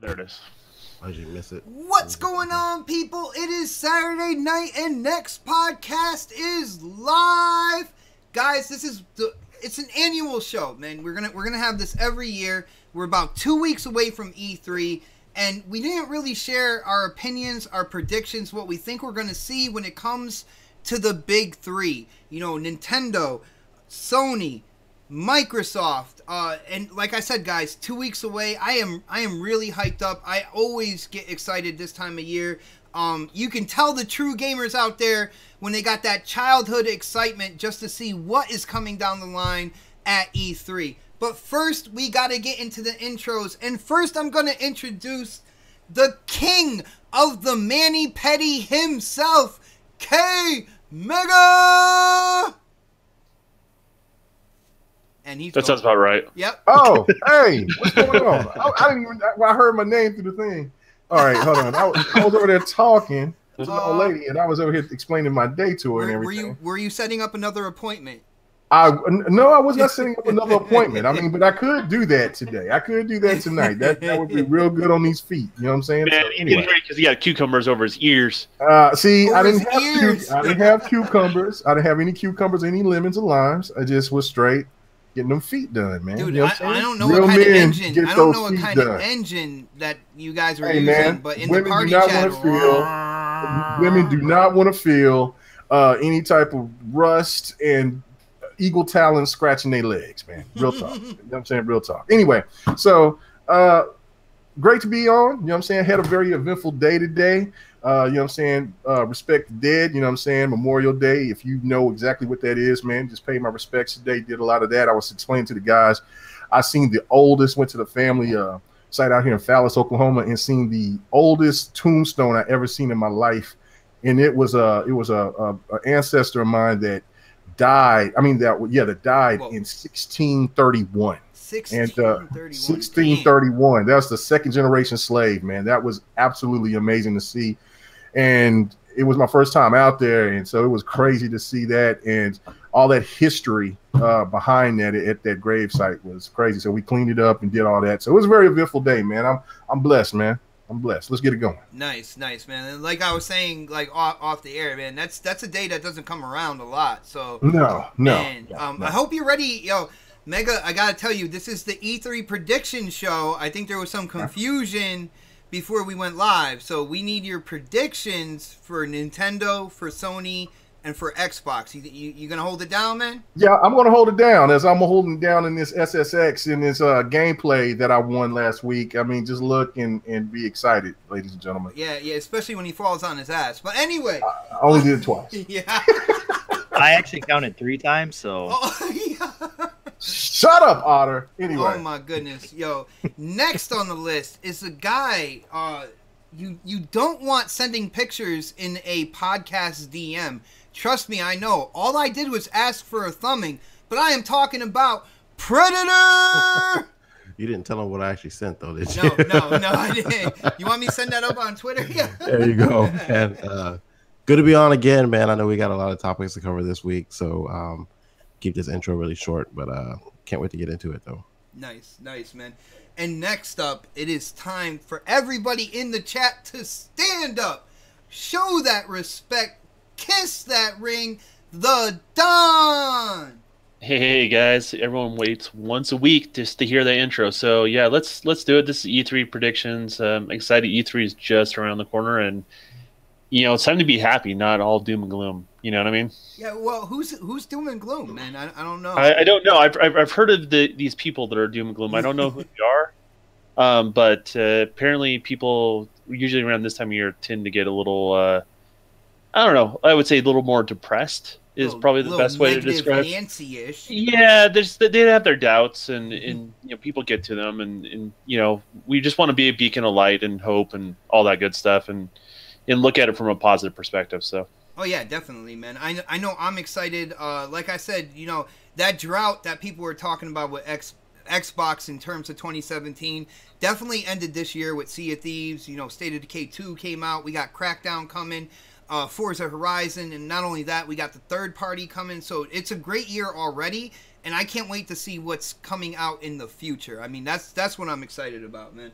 There it is. How'd you miss it? What's going on, people? It is Saturday night, and next podcast is live, guys. It's an annual show, man. We're gonna have this every year. We're about 2 weeks away from E3, and we didn't really share our opinions, our predictions, what we think we're gonna see when it comes to the big three. You know, Nintendo, Sony, Microsoft, and like I said, guys, 2 weeks away. I am really hyped up. I always get excited this time of year. You can tell the true gamers out there when they got that childhood excitement just to see what is coming down the line at E3. But first, we got to get into the intros. And first, I'm going to introduce the king of the mani-pedi himself, K Mega! And that sounds about right. Yep. Oh, hey, what's going on? I didn't even. I heard my name through the thing. All right, hold on. I was over there talking to the old lady, and I was over here explaining my day to her and everything. Were you setting up another appointment? No, I was not setting up another appointment. I mean, but I could do that today. I could do that tonight. That would be real good on these feet. You know what I'm saying? Man, so, anyway, because he had cucumbers over his ears. See, over I didn't have cucumbers. I didn't have any cucumbers, any lemons or limes. I just was straight getting them feet done, man. Dude, you know I don't know what kind of engine. I don't know what kind of engine that you guys were using, man, but in the party chat, women do not want to feel any type of rust and eagle talons scratching their legs, man. Real talk. You know what I'm saying? Real talk. Anyway, so great to be on. You know what I'm saying? Had a very eventful day today. You know what I'm saying? Respect the dead, you know what I'm saying? Memorial Day. If you know exactly what that is, man, just pay my respects today. Did a lot of that. I was explaining to the guys. I seen the oldest, went to the family site out here in Fallis, Oklahoma, and seen the oldest tombstone I ever seen in my life. And it was a ancestor of mine that died. I mean, that died in 1631. 1631. That was the second generation slave, man. That was absolutely amazing to see. And it was my first time out there, and so it was crazy to see that, and all that history behind that at that grave site was crazy. So we cleaned it up and did all that. So it was a very eventful day, man. I'm blessed, man. I'm blessed. Let's get it going. Nice, man. And like I was saying, like off the air, man, that's a day that doesn't come around a lot. So no. I hope you're ready, yo. Mega, I gotta tell you, this is the E3 prediction show. I think there was some confusion before we went live, so we need your predictions for Nintendo, for Sony, and for Xbox. You gonna hold it down, man? Yeah, I'm gonna hold it down as I'm holding down in this SSX in this gameplay that I won last week. I mean, just look and be excited, ladies and gentlemen. Yeah, especially when he falls on his ass. But anyway, I only did it twice. Yeah. I actually counted 3 times, so. Oh, yeah. Shut up, Otter. Anyway. Oh my goodness, yo. Next on the list is a guy. You don't want sending pictures in a podcast DM. Trust me, I know. All I did was ask for a thumbing, but I am talking about Predator. You didn't tell him what I actually sent, though, did you? No, I didn't. You want me to send that up on Twitter? Yeah. There you go. And good to be on again, man. I know we got a lot of topics to cover this week, so keep this intro really short, but can't wait to get into it, though. Nice, man. And next up, it is time for everybody in the chat to stand up, show that respect, kiss that ring, the Don. Hey guys, everyone waits once a week just to hear the intro. So yeah, let's do it. This is E3 predictions. Excited. E3 is just around the corner, and it's time to be happy, not all doom and gloom. You know what I mean? Yeah. Well, who's doom and gloom, man? I don't know. I don't know. I've heard of these people that are doom and gloom. I don't know who they are. But apparently people usually around this time of year tend to get a little, I don't know, I would say a little more depressed is probably the best way to describe it. Nancy-ish. Yeah, they have their doubts, and people get to them, and we just want to be a beacon of light and hope and all that good stuff, and look at it from a positive perspective. So Oh yeah, definitely, man. I know I'm excited. Like I said, that drought that people were talking about with Xbox in terms of 2017 definitely ended this year with Sea of Thieves. State of Decay 2 came out. We got Crackdown coming, Forza Horizon, and not only that, we got the third party coming. So it's a great year already, and I can't wait to see what's coming out in the future. I mean, that's what I'm excited about, man.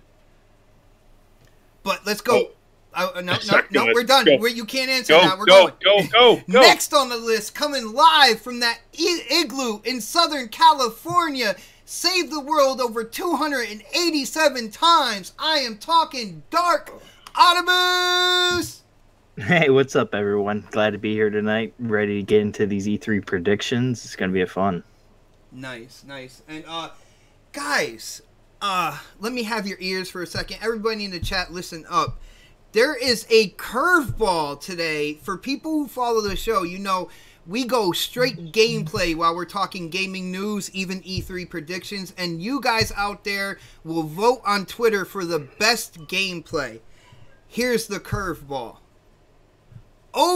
But let's go. No, we're done. You can't answer that. We're going. Go. Next on the list, coming live from that igloo in Southern California, saved the world over 287 times. I am talking Dark Optimus. Hey, what's up, everyone? Glad to be here tonight. Ready to get into these E3 predictions. It's gonna be a fun. Nice. And guys, let me have your ears for a second. Everybody in the chat, listen up. There is a curveball today for people who follow the show. We go straight gameplay while we're talking gaming news, even E3 predictions, and you guys out there will vote on Twitter for the best gameplay. Here's the curveball.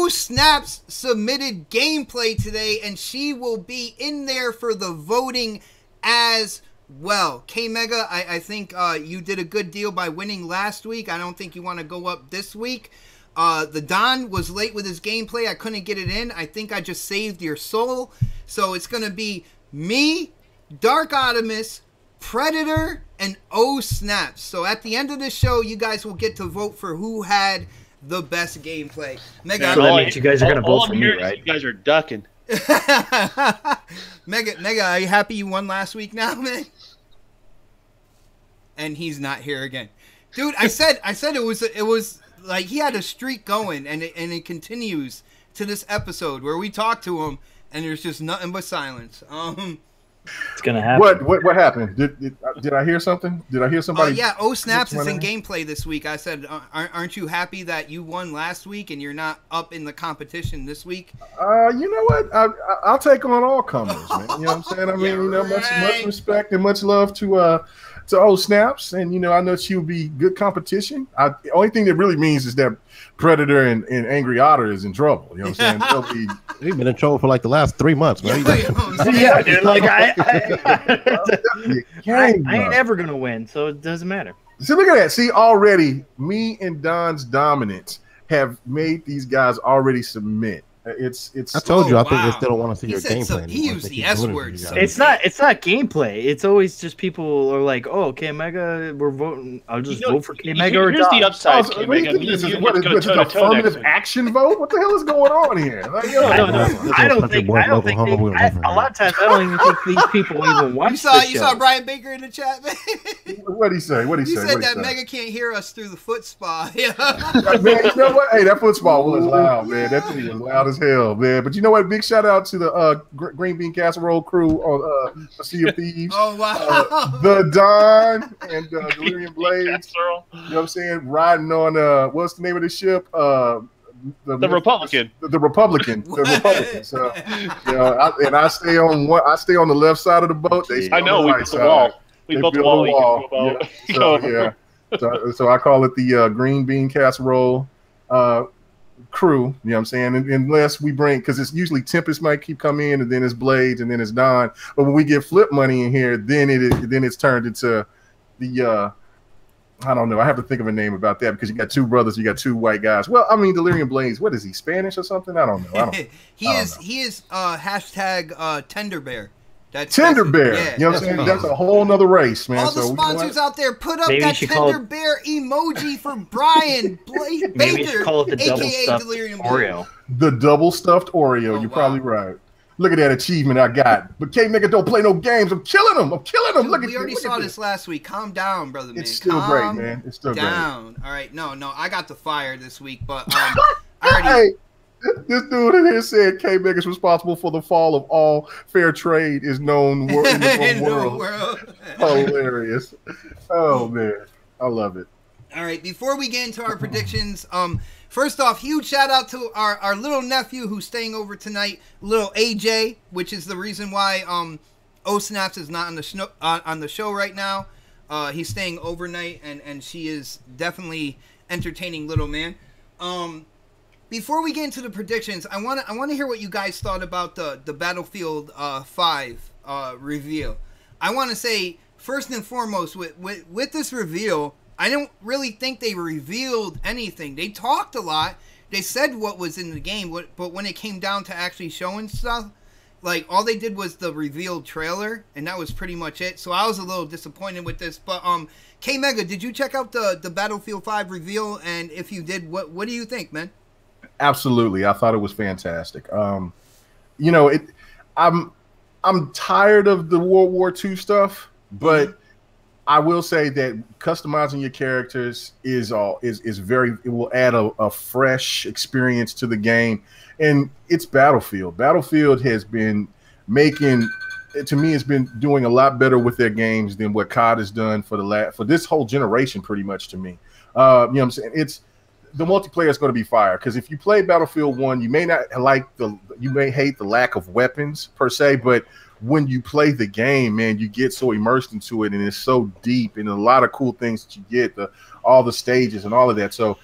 Snaps submitted gameplay today, and she will be in there for the voting as well. K-Mega, I think you did a good deal by winning last week. I don't think you want to go up this week. The Don was late with his gameplay. I couldn't get it in. I think I just saved your soul. So it's going to be me, Dark Optimus, Predator, and Snaps. So at the end of the show, you guys will get to vote for who had the best gameplay. Mega, so that means you guys are going to vote for me, right? You guys are ducking. Mega, are you happy you won last week now, man? And he's not here again, dude. I said it was like he had a streak going, and it continues to this episode where we talk to him, and there's just nothing but silence. It's gonna happen. What happened? Did I hear something? Did I hear somebody? Yeah, Snaps is in gameplay this week. I said, aren't you happy that you won last week and you're not up in the competition this week? You know what? I'll take on all comers, man. You know what I'm saying? I mean, much respect and much love to Snaps, and I know she will be good competition. The only thing that really means is that Predator and Angry Otter is in trouble. You know what I'm saying? He's been in trouble for like the last 3 months, man. Yeah, dude. Like I ain't ever gonna win, so it doesn't matter. See, look at that. See, already me and Don's dominance have made these guys already submit. It's. I told you. I think they still don't want to see your gameplay. He used the S word. It's not gameplay. It's always just people are like, "Oh, K-Mega, we're voting. I'll just vote for K-Mega or here's the upside. K-Mega. This is an affirmative action vote. What the hell is going on here? Like, I don't know. I don't think. A lot of times, I don't even think these people even watch. You saw Brian Baker in the chat, man. What'd he say? He said that Mega can't hear us through the foot spa. Yeah. Man, you know what? Hey, that foot spa was loud, man. That thing was loud as hell, man. But you know what? Big shout out to the Green Bean Casserole crew on Sea of Thieves. Oh wow! The Don and Delirium Blades. You know what I'm saying? Riding on what's the name of the ship? The Republican. The Republican. So, I stay on the left side of the boat. They stay I know. on the We right built the side. wall. We built the wall. So I call it the Green Bean Casserole crew. You know what I'm saying? And unless we bring, because it's usually Tempest might keep coming in, and then it's Blades, and then it's Don. But when we get Flip Money in here, then it's turned into the I don't know. I have to think of a name about that because you got two brothers, you got two white guys. Well, I mean, Delirium Blades. What is he? Spanish or something? I don't know. He is hashtag Tender Bear. Tender Bear. Yeah, you know what I'm saying? That's a whole nother race, man. All the sponsors out there, put up that Tender Bear emoji for Brian Baker. Maybe you should call it the double stuffed Oreo. The double stuffed Oreo. You're probably right. Look at that achievement I got. But K-Mega don't play no games. I'm killing him. Dude, we already saw this last week. Calm down, brother, man. It's still great, man. It's still down. All right. No. I got the fire this week, but Hey, this dude in here said K-Mega is responsible for the fall of all fair trade is known in the world. Hilarious. Oh, man. I love it. All right. Before we get into our predictions, first off, huge shout out to our little nephew who's staying over tonight, little AJ, which is the reason why Snaps is not on the show right now. He's staying overnight, and she is definitely entertaining little man. before we get into the predictions, I want to hear what you guys thought about the Battlefield 5 reveal. I want to say first and foremost with this reveal, I don't really think they revealed anything. They talked a lot. They said what was in the game, but when it came down to actually showing stuff, like all they did was the revealed trailer, and that was pretty much it. So I was a little disappointed with this. But K Mega, did you check out the Battlefield 5 reveal? And if you did, what do you think, man? Absolutely, I thought it was fantastic. You know, I'm tired of the World War II stuff, but I will say that customizing your characters is very. It will add a fresh experience to the game, and it's Battlefield. Battlefield has been making, to me, it's been doing a lot better with their games than what COD has done for this whole generation, pretty much. To me, you know what I'm saying? It's the multiplayer is going to be fire, because if you play Battlefield 1, you may not you may hate the lack of weapons per se, but when you play the game, man, you get so immersed into it, and it's so deep, and a lot of cool things that you get, all the stages and all of that. So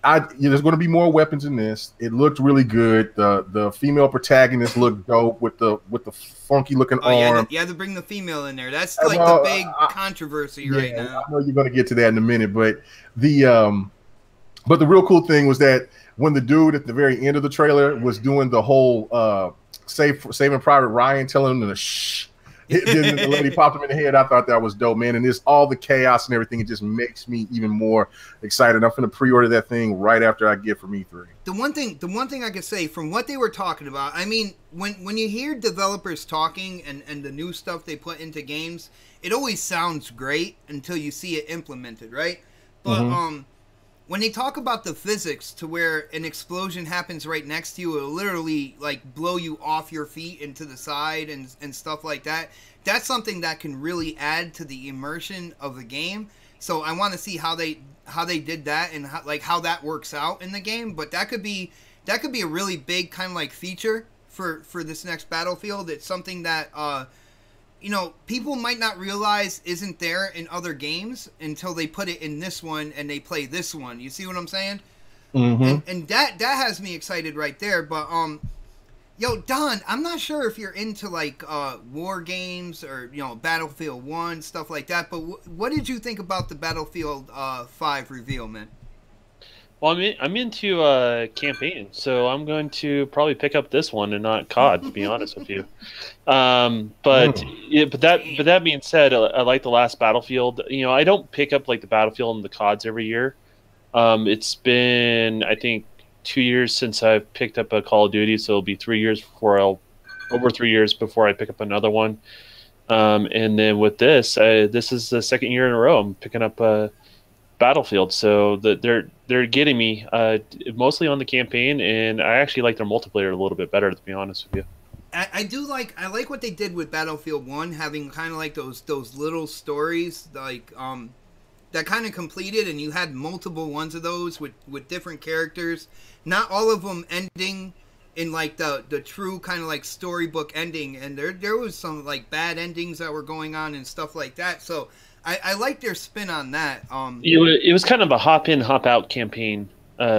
there's going to be more weapons in this. It looked really good. The female protagonist looked dope with the funky looking arm. You had to bring the female in there. That's like the big controversy right now. I know you're going to get to that in a minute, but the real cool thing was that when the dude at the very end of the trailer was doing the whole Saving Private Ryan, telling him to shh, then the lady popped him in the head. I thought that was dope, man. And it's all the chaos and everything. It just makes me even more excited. I'm gonna pre-order that thing right after I get from E3. The one thing I could say from what they were talking about, I mean, when you hear developers talking and the new stuff they put into games, it always sounds great until you see it implemented, right? But when they talk about the physics to where an explosion happens right next to you, it'll literally like blow you off your feet and to the side and stuff like that. That's something that can really add to the immersion of the game. So I want to see how they did that and how that works out in the game. But that could be a really big kind of like feature for this next Battlefield. It's something that you know, people might not realize isn't there in other games until they put it in this one and they play this one. You see what I'm saying? And that has me excited right there. But yo, Don, I'm not sure if you're into like war games or, you know, Battlefield 1, stuff like that. But what did you think about the Battlefield 5 reveal, man? Well, I'm into campaign, so I'm going to probably pick up this one and not COD, to be honest with you. But that being said, I like the last Battlefield. You know, I don't pick up like the Battlefield and the CODs every year. It's been, I think, 2 years since I've picked up a Call of Duty, so it'll be 3 years over 3 years before I pick up another one. And then with this, this is the second year in a row I'm picking up Battlefield, so they're getting me mostly on the campaign, and I actually like their multiplayer a little bit better, to be honest with you. I like what they did with Battlefield 1, having kind of like those little stories like that kind of completed, and you had multiple ones of those with different characters, not all of them ending in like the true kind of like storybook ending, and there was some like bad endings that were going on and stuff like that. So I like their spin on that. It was kind of a hop in, hop out campaign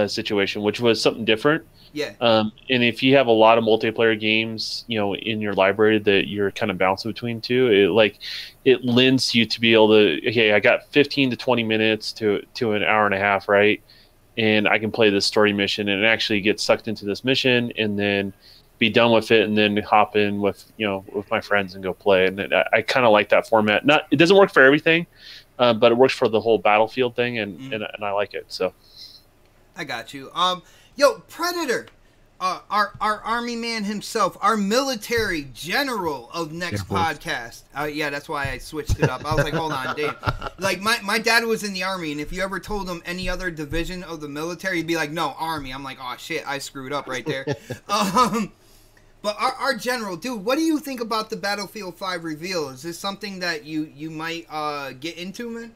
situation, which was something different. Yeah. And if you have a lot of multiplayer games, you know, in your library that you're kind of bouncing between two, it lends you to be able to, okay, I got 15 to 20 minutes to an hour and a half, right? And I can play this story mission and actually get sucked into this mission and then be done with it and then hop in with my friends and go play. And I kind of like that format. It doesn't work for everything, but it works for the whole Battlefield thing, and I like it. So I got you. Yo, Predator, our army man himself, our military general of next podcast. Yeah, that's why I switched it up. I was like, hold on, Dave. Like my dad was in the army, and if you ever told him any other division of the military, he'd be like, no, army. I'm like, oh shit, I screwed up right there. But our general, dude, what do you think about the Battlefield 5 reveal? Is this something that you might get into, man?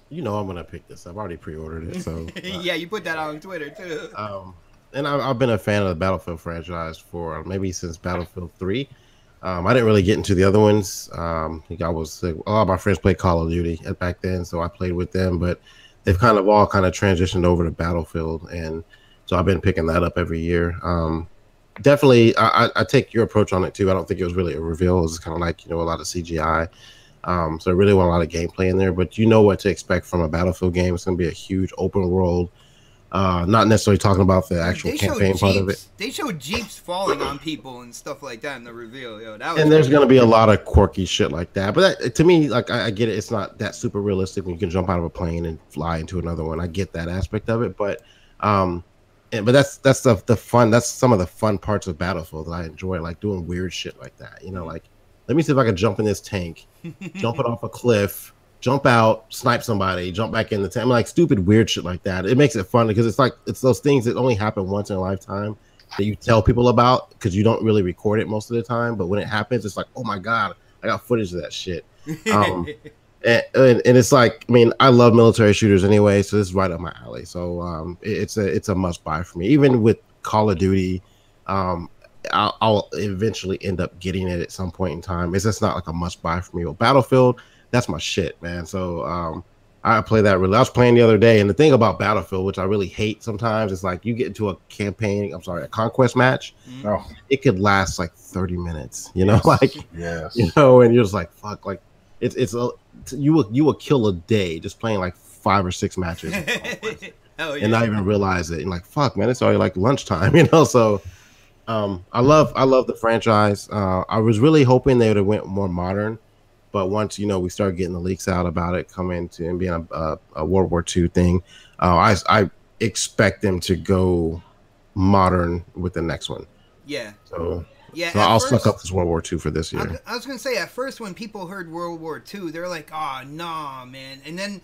You know I'm gonna pick this up. I already pre-ordered it, so yeah, you put that on Twitter too. And I've been a fan of the Battlefield franchise for maybe since Battlefield 3. I didn't really get into the other ones. A lot of my friends played Call of Duty back then, so I played with them. But they've kind of all transitioned over to Battlefield, and So I've been picking that up every year. Definitely, I take your approach on it too. I don't think it was really a reveal. It was kind of like, a lot of CGI. So I really want a lot of gameplay in there, but you know what to expect from a Battlefield game. It's going to be a huge open world. Not necessarily talking about the actual campaign part of it. They showed Jeeps falling on people and stuff like that in the reveal. And there's going to be a lot of quirky shit like that. But that, to me, like I get it. It's not that super realistic when you can jump out of a plane and fly into another one. I get that aspect of it, but that's the fun. That's some of the fun parts of Battlefield that I enjoy, like doing weird shit like that. Like, let me see if I can jump in this tank, jump it off a cliff, jump out, snipe somebody, jump back in the tank. Like stupid weird shit like that. It makes it fun because it's those things that only happen once in a lifetime that you tell people about because you don't really record it most of the time. But when it happens, it's like, oh my God, I got footage of that shit. And it's like, I mean, I love military shooters anyway, so this is right up my alley. So it's a must buy for me. Even with Call of Duty, I'll eventually end up getting it at some point in time. It's just not like a must buy for me. But Battlefield, that's my shit, man. So I play that really. I was playing the other day, and the thing about Battlefield, which I really hate sometimes, is like you get into a conquest match. Oh. It could last like 30 minutes, Yes. like, yes. And you're just like, fuck, like you will kill a day just playing like 5 or 6 matches. Hell yeah. And not even realize it. And like, fuck, man, it's already like lunchtime, So I love the franchise. I was really hoping they would have went more modern, but once we started getting the leaks out about it coming to and being a World War II thing, I expect them to go modern with the next one. Yeah. So I'll suck up this World War II for this year. I was gonna say, at first when people heard World War II, they're like, "Oh, nah, man," and then.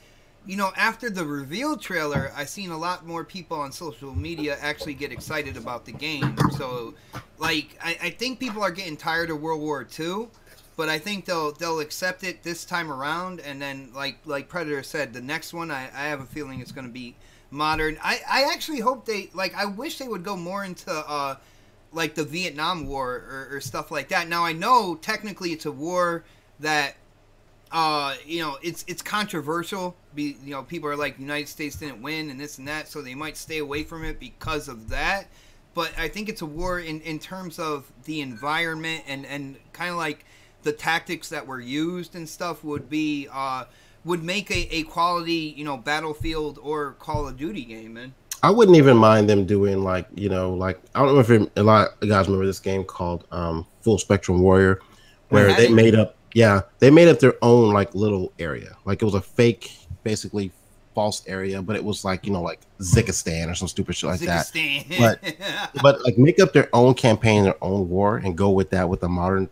After the reveal trailer, I seen a lot more people on social media actually get excited about the game. So, like, I think people are getting tired of World War II, but I think they'll accept it this time around. And then, like Predator said, the next one, I have a feeling it's going to be modern. I actually hope I wish they would go more into, like, the Vietnam War or stuff like that. Now, I know technically it's a war that... it's controversial. People are like, the United States didn't win and this and that, so they might stay away from it because of that. But I think it's a war in terms of the environment and kind of like the tactics that were used and stuff would make a quality, Battlefield or Call of Duty game, man. I wouldn't even mind them doing like I don't know if a lot of guys remember this game called Full Spectrum Warrior, where they made up their own like little area. Like it was a fake, basically false area, but it was like, like Zikistan or some stupid shit like that. But like make up their own campaign, their own war, and go with that with a modern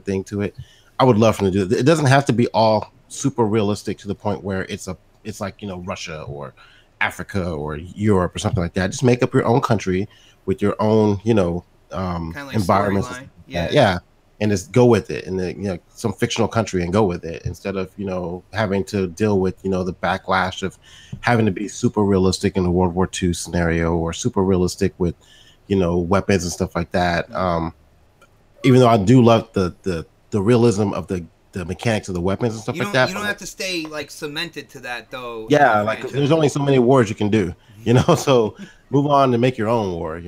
thing to it. I would love for them to do it. It doesn't have to be all super realistic to the point where it's like, Russia or Africa or Europe or something like that. Just make up your own country with your own, like environment. Yeah. And just go with it, and some fictional country, and go with it instead of having to deal with the backlash of having to be super realistic in the World War II scenario or super realistic with weapons and stuff like that. Even though I do love the realism of the mechanics of the weapons and stuff like that. You don't have to stay like cemented to that though. Yeah, like there's only so many wars you can do, So move on and make your own war,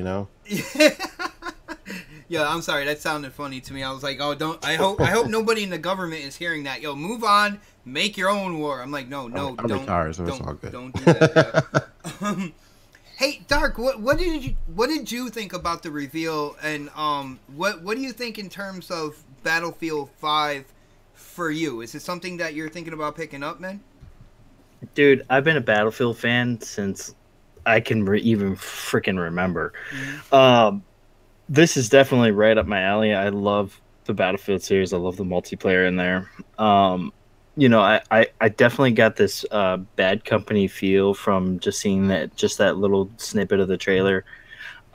Yeah, I'm sorry. That sounded funny to me. I was like, "Oh, don't." I hope nobody in the government is hearing that. Yo, move on, make your own war. I'm like, no, I'm don't. retired, so it's all good. Don't do that. Yeah. Hey, Dark, what did you think about the reveal, and what do you think in terms of Battlefield 5 for you? Is it something that you're thinking about picking up, man? Dude, I've been a Battlefield fan since I can even freaking remember. Mm-hmm. This is definitely right up my alley. I love the Battlefield series. I love the multiplayer in there. I definitely got this Bad Company feel from just seeing that little snippet of the trailer.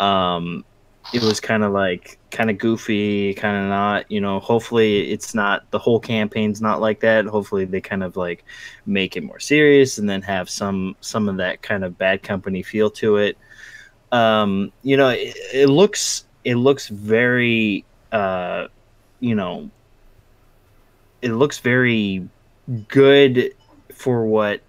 It was kind of goofy, kind of not, hopefully it's not, the whole campaign's not like that. Hopefully they kind of like make it more serious and then have some of that kind of Bad Company feel to it. It looks very, it looks very good for what,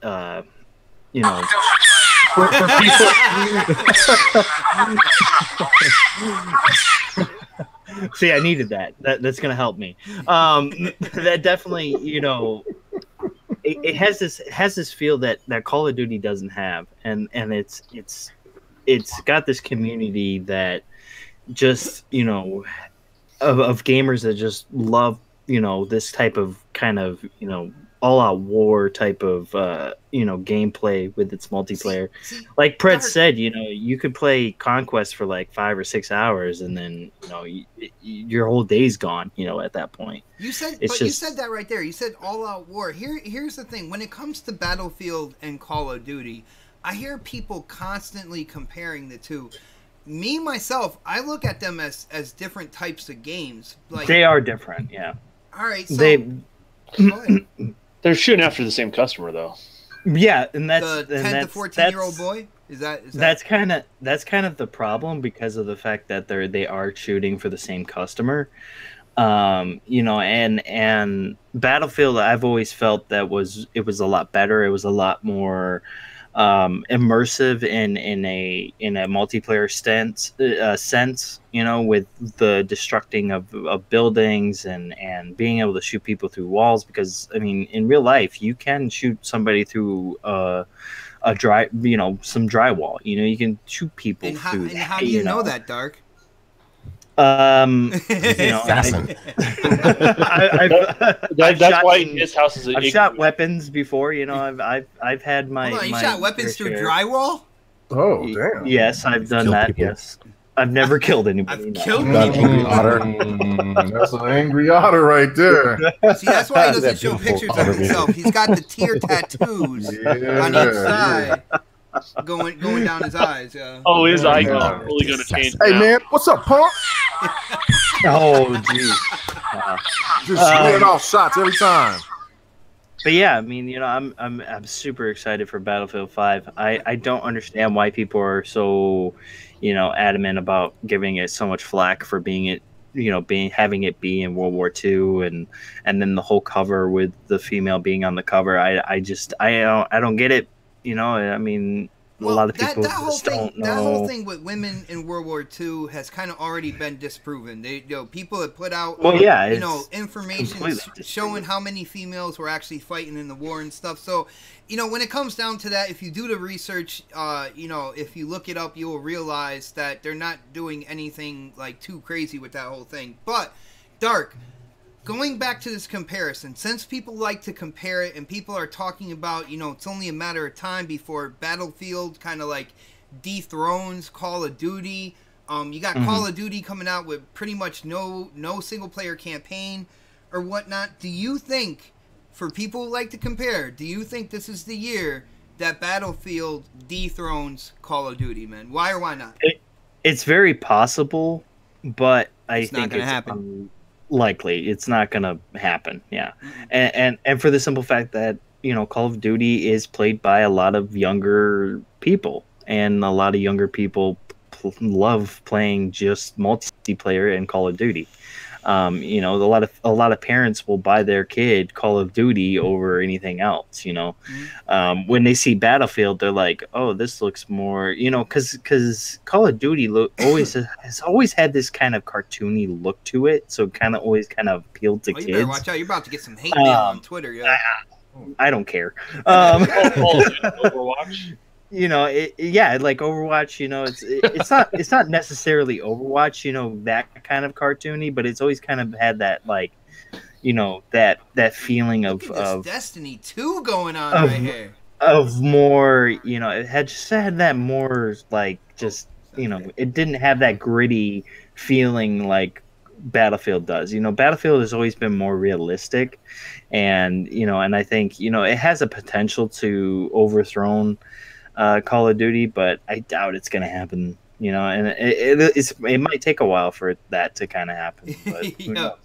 See, I needed that. That's gonna help me. That definitely, it has this feel that Call of Duty doesn't have, and it's got this community that just of gamers that just love this type of kind of all out war type of gameplay with its multiplayer. See, Like Pred Dark, said, you could play Conquest for like 5 or 6 hours, and then your whole day's gone. At that point, you said, It's but you just- said that right there. You said all out war. Here's the thing: when it comes to Battlefield and Call of Duty, I hear people constantly comparing the two. Me myself, I look at them as different types of games. Like they are different. Yeah, all right, so they. go ahead. They're shooting after the same customer, though. Yeah, and that's The and 10 to that's- 14-year-old that's- boy. Is that That's kind of the problem because of the fact that they are shooting for the same customer. And Battlefield, I've always felt that it was a lot better. It was a lot more immersive in a multiplayer sense, with the destructing of buildings and being able to shoot people through walls. Because I mean, in real life, you can shoot somebody through a some drywall. You can shoot people and how, through and that. how do you know that, Dark? Assassin. That's why his house is. I've shot weapons before. I've had my. Hold on, you my shot weapons fair through share. drywall? Oh, damn. Yes, I've done killed that. people. Yes, I've never killed anybody. I've no. killed Done people. angry otter. That's an angry otter right there. See, that's why he doesn't That show beautiful pictures of otter himself. He's got the tear tattoos on each side going down his eyes. Yeah. Oh, his eye Yeah. color really going to change. Hey, now. man, what's up, punk? Oh, geez. Just laying off shots every time. But yeah, I mean, I'm super excited for Battlefield 5. I don't understand why people are so, adamant about giving it so much flack for having it be in World War II and then the whole cover with the female being on the cover. I don't get it. I mean, Well, a lot of people that whole just thing, don't know. that whole thing with women in World War II has kind of already been disproven. People have put out, Well, yeah, information completely showing how many females were actually fighting in the war and stuff. So, when it comes down to that, if you do the research, if you look it up, you will realize that they're not doing anything like too crazy with that whole thing. But, Dark, going back to this comparison, since people like to compare it and people are talking about, it's only a matter of time before Battlefield kind of like dethrones Call of Duty. You got Call of Duty coming out with pretty much no single player campaign or whatnot. Do you think, for people who like to compare, do you think this is the year that Battlefield dethrones Call of Duty, man? Why or why not? It's very possible, but I It's not think gonna it's happen. unlikely. It's not gonna happen. Yeah, and for the simple fact that Call of Duty is played by a lot of younger people, and a lot of younger people love playing just multiplayer in Call of Duty. A lot of parents will buy their kid Call of Duty over anything else. When they see Battlefield, they're like, "Oh, this looks more," because Call of Duty has always had this kind of cartoony look to it, so kind of always kind of appealed to Oh, you kids. better watch out. You're about to get some hate mail on Twitter, yo. I don't care. Overwatch. Like Overwatch, it's not necessarily Overwatch, that kind of cartoony, but it's always kind of had that that feeling Look at of this Destiny 2 going on right here. of more, it had that more like just it didn't have that gritty feeling like Battlefield does. Battlefield has always been more realistic, and and I think it has a potential to overthrow Call of Duty, but I doubt it's going to happen. And it might take a while for that to kind of happen. But who Yeah. knows?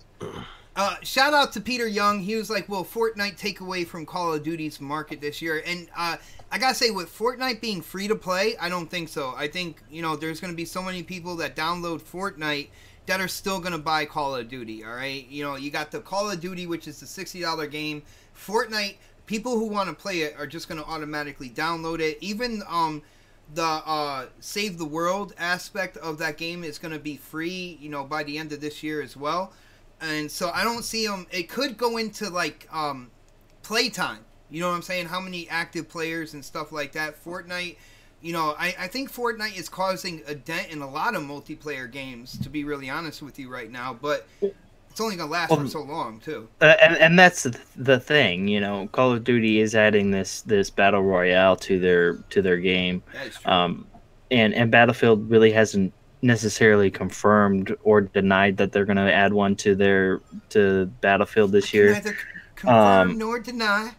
Shout out to Peter Young. He was like, "Will Fortnite take away from Call of Duty's market this year?" And I gotta say, with Fortnite being free to play, I don't think so. I think there's going to be so many people that download Fortnite that are still going to buy Call of Duty. All right, you got the Call of Duty, which is the $60 game. Fortnite, people who want to play it are just going to automatically download it. Even the save the world aspect of that game is going to be free, by the end of this year as well. And so I don't see them. It could go into like playtime. You know what I'm saying? How many active players and stuff like that. Fortnite, I think Fortnite is causing a dent in a lot of multiplayer games, to be really honest with you right now. But it's only going to last for so long, too. And that's the thing, Call of Duty is adding this battle royale to their game. That is true. And Battlefield really hasn't necessarily confirmed or denied that they're going to add one to Battlefield this year. Neither confirm nor deny.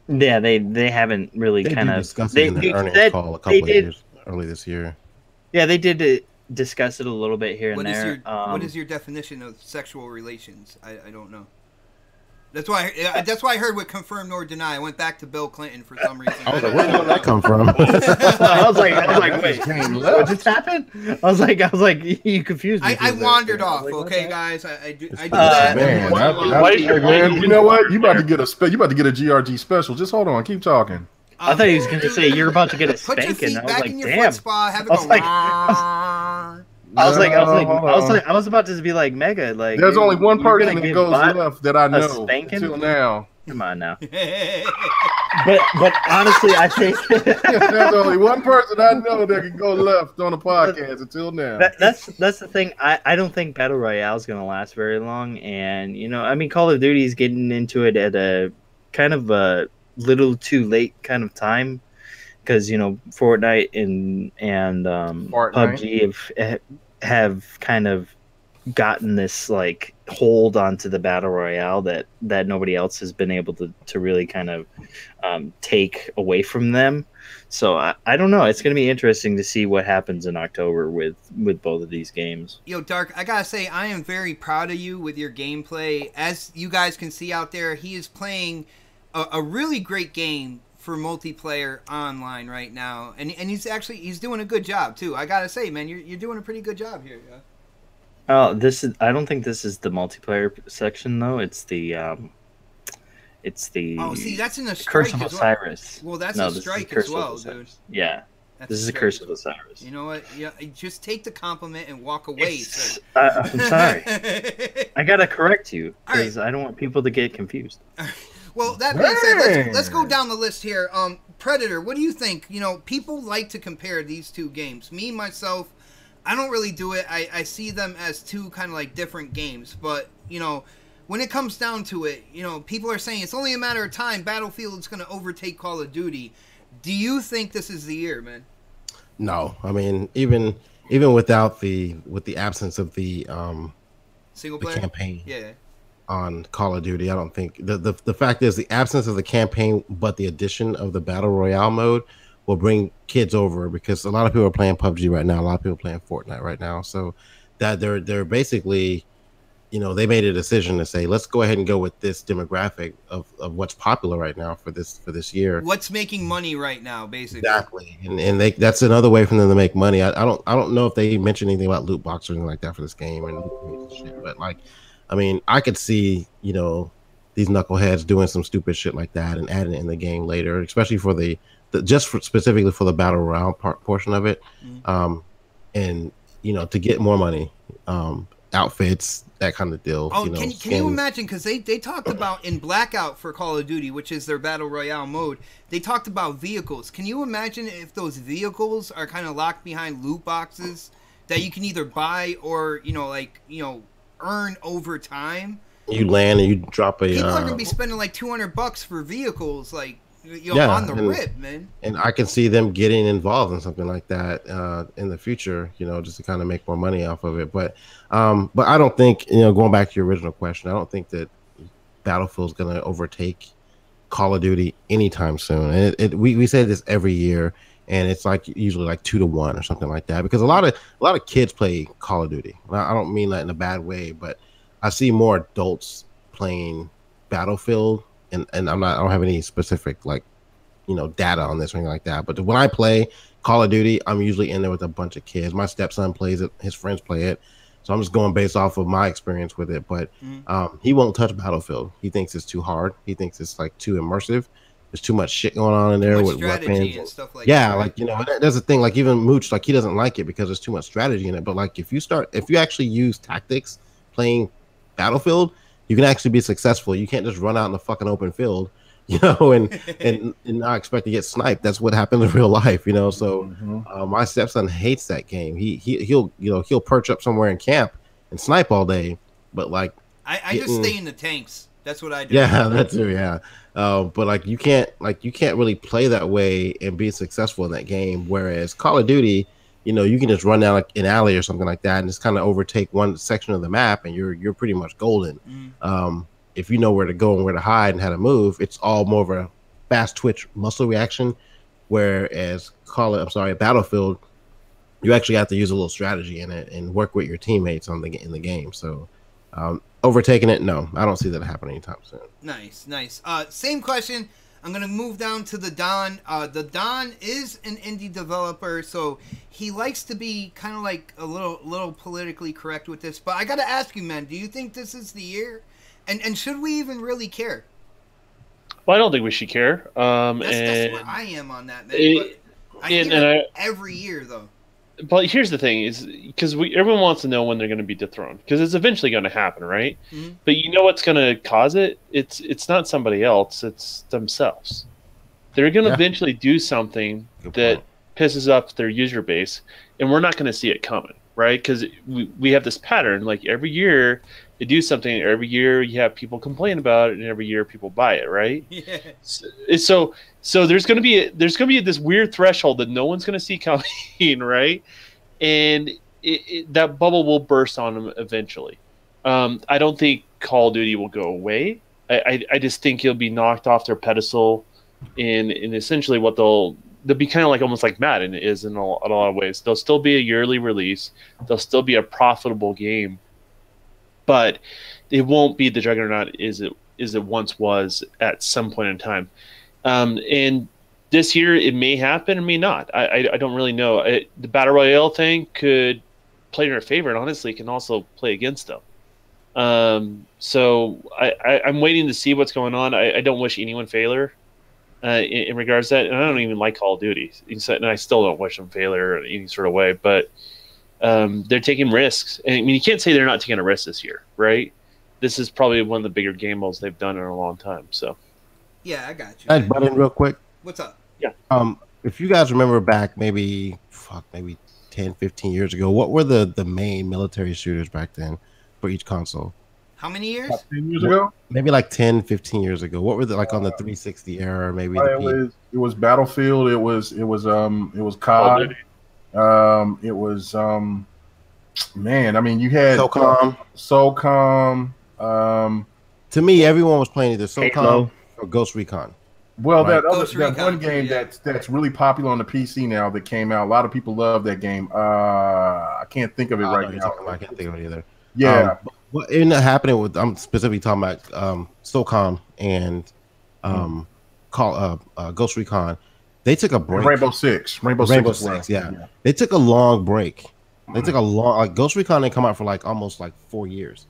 Yeah, they haven't really kind of discussed it in the earnings call a couple of years early this year. Yeah, they did discuss it a little bit here and there. What is your definition of sexual relations? I don't know. That's why I heard what confirm nor deny. I went back to Bill Clinton for some reason. I was like, where did that come from? I was like, wait, what just happened? I was like, you confused me. I wandered off. Like, okay, guys, I do that. Man, you know what? You about to get a GRG special. Just hold on, keep talking. I thought he was going to say you're about to get a spanking. Put your feet I was back like, in your damn. foot spa. Have it go. I was about to be like, Mega, like there's only one person that goes left that I know until now. Come on now. but honestly, I think there's only one person I know that can go left on a podcast until now. That's the thing. I don't think Battle Royale is going to last very long, and Call of Duty is getting into it at a kind of a little too late kind of time, because Fortnite and PUBG have kind of gotten this like hold onto the battle royale that nobody else has been able to really kind of take away from them. So I don't know. It's going to be interesting to see what happens in October with both of these games. Yo, Dark, I gotta say, I am very proud of you with your gameplay. As you guys can see out there, he is playing a really great game for multiplayer online right now, and he's doing a good job too. I gotta say, man, you're doing a pretty good job here. Yeah. Oh, I don't think this is the multiplayer section though. It's the Oh, see, that's in the Curse of Osiris. Well, that's a strike as well, dude. Yeah. This is a Curse of Osiris. You know what? Yeah, just take the compliment and walk away. I'm sorry. I gotta correct you because I don't want people to get confused. Well, that being said, let's go down the list here. Predator, what do you think? People like to compare these two games. Me, myself, I don't really do it. I see them as two kind of like different games. But, when it comes down to it, people are saying it's only a matter of time. Battlefield's going to overtake Call of Duty. Do you think this is the year, man? No. I mean, even without with the absence of the single player campaign. Yeah. On Call of Duty, I don't think the fact is the absence of the campaign, but the addition of the battle royale mode will bring kids over, because a lot of people are playing PUBG right now, a lot of people are playing Fortnite right now, so that they're basically, they made a decision to say, let's go ahead and go with this demographic of what's popular right now for this year. What's making money right now, basically. Exactly, and that's another way for them to make money. I don't know if they mentioned anything about loot boxes or anything like that for this game and shit, but like. I mean, I could see, these knuckleheads doing some stupid shit like that and adding it in the game later, especially for specifically for the battle royale portion of it. Mm-hmm. And, to get more money, outfits, that kind of deal. Oh, can you imagine? Because they talked about in Blackout for Call of Duty, which is their battle royale mode, they talked about vehicles. Can you imagine if those vehicles are kind of locked behind loot boxes that you can either buy or, earn over time? You land and you drop a. People are gonna be spending like $200 for vehicles, like on the rip, man. And I can see them getting involved in something like that in the future, just to kind of make more money off of it. But I don't think, going back to your original question, I don't think that Battlefield's gonna overtake Call of Duty anytime soon. And we say this every year. And it's like usually like 2-1 or something like that, because a lot of kids play Call of Duty. I don't mean that in a bad way, but I see more adults playing Battlefield, and I don't have any specific data on this or anything like that. But when I play Call of Duty, I'm usually in there with a bunch of kids. My stepson plays it, his friends play it, so I'm just going based off of my experience with it. But he won't touch Battlefield. He thinks it's too hard. He thinks it's like too immersive. there's too much shit going on in there with weapons and stuff like yeah, that. Right? like that's the thing. Like even Mooch, like he doesn't like it because there's too much strategy in it. But like if you actually use tactics playing Battlefield, you can actually be successful. You can't just run out in the fucking open field, and not expect to get sniped. That's what happens in real life, So my stepson hates that game. He'll perch up somewhere in camp and snipe all day, but like I just stay in the tanks. That's what I do. Yeah, that too. Yeah, but like you can't really play that way and be successful in that game. Whereas Call of Duty, you can just run down like an alley or something like that and just kind of overtake one section of the map, and you're pretty much golden. If you know where to go and where to hide and how to move, it's all more of a fast twitch muscle reaction. Whereas Battlefield, you actually have to use a little strategy in it and work with your teammates in the game. So. Overtaking it, no, I don't see that happening anytime soon. Nice. Same question. I'm gonna move down to the Don. The Don is an indie developer, so he likes to be kind of like a little politically correct with this. But I gotta ask you, man, do you think this is the year? And should we even really care? Well, I don't think we should care. That's where I am on that, man. But I hear it every year, though. But here's the thing: is because everyone wants to know when they're going to be dethroned, because it's eventually going to happen, right? Mm-hmm. But you know what's going to cause it? It's not somebody else; it's themselves. They're going to eventually do something that pisses up their user base, and we're not going to see it coming, right? Because we have this pattern: like every year they do something, every year you have people complain about it, and every year people buy it, right? Yeah. So there's going to be this weird threshold that no one's going to see coming, right? And that bubble will burst on them eventually. I don't think Call of Duty will go away. I just think it'll be knocked off their pedestal in essentially what they'll be kind of like almost like Madden is in a lot of ways. They'll still be a yearly release. They'll still be a profitable game, but it won't be the juggernaut is it once was at some point in time. And this year it may happen, it may not. I don't really know. The Battle Royale thing could play in their favor, and honestly can also play against them. So I'm waiting to see what's going on. I don't wish anyone failure in regards to that, and I don't even like Call of Duty, and I still don't wish them failure in any sort of way. But they're taking risks. And, I mean, you can't say they're not taking a risk this year, right? This is probably one of the bigger game modes they've done in a long time. So. Yeah, I got you. I'd butt in real quick. What's up? Yeah. If you guys remember back maybe 10, 15 years ago, what were the main military shooters back then for each console? How many years? 10 years ago? Maybe like 10, 15 years ago. What were they like on the 360 era? Maybe it was Battlefield. It was COD. It was man. I mean, you had SOCOM. To me, everyone was playing either SOCOM or Ghost Recon. Well, right? that one game that's really popular on the PC now that came out. A lot of people love that game. I can't think of it right now. I can't think of it either. Yeah. What ended up happening with, I'm specifically talking about SOCOM and Ghost Recon. They took a break. Rainbow Six. Yeah. They took a long break. They took a long, Ghost Recon didn't come out for almost 4 years.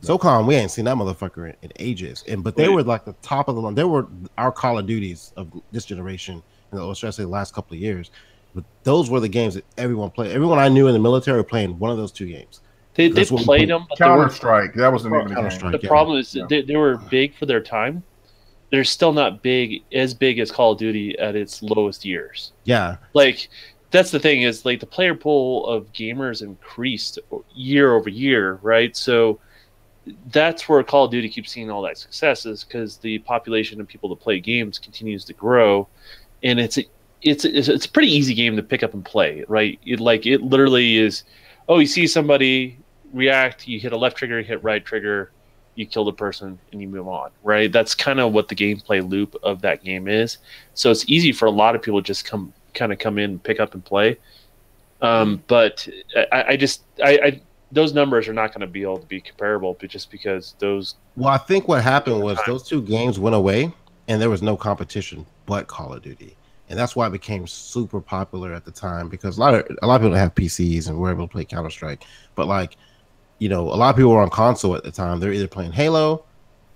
SOCOM, we ain't seen that motherfucker in ages. But they were like the top of the line. They were our Call of Duties of this generation, or should I say the last couple of years. But those were the games that everyone played. Everyone I knew in the military were playing one of those two games. They played them. Counter-Strike. That was the name of the game. The problem is they were big for their time. They're still not as big as Call of Duty at its lowest years. Yeah. That's the thing is the player pool of gamers increased year over year, right? So that's where Call of Duty keeps seeing all that success is because the population of people that play games continues to grow, and it's a pretty easy game to pick up and play, right? It literally is. Oh, you see somebody react, you hit a left trigger, you hit right trigger, you kill the person, and you move on, right? That's kind of what the gameplay loop of that game is. So it's easy for a lot of people to just come in, pick up, and play. But those numbers are not going to be able to be comparable, but just because those. Well, I think what happened was those two games went away, and there was no competition but Call of Duty, and that's why it became super popular at the time because a lot of people have PCs and were able to play Counter-Strike, but a lot of people were on console at the time. They're either playing Halo,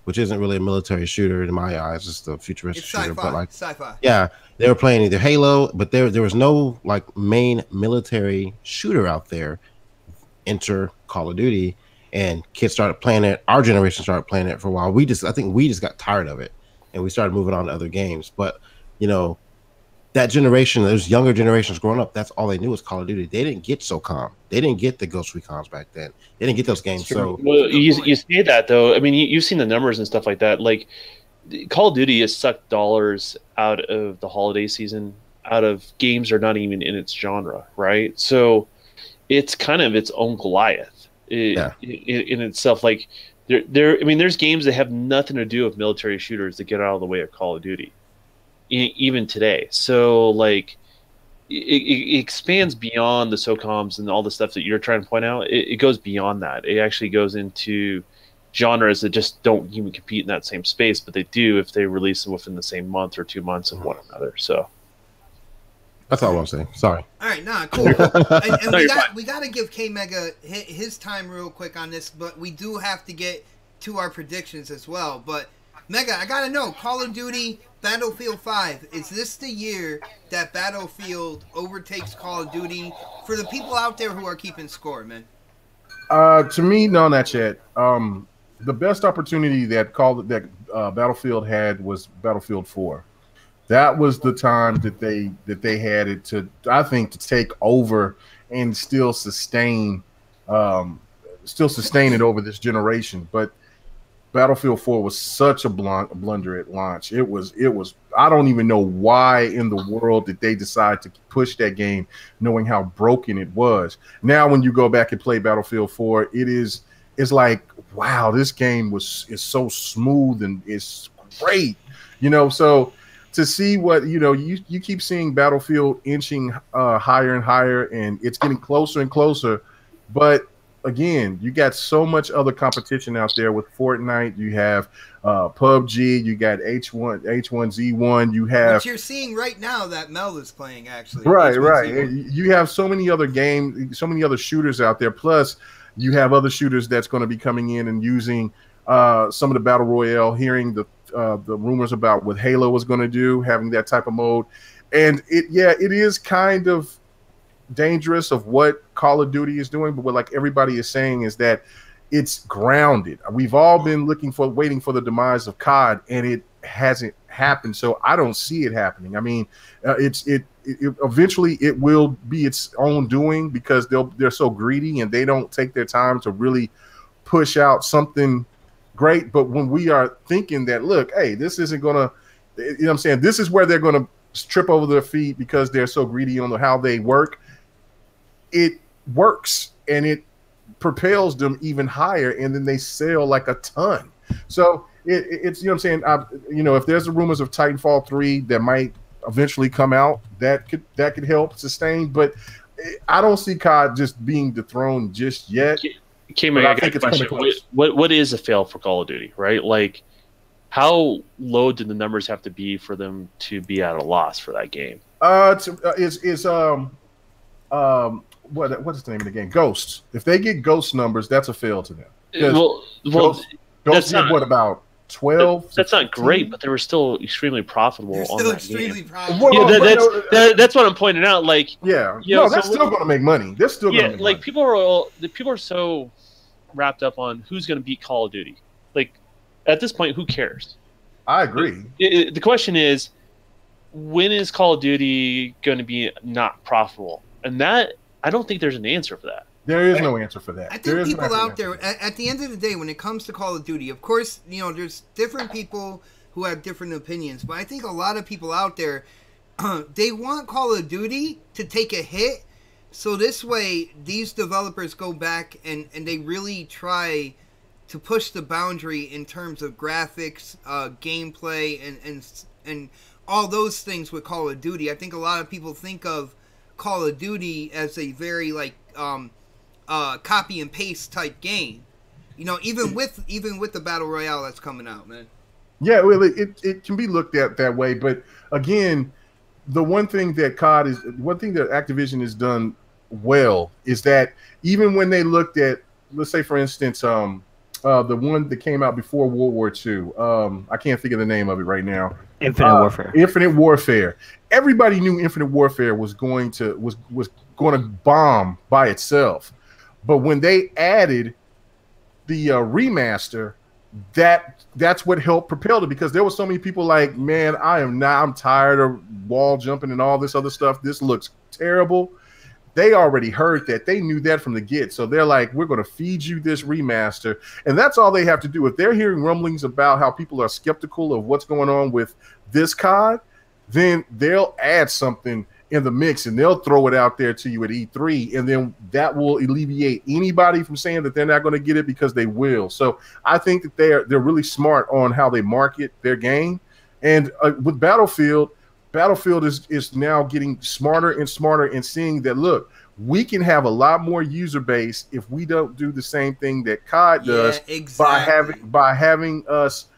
which isn't really a military shooter in my eyes. It's a futuristic It's shooter, sci-fi. but like Sci-fi. yeah, they were playing either Halo, but there was no like main military shooter out there. Enter Call of Duty, and kids started playing it. Our generation started playing it for a while. I think we just got tired of it, and we started moving on to other games. But you know, that generation, those younger generations growing up, that's all they knew was Call of Duty. They didn't get SOCOM. They didn't get the Ghost Recons back then. They didn't get those games. So well, you say that though. I mean, you've seen the numbers and stuff like that. Like Call of Duty has sucked dollars out of the holiday season, out of games that are not even in its genre, right? So it's kind of its own Goliath in itself. Like I mean, there's games that have nothing to do with military shooters that get out of the way of Call of Duty, even today. So like, it expands beyond the SOCOMs and all the stuff that you're trying to point out. It goes beyond that. It actually goes into genres that just don't even compete in that same space, but they do if they release them within the same month or 2 months of one another. So. That's all I'm saying. Sorry. All right, cool. And we got to give K Mega his time real quick on this, but we do have to get to our predictions as well. But Mega, I got to know, Call of Duty Battlefield 5, is this the year that Battlefield overtakes Call of Duty for the people out there who are keeping score, man? To me, no, not yet. The best opportunity that Battlefield had was Battlefield 4. That was the time that they had it to, I think, to take over and still sustain it over this generation. But Battlefield 4 was such a blunder at launch. It was. I don't even know why in the world did they decide to push that game, knowing how broken it was. Now, when you go back and play Battlefield 4, it's like, wow, this game is so smooth and it's great, So to see what you keep seeing Battlefield inching higher and higher, and it's getting closer and closer. But again, you got so much other competition out there with Fortnite. You have PUBG. You got H1Z1. You have, which you're seeing right now that Mel is playing, actually. Right. You have so many other games, so many other shooters out there. Plus, you have other shooters that's going to be coming in and using some of the battle royale. Hearing the rumors about what Halo was going to do, having that type of mode, and it is kind of dangerous of what Call of Duty is doing, but what like everybody is saying is that it's grounded. We've all been waiting for the demise of COD, and it hasn't happened. So I don't see it happening. I mean, it eventually it will be its own doing because they're so greedy and they don't take their time to really push out something great. But when we are thinking that, look, hey, this isn't gonna, what I'm saying, this is where they're gonna trip over their feet because they're so greedy on how they work. It works and it propels them even higher, and then they sell like a ton. So it's what I'm saying. If there's the rumors of Titanfall 3 that might eventually come out, that could help sustain. But I don't see COD just being dethroned just yet. I think it's question. What is a fail for Call of Duty, right? Like, how low do the numbers have to be for them to be at a loss for that game? What's the name of the game? Ghosts. If they get Ghost numbers, that's a fail to them. Ghosts did what, about 12? That's not great, but they were still extremely profitable. That's what I'm pointing out. Like, they're still going to make money. They're still going to make money. People are so wrapped up on who's going to beat Call of Duty. Like, at this point, who cares? I agree. The question is, when is Call of Duty going to be not profitable? And that, I don't think there's an answer for that. There is no answer for that. I think people out there, at the end of the day, when it comes to Call of Duty, of course, there's different people who have different opinions, but I think a lot of people out there, they want Call of Duty to take a hit, so this way, these developers go back and they really try to push the boundary in terms of graphics, gameplay, and all those things with Call of Duty. I think a lot of people think of Call of Duty as a very copy and paste type game, even with the battle royale that's coming out, man. Yeah, well, it can be looked at that way, but again, the one thing that Activision has done well is that even when they looked at, let's say for instance, the one that came out before World War II. I can't think of the name of it right now. Infinite Warfare. Infinite Warfare. Everybody knew Infinite Warfare was going to bomb by itself, but when they added the remaster, that's what helped propel it, because there were so many people like, man, I'm tired of wall jumping and all this other stuff. This looks terrible. They already heard that. They knew that from the get. So they're like, we're going to feed you this remaster. And that's all they have to do. If they're hearing rumblings about how people are skeptical of what's going on with this COD, then they'll add something in the mix and they'll throw it out there to you at E3. And then that will alleviate anybody from saying that they're not going to get it, because they will. So I think that they're really smart on how they market their game. And with Battlefield is now getting smarter and smarter and seeing that, look, we can have a lot more user base if we don't do the same thing that COD does. Exactly. by having us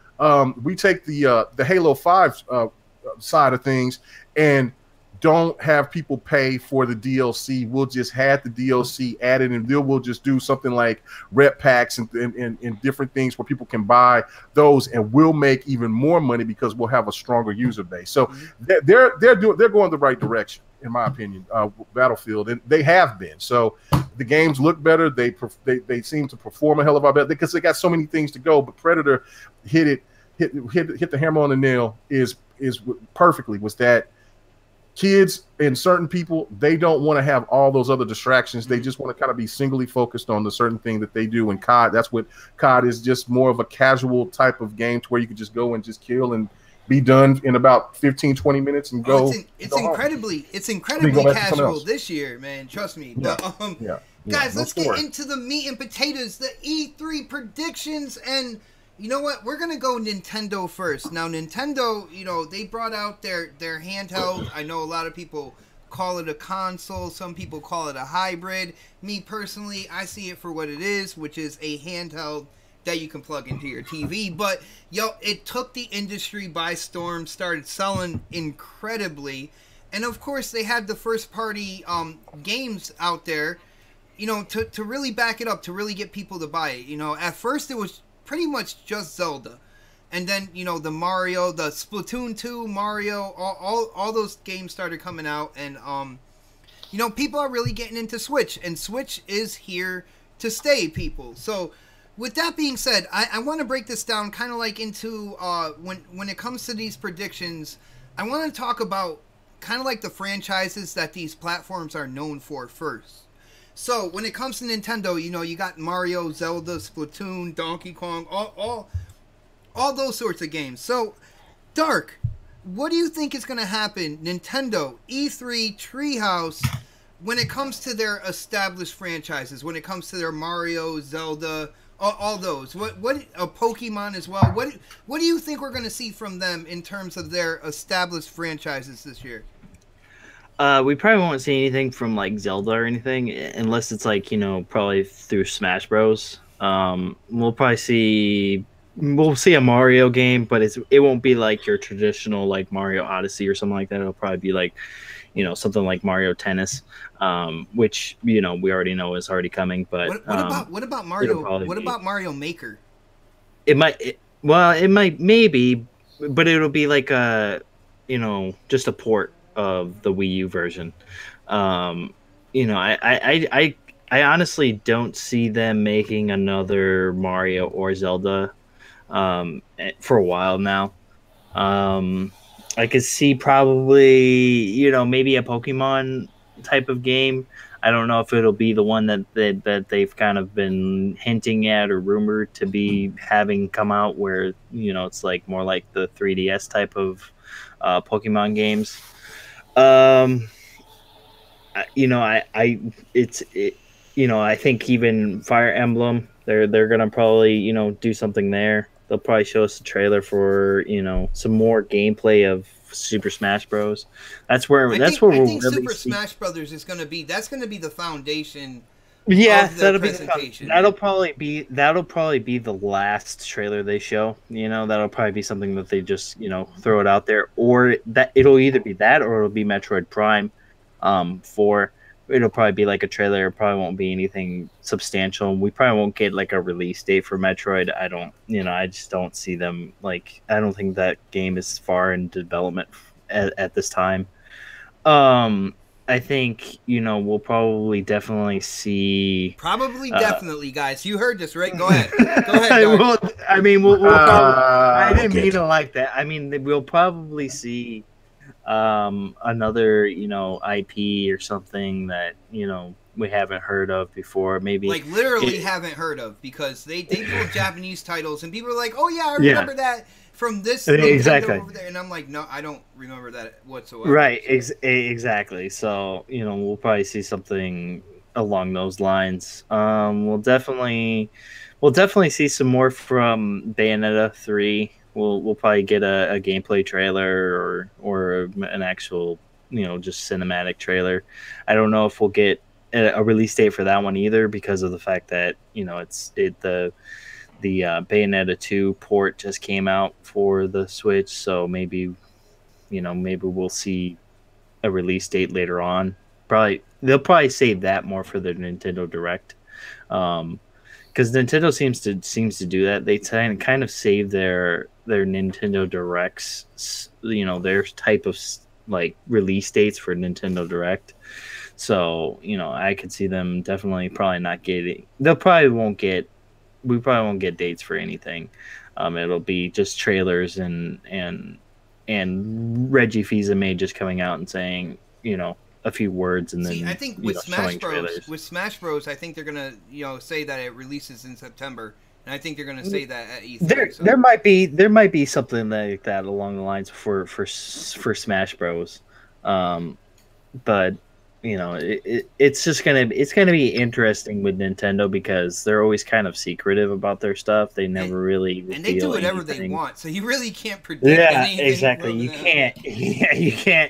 we take the Halo 5 side of things and don't have people pay for the DLC. We'll just have the DLC added, and then we'll just do something like rep packs and different things where people can buy those, and we'll make even more money because we'll have a stronger user base. So they're going the right direction, in my opinion. Battlefield, and they have been. So the games look better. They seem to perform a hell of a lot better because they got so many things to go. But Predator hit the hammer on the nail is perfectly. Was that kids and certain people, they don't want to have all those other distractions. They just want to kind of be singly focused on the certain thing that they do. And COD, that's what COD is, just more of a casual type of game to where you can just go and just kill and be done in about 15, 20 minutes and go. It's incredibly casual this year, man. Trust me. Yeah. But, guys, let's get into the meat and potatoes, the E3 predictions. And you know what? We're going to go Nintendo first. Now, Nintendo, they brought out their handheld. I know a lot of people call it a console. Some people call it a hybrid. Me, personally, I see it for what it is, which is a handheld that you can plug into your TV. But, it took the industry by storm, started selling incredibly. And, of course, they had the first-party games out there, to really back it up, to really get people to buy it. At first it was pretty much just Zelda, and then the Mario, the Splatoon 2, Mario, all those games started coming out, and people are really getting into Switch, and Switch is here to stay, people. So with that being said, I want to break this down kind of like into when it comes to these predictions. I want to talk about kind of like the franchises that these platforms are known for first. So, when it comes to Nintendo, you got Mario, Zelda, Splatoon, Donkey Kong, all those sorts of games. So, Dark, what do you think is going to happen, Nintendo, E3, Treehouse, when it comes to their established franchises, when it comes to their Mario, Zelda, all those? What a Pokemon as well. What do you think we're going to see from them in terms of their established franchises this year? We probably won't see anything from like Zelda or anything, unless it's like probably through Smash Bros. We'll see a Mario game, but it won't be like your traditional like Mario Odyssey or something like that. It'll probably be like something like Mario Tennis, which we already know is already coming. But what about Mario? What about Mario Maker? It might maybe, but it'll be like a just a port of the Wii U version. I honestly don't see them making another Mario or Zelda for a while now. I could see probably maybe a Pokemon type of game. I don't know if it'll be the one that they've kind of been hinting at or rumored to be having come out, where it's like more like the 3DS type of Pokemon games. I think even Fire Emblem, they're gonna probably do something there. They'll probably show us a trailer for some more gameplay of Super Smash Bros. I think Super Smash Brothers is gonna be the foundation. Yeah, that'll probably be the last trailer they show. That'll probably be something that they just throw it out there, or that it'll either be that or it'll be Metroid Prime 4. it'll probably be like a trailer. It probably won't be anything substantial. We probably won't get like a release date for Metroid. I just don't see them like. I don't think that game is far in development at this time. I think we'll probably definitely see. Definitely, guys. You heard this, right? Go ahead. Go ahead. We'll probably, I didn't okay. mean it like that. I mean, we'll probably see another IP or something that we haven't heard of before. Maybe like literally haven't heard of, because they pull Japanese titles and people are like, oh yeah, I remember that from this exactly over there, and I'm like, no, I don't remember that whatsoever. Right, exactly. So we'll probably see something along those lines. We'll definitely see some more from Bayonetta 3. We'll probably get a gameplay trailer or an actual just cinematic trailer. I don't know if we'll get a release date for that one either, because of the fact that the Bayonetta 2 port just came out for the Switch, so maybe we'll see a release date later on. They'll probably save that more for the Nintendo Direct, because Nintendo seems to do that. They kind of save their Nintendo Directs, their type of like release dates for Nintendo Direct. So I could see them definitely probably not getting. We probably won't get dates for anything. It'll be just trailers and Reggie Fils-Aimé just coming out and saying a few words, and then I think with Smash Bros, I think they're gonna say that it releases in September, and I think they're gonna say that at E3. There might be something like that along the lines for Smash Bros, but it's gonna be interesting with Nintendo, because they're always kind of secretive about their stuff. They never really reveal and they do whatever anything. they want, so you really can't predict anything. Exactly. You can't. Yeah,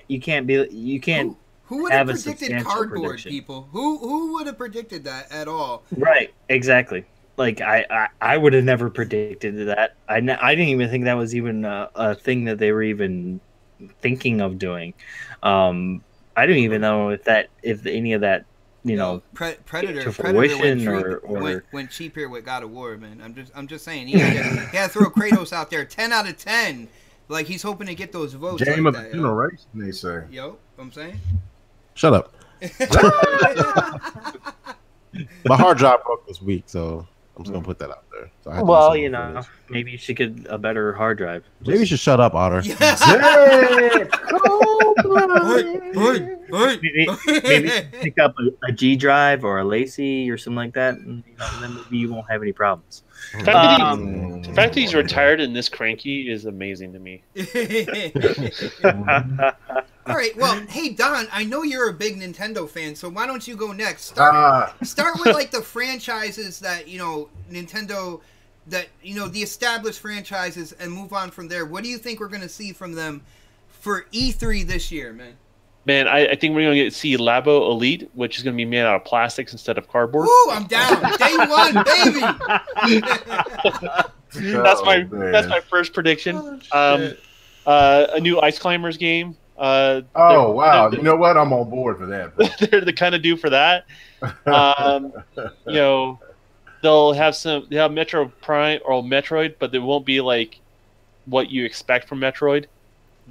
you can't. Who would have predicted cardboard, prediction. People? Who would have predicted that at all? Right. Exactly. Like I would have never predicted that. I didn't even think that was even a thing that they were even thinking of doing. I don't even know if any of that Predator went cheap here with God of War, man. I'm just saying he had to throw Kratos out there 10 out of 10, like he's hoping to get those votes. Game like of that, generation, they say. I'm saying. Shut up. My hard drive broke this week, so I'm just gonna put that out there. So maybe you should get a better hard drive. Maybe you should shut up, Otter. Maybe pick up a G drive or a Lacey or something like that, and then maybe you won't have any problems. The fact that he's retired and this cranky is amazing to me. All right, well, hey Don, I know you're a big Nintendo fan, so why don't you go next? Start with like the franchises that Nintendo, that the established franchises, and move on from there. What do you think we're going to see from them for E3 this year, man? Man, I think we're going to see Labo Elite, which is going to be made out of plastics instead of cardboard. Ooh, I'm down. Day one, baby. That's my first prediction. A new Ice Climbers game. Wow! You know what? I'm on board for that. They're the kind of due for that. They'll have Metro Prime or Metroid, but they won't be like what you expect from Metroid.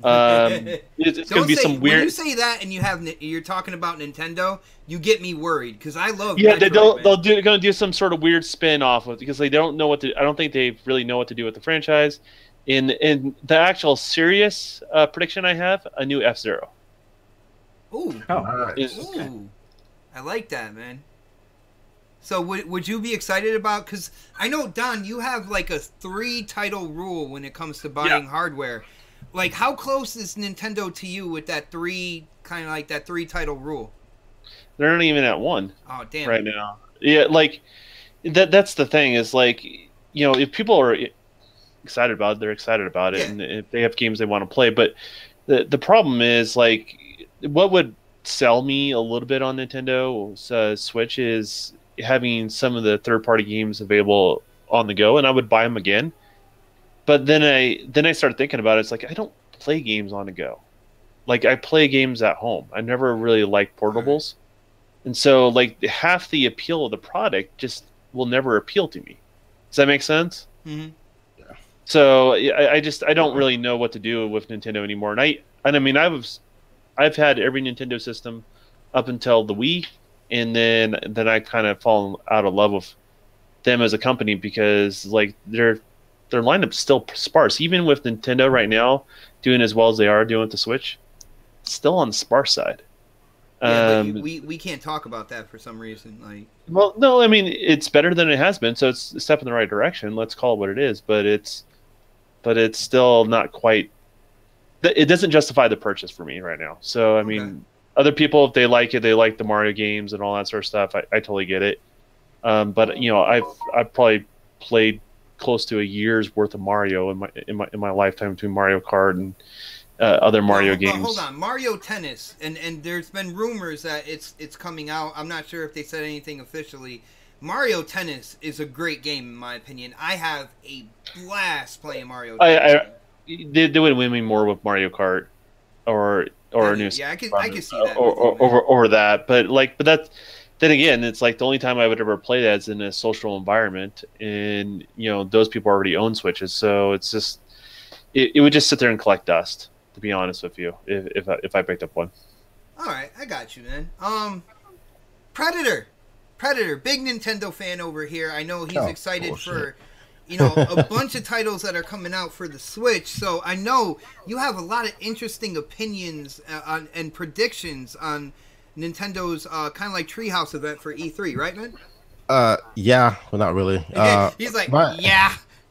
It's going to be some weird. When you say that and you're talking about Nintendo, you get me worried, because I love. Yeah, Metroid, they're going to do some sort of weird spin off of it, because they don't know what to. I don't think they really know what to do with the franchise. In the actual serious prediction I have, a new F-Zero. Ooh, nice. Ooh, I like that, man. So would you be excited about? Because I know, Don, you have like a 3-title rule when it comes to buying hardware. Like, how close is Nintendo to you with that 3-title rule? They're not even at 1. Oh, damn. Right now. Yeah, like that's the thing is, like, if people are excited about it, they're excited about it, and if they have games they want to play. But the problem is, like, what would sell me a little bit on Nintendo Switch is having some of the third-party games available on the go, and I would buy them again. But then I started thinking about it. It's like, I don't play games on the go. Like, I play games at home. I never really liked portables. And so like half the appeal of the product just will never appeal to me. Does that make sense? Mm-hmm. So I don't really know what to do with Nintendo anymore. And I mean I've had every Nintendo system up until the Wii, and then I kind of fallen out of love with them as a company because like their lineup's still sparse. Even with Nintendo right now doing as well as they are doing with the Switch, it's still on the sparse side. Yeah, but we can't talk about that for some reason. Like, well, no, I mean it's better than it has been, so it's a step in the right direction. Let's call it what it is, but it's still not quite. It doesn't justify the purchase for me right now. So I mean, other people, if they like it, they like the Mario games and all that sort of stuff. I totally get it. But you know, I've probably played close to a year's worth of Mario in my lifetime between Mario Kart and other Mario games. Hold on, Mario Tennis, and there's been rumors that it's coming out. I'm not sure if they said anything officially. Mario Tennis is a great game in my opinion. I have a blast playing Mario Tennis. They would win me more with Mario Kart or a new. Yeah, I could see that over that, but that's. Then again, it's like the only time I would ever play that is in a social environment, and you know those people already own Switches, so it's just it would just sit there and collect dust. To be honest with you, if I picked up one. All right, I got you, man. Predator, big Nintendo fan over here. I know he's excited for, you know, a bunch of titles that are coming out for the Switch. So I know you have a lot of interesting opinions and predictions on Nintendo's kind of like Treehouse event for E3, right, man? Yeah, well, not really. He's like,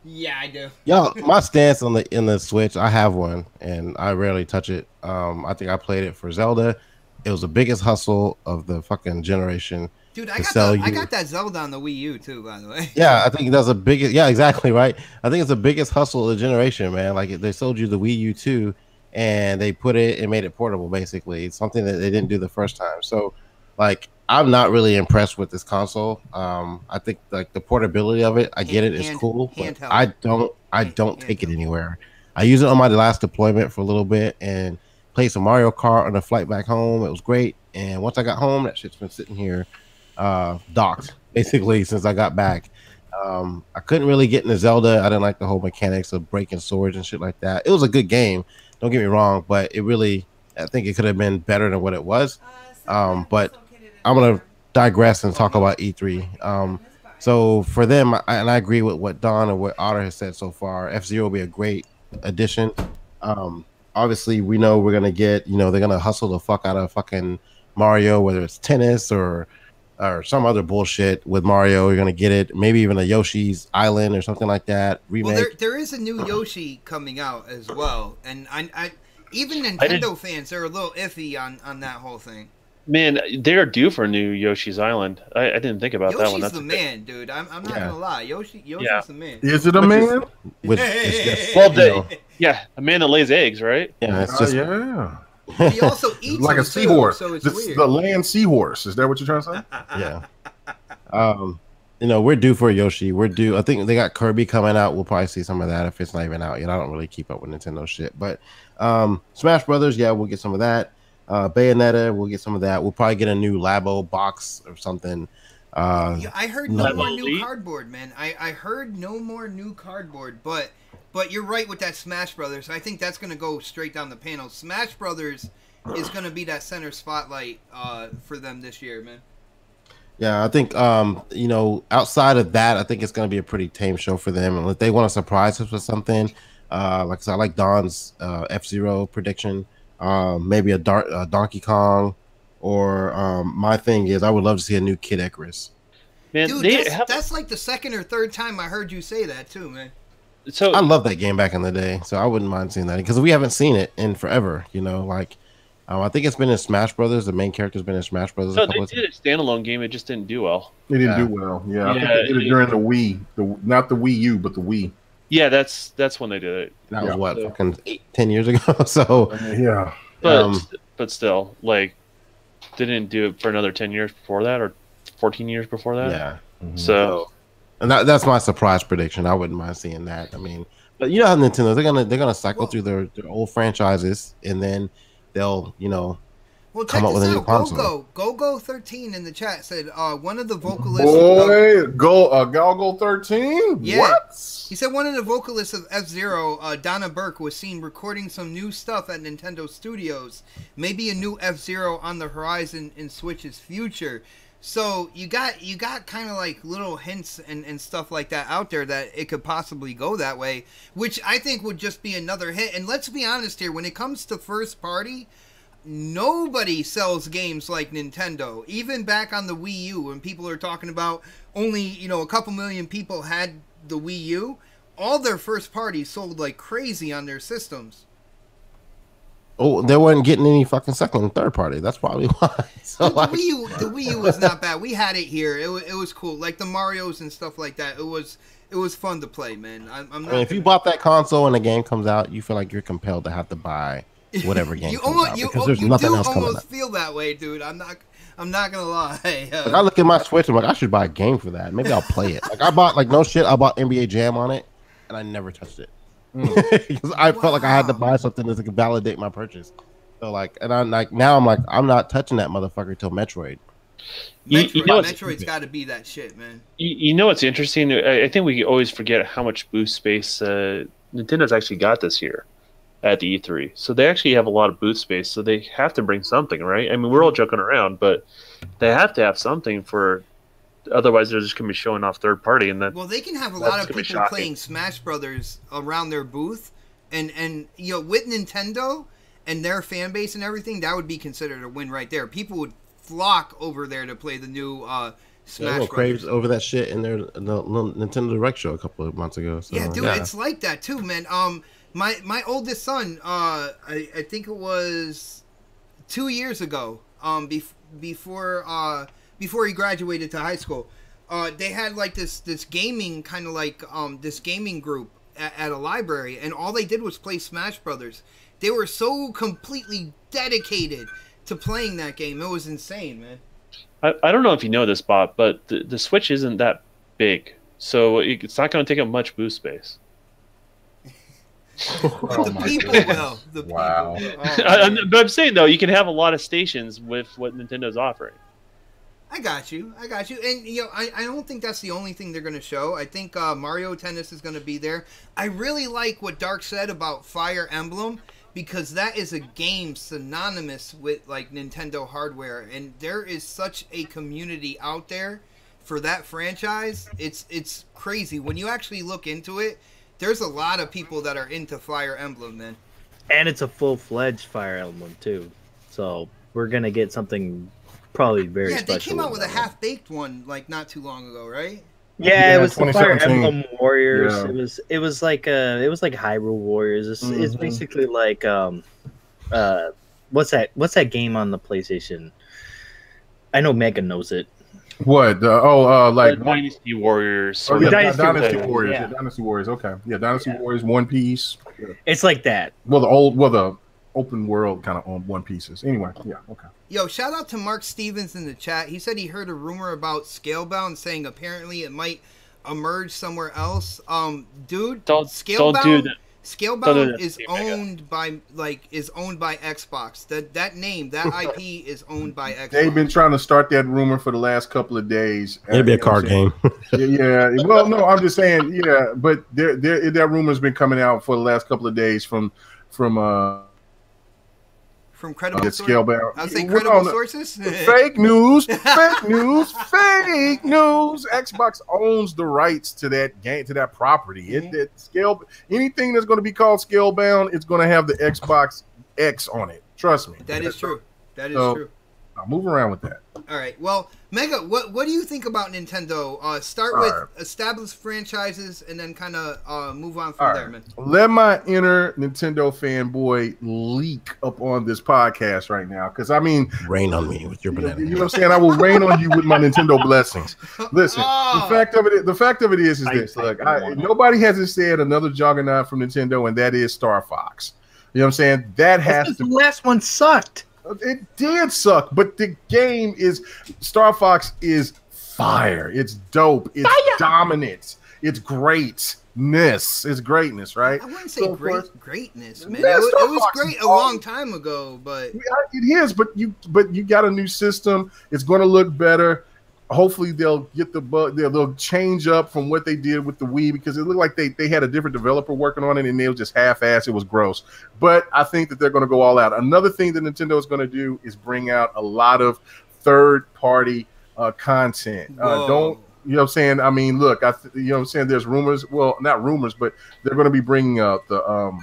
yeah, I do. Yo, my stance on the Switch, I have one, and I rarely touch it. I think I played it for Zelda. It was the biggest hustle of the fucking generation. Dude, I got that Zelda on the Wii U too, by the way. Yeah, I think that's the biggest. Yeah, exactly right. I think it's the biggest hustle of the generation, man. Like they sold you the Wii U too, and they put it and made it portable. Basically, it's something that they didn't do the first time. So, like, I'm not really impressed with this console. I think like the portability of it, I get it, it's cool, but I don't take it anywhere. I used it on my last deployment for a little bit and played some Mario Kart on the flight back home. It was great, and once I got home, that shit's been sitting here docked basically since I got back. I couldn't really get into Zelda. I didn't like the whole mechanics of breaking swords and shit like that. It was a good game, don't get me wrong, but I think it could have been better than what it was. But I'm gonna digress and talk about E3. So for them, and I agree with what Don and what Otter has said so far. F-Zero will be a great addition. Obviously, we know we're gonna get, they're gonna hustle the fuck out of fucking Mario, whether it's tennis or some other bullshit with Mario. You're gonna get it, maybe even a Yoshi's Island or something like that. Remake. Well, there is a new Yoshi coming out as well, and I even Nintendo fans are a little iffy on that whole thing. Man, they're due for a new Yoshi's Island. I didn't think about that one. Yoshi's the man, dude. I'm not gonna lie. Yoshi's the man. Is it a man? Yeah, a man that lays eggs, right? Yeah, it's just But he also eats like a seahorse. So it's weird. The land seahorse. Is that what you're trying to say? Yeah. We're due for a Yoshi. We're due. I think they got Kirby coming out. We'll probably see some of that if it's not even out yet. I don't really keep up with Nintendo shit, but Smash Brothers, yeah, we'll get some of that. Bayonetta, we'll get some of that. We'll probably get a new Labo box or something. I heard no more new cardboard, man. I heard no more new cardboard, but you're right with that Smash Brothers. I think that's going to go straight down the panel. Smash Brothers is going to be that center spotlight for them this year, man. Yeah, I think, outside of that, I think it's going to be a pretty tame show for them. And if they want to surprise us with something, like I said, I like Don's F-Zero prediction. Maybe a Donkey Kong, or my thing is I would love to see a new Kid Icarus. Man, dude, that's like the second or third time I heard you say that too, man. So I love that game back in the day, so I wouldn't mind seeing that because we haven't seen it in forever. I think it's been in Smash Brothers. The main character's been in Smash Brothers. So they did a standalone game. It just didn't do well. It didn't do well. Yeah, I think they did it during the Wii, not the Wii U, but the Wii. Yeah, that's when they did it. That was what, fucking 8-10 years ago. So yeah, but still, like, they didn't do it for another 10 years before that, or 14 years before that. Yeah. Mm-hmm. So, and that's my surprise prediction. I wouldn't mind seeing that. I mean, but you know how Nintendo, they're gonna cycle through their old franchises, and then they'll Well, check come up this with a new out. console. Go 13 in the chat said one of the vocalists. Boy, Galgo 13. Yeah. What? He said one of the vocalists of F-Zero, Donna Burke, was seen recording some new stuff at Nintendo Studios. Maybe a new F-Zero on the horizon in Switch's future. So you got kind of like little hints and stuff like that out there that it could possibly go that way, which I think would just be another hit. And let's be honest here, when it comes to first party, nobody sells games like Nintendo. Even back on the Wii U, when people are talking about only, a couple million people had the Wii U, all their first parties sold like crazy on their systems. Oh, they weren't getting any fucking second and third party. That's probably why. So Dude, the Wii U was not bad. We had it here. It was cool. Like the Marios and stuff like that. It was fun to play, man. I'm not. if you bought that console and the game comes out, you feel like you're compelled to have to buy whatever game comes out because there's nothing else coming out. You almost feel that way, dude. I'm not gonna lie. Like I look at my Switch, I'm like, I should buy a game for that. Maybe I'll play it. Like I bought I bought NBA Jam on it, and I never touched it. Because I felt like I had to buy something that could validate my purchase. So I'm not touching that motherfucker till Metroid. Metroid's got to be that shit, man. You know what's interesting? I think we always forget how much booth space Nintendo's actually got this year at the E3. So they actually have a lot of booth space. So they have to bring something, right? I mean, we're all joking around, but they have to have something for. Otherwise, they're just going to be showing off third party, and well, they can have a lot of people playing Smash Brothers around their booth, and with Nintendo and their fan base and everything, that would be considered a win right there. People would flock over there to play the new Smash Brothers. Craves over that shit in their Nintendo Direct show a couple of months ago. So, yeah, dude, it's like that too, man. My oldest son, I think it was 2 years ago, before he graduated to high school, they had like this gaming kind of like this gaming group at a library, and all they did was play Smash Brothers. They were so completely dedicated to playing that game. It was insane, man. I don't know if you know this, Bob, but the Switch isn't that big, so it's not going to take up much booth space. The people will. Wow. But I'm saying though, you can have a lot of stations with what Nintendo's offering. I got you. And, I don't think that's the only thing they're going to show. I think Mario Tennis is going to be there. I really like what Dark said about Fire Emblem, because that is a game synonymous with, like, Nintendo hardware. And there is such a community out there for that franchise. It's crazy. When you actually look into it, there's a lot of people that are into Fire Emblem, man. And it's a full-fledged Fire Emblem, too. So we're going to get something... probably very special. Yeah, they came out with a half-baked one like not too long ago, right? Yeah, it was the Fire Emblem Warriors. Yeah. It was like Hyrule Warriors. It's basically like what's that game on the PlayStation? I know Megan knows it. What? Like Dynasty Warriors. Oh, yeah, Dynasty Warriors. Yeah. Dynasty Warriors. Okay. Yeah, Dynasty Warriors. One Piece. Yeah. It's like that. Well, the open world kind of on One Pieces. Anyway, yeah, okay. Yo, shout out to Mark Stevens in the chat. He said he heard a rumor about Scalebound, saying apparently it might emerge somewhere else. Dude, Scalebound is owned by Xbox. That name, that IP is owned by Xbox. They've been trying to start that rumor for the last couple of days. Maybe a card game. Yeah. Well, no, I'm just saying, yeah, but that rumor's been coming out for the last couple of days from credible sources. Scalebound. I was saying credible sources. Fake news. Fake news. Fake news. Xbox owns the rights to that game, to that property. Anything that's going to be called Scalebound, it's going to have the Xbox X on it. Trust me. That is true. That is true. I'll move around with that. All right. Well, Mega, what do you think about Nintendo? Start with established franchises and then kind of move on from there, man. Let my inner Nintendo fanboy leak up on this podcast right now, because I mean, rain on me with your banana. You know what I'm saying? I will rain on you with my Nintendo blessings. Listen, the fact of it is this. Look, nobody hasn't said another juggernaut from Nintendo, and that is Star Fox. You know what I'm saying? That has to. The last one sucked. It did suck, but the game is Star Fox is fire. It's dope. It's dominant. It's great. It's greatness, right? I wouldn't say So, of course, greatness, man. Yeah, It Star was Fox great is a long time ago, but it is. But you got a new system. It's going to look better. Hopefully they'll get the bug. They'll change up from what they did with the Wii, because it looked like they had a different developer working on it and they were just half-assed. It was gross. But I think that they're going to go all out. Another thing that Nintendo is going to do is bring out a lot of third-party content. Don't you know what I'm saying? I mean, look, you know what I'm saying? There's rumors. Well, not rumors, but they're going to be bringing out the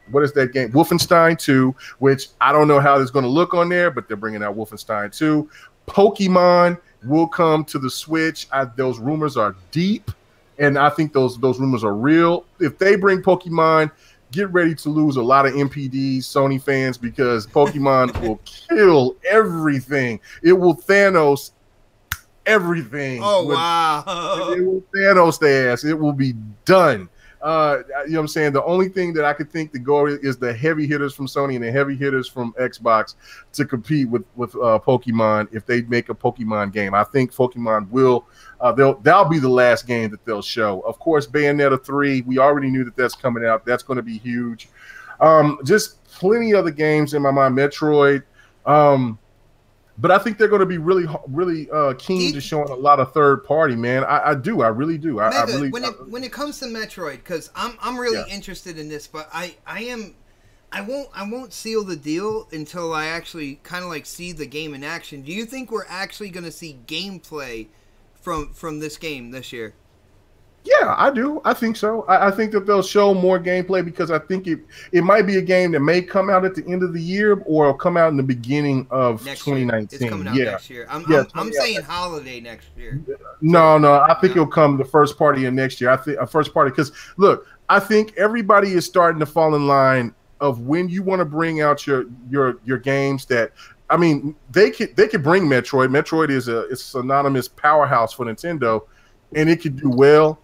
what is that game? Wolfenstein 2, which I don't know how it's going to look on there, but they're bringing out Wolfenstein 2. Pokemon will come to the Switch. Those rumors are deep, and I think those rumors are real. If they bring Pokemon, get ready to lose a lot of MPDs, Sony fans, because Pokemon will kill everything. It will Thanos everything. Oh, wow. It will Thanos their ass. It will be done. You know what I'm saying? The only thing that I could think to go is the heavy hitters from Sony and the heavy hitters from Xbox to compete with Pokemon if they make a Pokemon game. I think Pokemon will. That'll be the last game that they'll show. Of course, Bayonetta 3. We already knew that that's coming out. That's going to be huge. Just plenty of other games in my mind. Metroid. But I think they're going to be really keen to showing a lot of third party, man. I do. I really do. I really. When it comes to Metroid, because I'm really interested in this, but I won't seal the deal until I actually kind of like see the game in action. Do you think we're actually going to see gameplay from this game this year? Yeah, I do. I think so. I think that they'll show more gameplay, because I think it might be a game that may come out at the end of the year or it'll come out in the beginning of 2019. It's coming out next year. I'm saying holiday next year. No, I think it'll come the first party of next year. I think a first party, because look, I think everybody is starting to fall in line of when you want to bring out your games that. I mean, they could bring Metroid. Metroid is a synonymous powerhouse for Nintendo, and it could do well.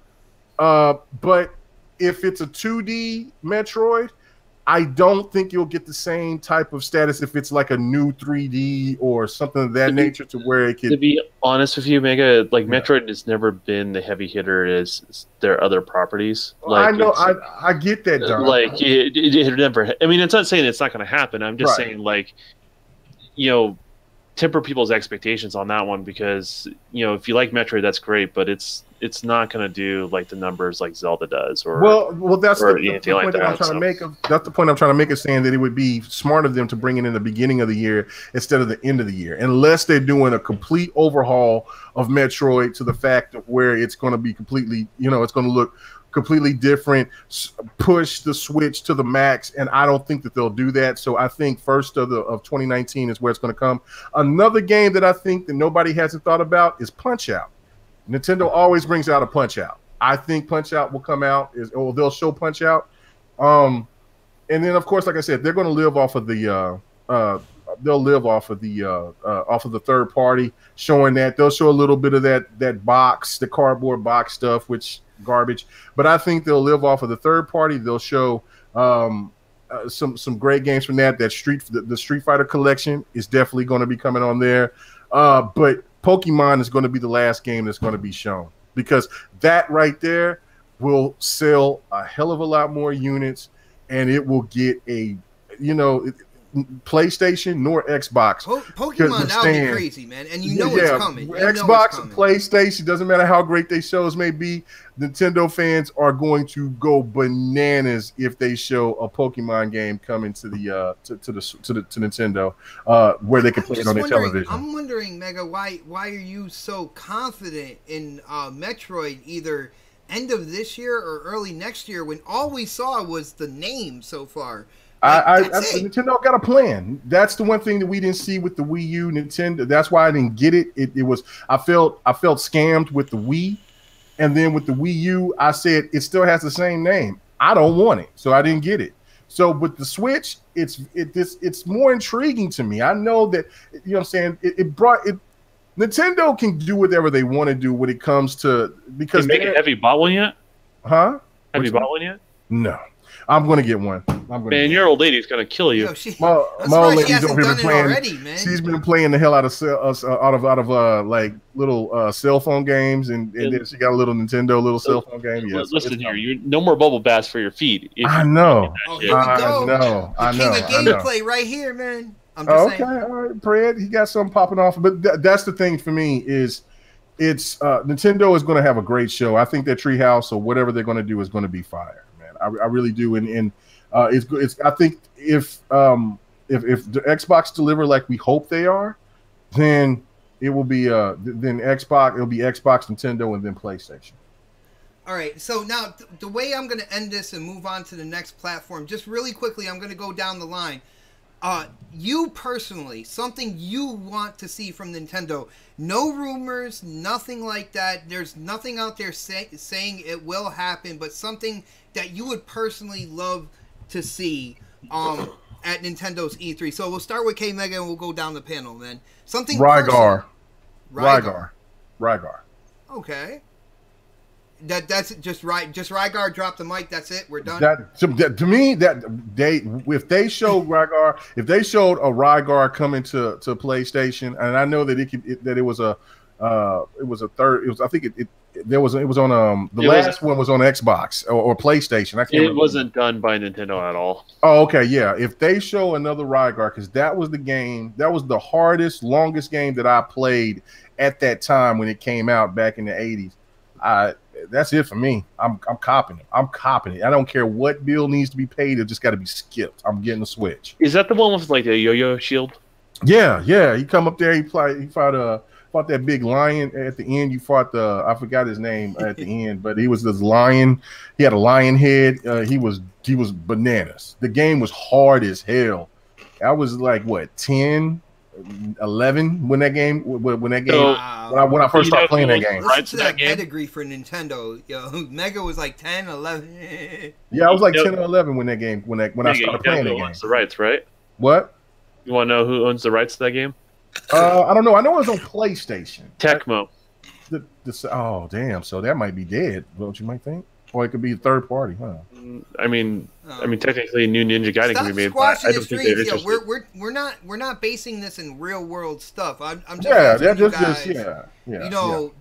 But if it's a 2D Metroid, I don't think you'll get the same type of status if it's like a new 3D or something of that nature, to where it could. To be honest with you, Mega, like Metroid has never been the heavy hitter as their other properties. Like, I know, I get that, Don. Like it never. I mean, it's not saying it's not going to happen. I'm just saying, like, you know, temper people's expectations on that one, because if you like Metroid, that's great, but it's not going to do like the numbers like Zelda does, or that's the point that I'm trying to make. That's the point I'm trying to make, is saying that it would be smart of them to bring it in the beginning of the year instead of the end of the year, unless they're doing a complete overhaul of Metroid to the fact of where it's going to be completely, it's going to look completely different, push the Switch to the max, and I don't think that they'll do that. So I think first of 2019 is where it's going to come. Another game that I think that nobody hasn't thought about is Punch-Out. Nintendo always brings out a Punch-Out. I think Punch-Out will come out, or they'll show Punch-Out. And then, of course, like I said, they're going to live off of the third party, showing that. They'll show a little bit of that box, the cardboard box stuff, which garbage. But I think they'll live off of the third party. They'll show some great games from that. The Street Fighter collection is definitely going to be coming on there. But Pokemon is going to be the last game that's going to be shown, because that right there will sell a hell of a lot more units, and it will get PlayStation nor Xbox. Pokemon, that would be crazy, man. And it's coming. Xbox and PlayStation, doesn't matter how great their shows may be, Nintendo fans are going to go bananas if they show a Pokemon game coming to the to Nintendo, where they can play it on their television. I'm wondering, Mega, why are you so confident in Metroid either end of this year or early next year, when all we saw was the name so far? Nintendo got a plan. That's the one thing that we didn't see with the Wii U. Nintendo. That's why I didn't get it. I felt scammed with the Wii, and then with the Wii U, I said it still has the same name. I don't want it, so I didn't get it. So with the Switch, it's more intriguing to me. I know that what I'm saying. Nintendo can do whatever they want to do when it comes to, because have you bought one yet? Huh? Have you bought one yet? No. I'm gonna get one. Man, your old lady's gonna kill you. Yo, she, My I'm old surprised she lady's over hasn't here done it playing. already, man. She's been playing the hell out of like little cell phone games, and then she got a little Nintendo cell phone game. Yeah, Listen here, you no more bubble baths for your feet. I know. Oh, here we go. I know. The king of gameplay right here, man. I'm just saying. All right, Fred, he got something popping off. But that's the thing for me is it's Nintendo is going to have a great show. I think that Treehouse or whatever they're going to do is going to be fire, man. I really do. And it's I think if the Xbox deliver like we hope they are, then it will be then Xbox. It'll be Xbox, Nintendo, and then PlayStation. All right, so now the way I'm going to end this and move on to the next platform, just really quickly, I'm going to go down the line. You personally, something you want to see from Nintendo, no rumors, nothing like that. There's nothing out there saying it will happen, but something that you would personally love to see at Nintendo's E3. So we'll start with K Mega and we'll go down the panel, man. Something Rygar. Okay. That's just right. Just Rygar drop the mic. That's it. We're done. To me, if they showed Rygar, if they showed a Rygar coming to PlayStation, and I know that it was a third. It was I think it was on the last one was on Xbox or PlayStation. I can't remember. It wasn't done by Nintendo at all. Oh, okay, yeah. If they show another Rygar, because that was the game, that was the hardest, longest game that I played at that time when it came out back in the 80s. That's it for me. I'm copping it. I'm copping it. I don't care what bill needs to be paid. It just got to be skipped. I'm getting the Switch. Is that the one with like a yo-yo shield? Yeah. He come up there. He fought that big lion at the end. You fought I forgot his name at the end, but he was this lion. He had a lion head. He was bananas. The game was hard as hell. I was like what 10. 11 when that game when I first started playing that game. Listen to that pedigree for Nintendo. Yo, Mega was like 10, 11. Yeah, I was like 10 or 11 when that game when I started playing that game. Owns the rights, right? What? You want to know who owns the rights to that game? I don't know. I know it was on PlayStation. Tecmo. Oh damn! So that might be dead. What you might think, or it could be a third party, huh? I mean, technically, new Ninja Gaiden can be made. But I don't think they're interested. We're not basing this in real world stuff. I'm just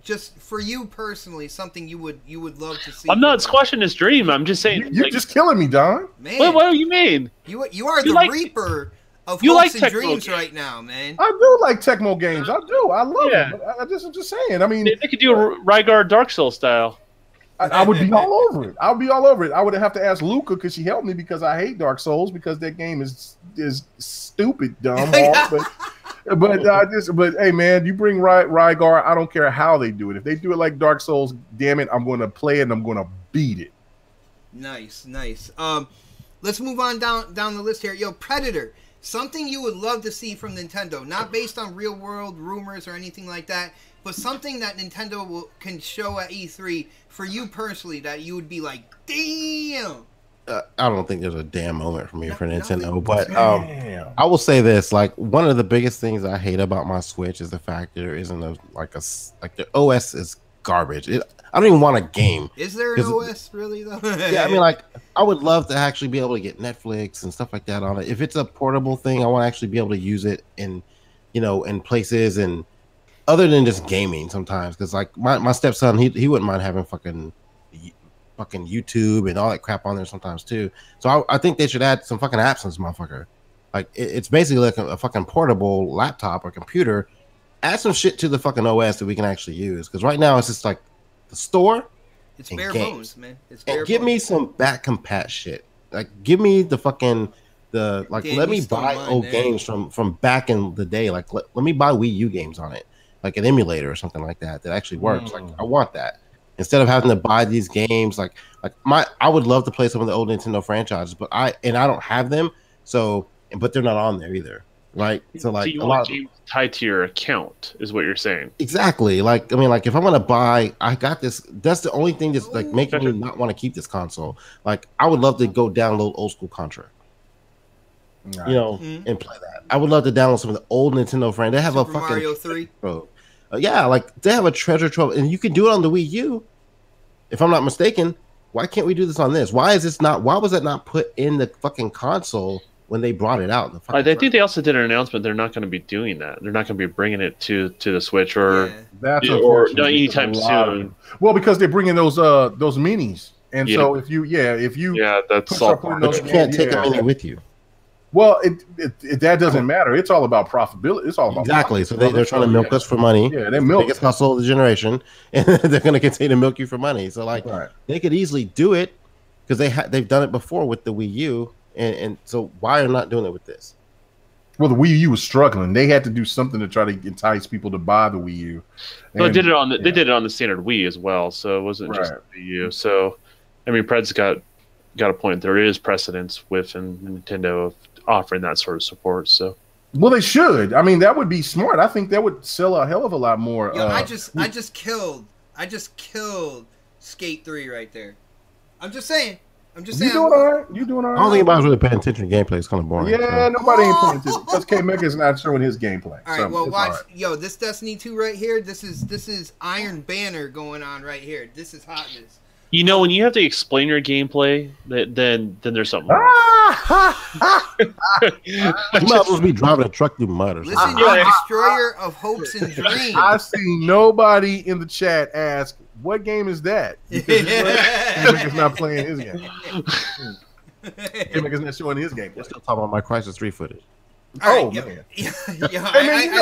just for you personally, something you would love to see. I'm not squashing this dream. I'm just saying you're just killing me, Don. Man, what do you mean? You are the reaper of hopes and dreams right now, man. I do like Tecmo games. I do. I love it. I'm just saying. I mean, they could do a Rygar Dark Souls style. I would be all over it. I would be all over it. I would have to ask Luca because she helped me because I hate Dark Souls because that game is stupid, dumb, hard. but hey man, you bring Rygar, I don't care how they do it. If they do it like Dark Souls, damn it, I'm going to play it and I'm going to beat it. Nice. Let's move on down the list here. Yo, Predator. Something you would love to see from Nintendo, not based on real world rumors or anything like that, but something that Nintendo can show at E3 for you personally that you would be like, damn. I don't think there's a damn moment for me for Nintendo, but I will say this: like one of the biggest things I hate about my Switch is the fact that there isn't the OS is garbage. I don't even want a game. Is there an OS really though? Yeah, I mean, like I would love to actually be able to get Netflix and stuff like that on it. If it's a portable thing, I want to actually be able to use it in places and other than just gaming sometimes. Because like my stepson, he wouldn't mind having fucking YouTube and all that crap on there sometimes too. So I think they should add some fucking apps on this motherfucker. Like it's basically like a fucking portable laptop or computer. Add some shit to the fucking OS that we can actually use. Because right now it's just like the store. It's bare bones, man. It's bare bones. Give me some back compat shit. Like give me the fucking let me buy old games from back in the day. Like let me buy Wii U games on it, like an emulator or something like that actually works. Like I want that instead of having to buy these games. Like I would love to play some of the old Nintendo franchises, but I don't have them. So but they're not on there either. Right. So like you want games tied to your account is what you're saying. Exactly. Like I mean, like if I'm gonna buy, I got this. That's the only thing that's like making me not want to keep this console. Like I would love to go download old school Contra. And play that. I would love to download some of the old Nintendo friends. They have Super a fucking Mario 3. Yeah, like they have a treasure trove, and you can do it on the Wii U. If I'm not mistaken, why can't we do this on this? Why is this not? Why was it not put in the fucking console when they brought it out? I think they also did an announcement. They're not going to be doing that. They're not going to be bringing it to the Switch or that's or unfortunate. anytime soon. Well, because they're bringing those minis, and so if you that's start all. putting But those you can't take a mini with you. Well, that doesn't matter. It's all about profitability. It's all about Exactly. profit. So they're trying to milk us for money. Yeah, they milk. Biggest hustle of the generation, and they're going to continue to milk you for money. So like, they could easily do it because they've done it before with the Wii U, and so why are they not doing it with this? Well, the Wii U was struggling. They had to do something to try to entice people to buy the Wii U. Well, they did it on the standard Wii as well, so it wasn't just the Wii U. So, I mean, Pred's got a point. There is precedence with Nintendo of offering that sort of support. So, well, they should. I mean, that would be smart. I think that would sell a hell of a lot more. Yo, I just killed Skate 3 right there. I'm just saying. You doing all right? You doing all right? I don't think anybody's really paying attention to gameplay. It's kind of boring. Yeah, nobody ain't paying attention because K Mega's not showing his gameplay. All right, well, watch. Yo, this Destiny 2 right here. This is Iron Banner going on right here. This is hotness. You know, when you have to explain your gameplay, then there's something wrong. You might as well be driving a truck through mud or something. Listen, you're a destroyer of hopes and dreams. I've seen nobody in the chat ask, "What game is that?" K-Mega's not playing his game. K-Mega's not showing his game. We're still talking about my Crisis 3 footage. Man. I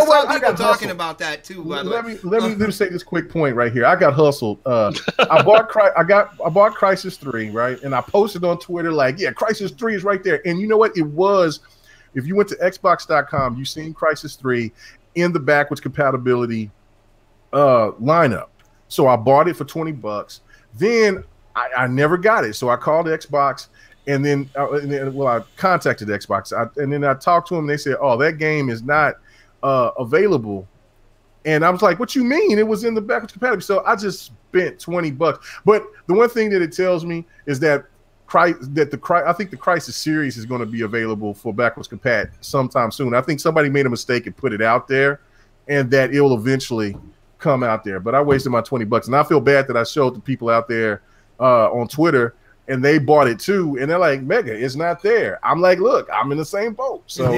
saw people talking about that too. By the way, let me say this quick point right here. I got hustled. I bought Crisis 3, right, and I posted on Twitter like, "Yeah, Crisis 3 is right there." And you know what? It was. If you went to Xbox.com, you seen Crisis 3 in the backwards compatibility lineup. So I bought it for $20. Then I never got it, so I called Xbox. And then I contacted Xbox, and then I talked to them. And they said, "Oh, that game is not available." And I was like, "What you mean? It was in the backwards compatibility." So I just spent $20. But the one thing that it tells me is that I think the Crisis series is going to be available for backwards compat sometime soon. I think somebody made a mistake and put it out there, and that it will eventually come out there. But I wasted my $20, and I feel bad that I showed the people out there on Twitter. And they bought it too, and they're like, "Mega, it's not there." I'm like, "Look, I'm in the same boat." So,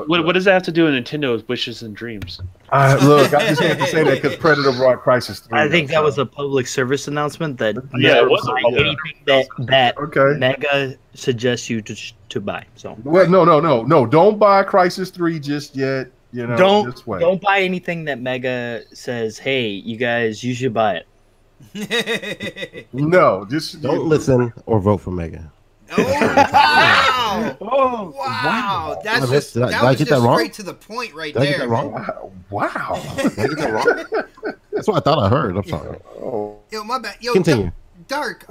what does that have to do with Nintendo's wishes and dreams? Look, I just have to say that because Predator brought Crisis 3. I think that was a public service announcement that it was anything that Mega suggests you to buy. So, well, no, don't buy Crisis 3 just yet. You know, don't buy anything that Mega says. Hey, you guys, you should buy it. No, just don't listen or vote for Mega. Oh wow! That was just straight to the point right there. Did I get that wrong? Wow! Did I get that wrong? That's what I thought I heard. I'm sorry. Yo, my bad. Yo, continue. Dark,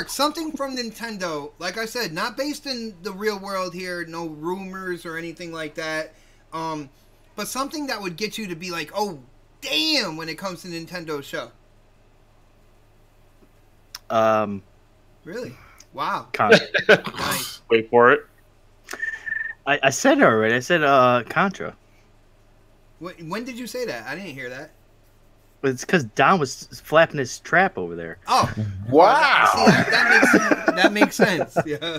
something from Nintendo. Like I said, not based in the real world here. No rumors or anything like that. But something that would get you to be like, "Oh, damn!" when it comes to Nintendo show. Really? Wow. Nice. Wait for it. I said it already. I said Contra. When did you say that? I didn't hear that. It's because Don was flapping his trap over there. Oh, wow! See, that makes sense. Yeah.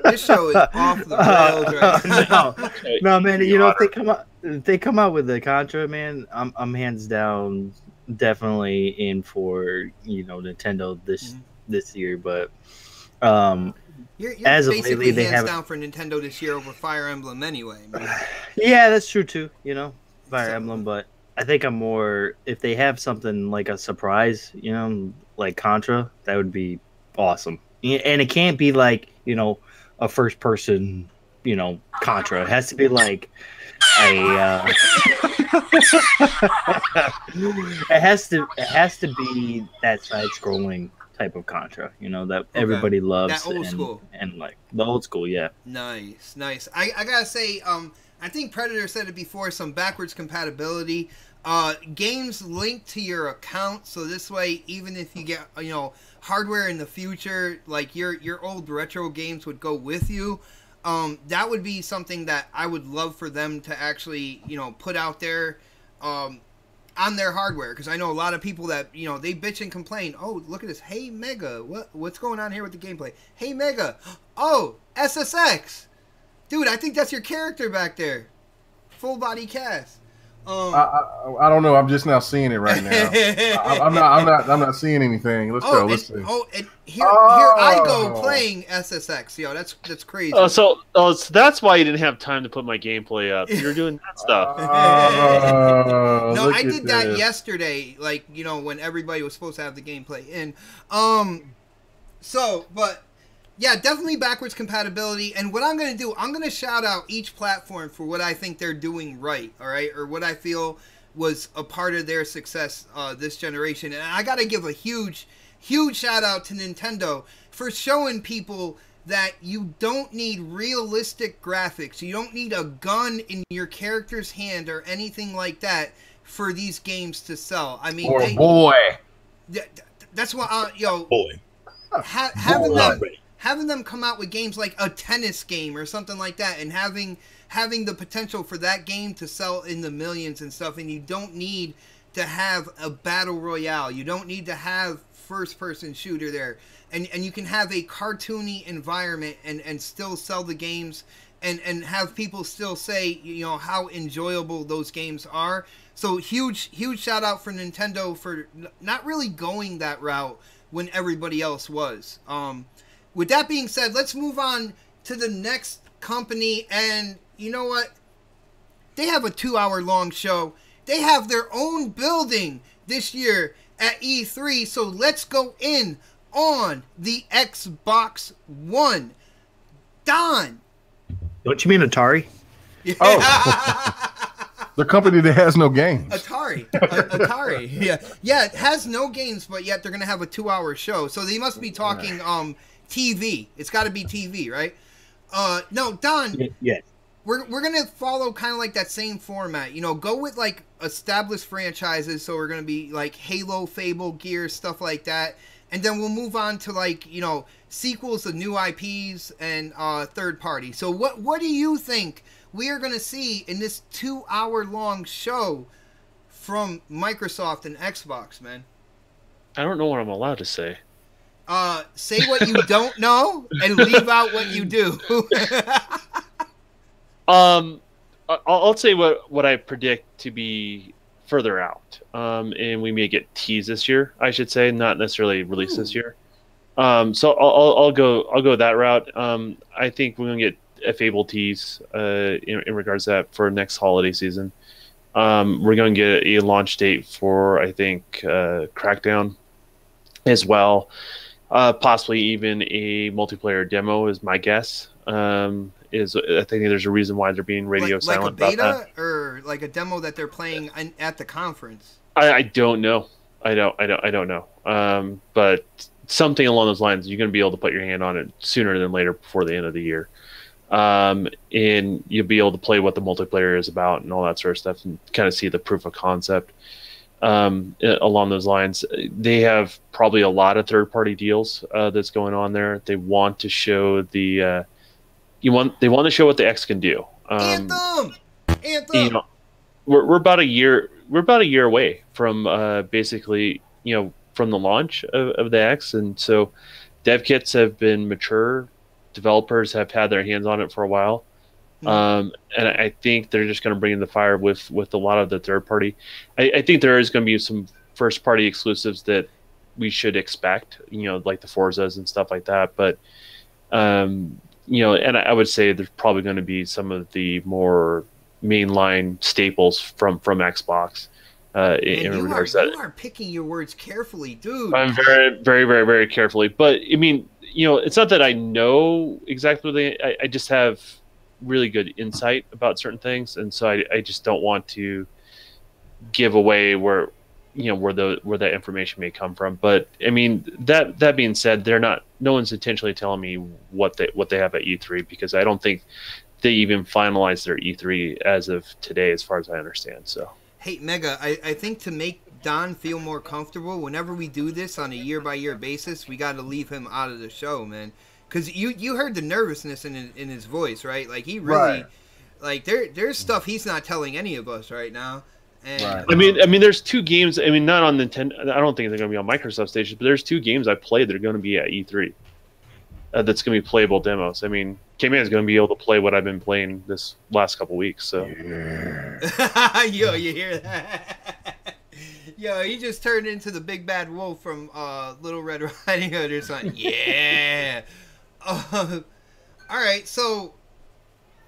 This show is off the rails right now. No, man. You know, if they come out with the Contra, man, I'm hands down definitely in for Nintendo this year. But you're as of basically lately, they hands have down for Nintendo this year over Fire Emblem anyway. Man. Yeah, that's true too. Fire Emblem, but I think I'm more if they have something like a surprise, like Contra, that would be awesome. And it can't be like a first person, Contra. It has to be like it has to be that side scrolling type of Contra, that everybody loves. That old school. And like the old school, yeah. Nice. I gotta say, I think Predator said it before, some backwards compatibility. Games linked to your account, so this way, even if you get hardware in the future, like your old retro games would go with you. That would be something that I would love for them to actually put out there. on their hardware, because I know a lot of people that, you know, they bitch and complain. Oh, look at this. Hey, Mega, what's going on here with the gameplay? Hey, Mega. Oh, SSX. Dude, I think that's your character back there. Full body cast. I don't know. I'm just now seeing it right now. I'm not seeing anything. Let's go. Let's see. And here I go playing SSX. Yo, that's crazy. So that's why you didn't have time to put my gameplay up. You're doing that stuff. No, I did that yesterday. Like, you know, when everybody was supposed to have the gameplay in. But yeah, definitely backwards compatibility. And what I'm going to do, I'm going to shout out each platform for what I think they're doing right, all right? Or what I feel was a part of their success this generation. And I got to give a huge shout out to Nintendo for showing people that you don't need realistic graphics. You don't need a gun in your character's hand or anything like that for these games to sell. I mean, that's what, having them come out with games like a tennis game or something like that, and having the potential for that game to sell in the millions and stuff, and you don't need to have a battle royale. You don't need to have first-person shooter there. And you can have a cartoony environment and still sell the games and have people still say, you know, how enjoyable those games are. So huge shout out for Nintendo for not really going that route when everybody else was. With that being said, let's move on to the next company. And you know what? They have a 2-hour long show. They have their own building this year at E3. So let's go in on the Xbox One. Don. Don't you mean Atari? Yeah. Oh. The company that has no games. Atari. Yeah, it has no games, but yet they're going to have a 2-hour show. So they must be talking TV. It's got to be TV, right? No, Don. Yeah. We're going to follow kind of like that same format. You know, go with like established franchises. So we're going to be like Halo, Fable, Gears, stuff like that. And then we'll move on to like, you know, sequels of new IPs and third party. So what do you think we are going to see in this 2-hour long show from Microsoft and Xbox, man? I don't know what I'm allowed to say. Say what you don't know and leave out what you do. I'll say what I predict to be further out, and we may get teased this year, I should say, not necessarily released this year. So I'll go that route. I think we're gonna get a Fable tease in regards to that for next holiday season. We're gonna get a launch date for, I think, Crackdown as well. Possibly even a multiplayer demo is my guess. I think there's a reason why they're being radio silent like a beta about that. or like a demo that they're playing at the conference. I don't know. I don't know. But something along those lines, you're going to be able to put your hand on it sooner than later before the end of the year. And you'll be able to play what the multiplayer is about and all that sort of stuff, and kind of see the proof of concept. Along those lines, they have probably a lot of third-party deals that's going on there. They want to show they want to show what the X can do. Anthem. You know, we're about a year away from basically, you know, from the launch of the X, and so dev kits have been mature. Developers have had their hands on it for a while. And I think they're just going to bring in the fire with a lot of the third party. I think there is going to be some first party exclusives that we should expect, you know, like the Forzas and stuff like that. But, you know, and I would say there's probably going to be some of the more mainline staples from Xbox. In regards to that. You are picking your words carefully, dude. I'm very, very, very, very carefully. But I mean, you know, it's not that I know exactly. I just have really good insight about certain things, and so I just don't want to give away where that information may come from. But I mean, that being said, no one's intentionally telling me what they have at E3, because I don't think they even finalized their E3 as of today, as far as I understand. So hey, Mega, I think to make Don feel more comfortable, whenever we do this on a year-by-year basis, we got to leave him out of the show, man. Because you heard the nervousness in his voice, right? Like, he really... Right. Like, there's stuff he's not telling any of us right now. And Right. I mean, there's 2 games. I mean, not on Nintendo. I don't think they're going to be on Microsoft stations, but there's 2 games I played that are going to be at E3. That's going to be playable demos. I mean, K-Man is going to be able to play what I've been playing this last couple weeks. So, yo, you hear that? Yo, he just turned into the big bad wolf from Little Red Riding Hood or something. Yeah. All right, so,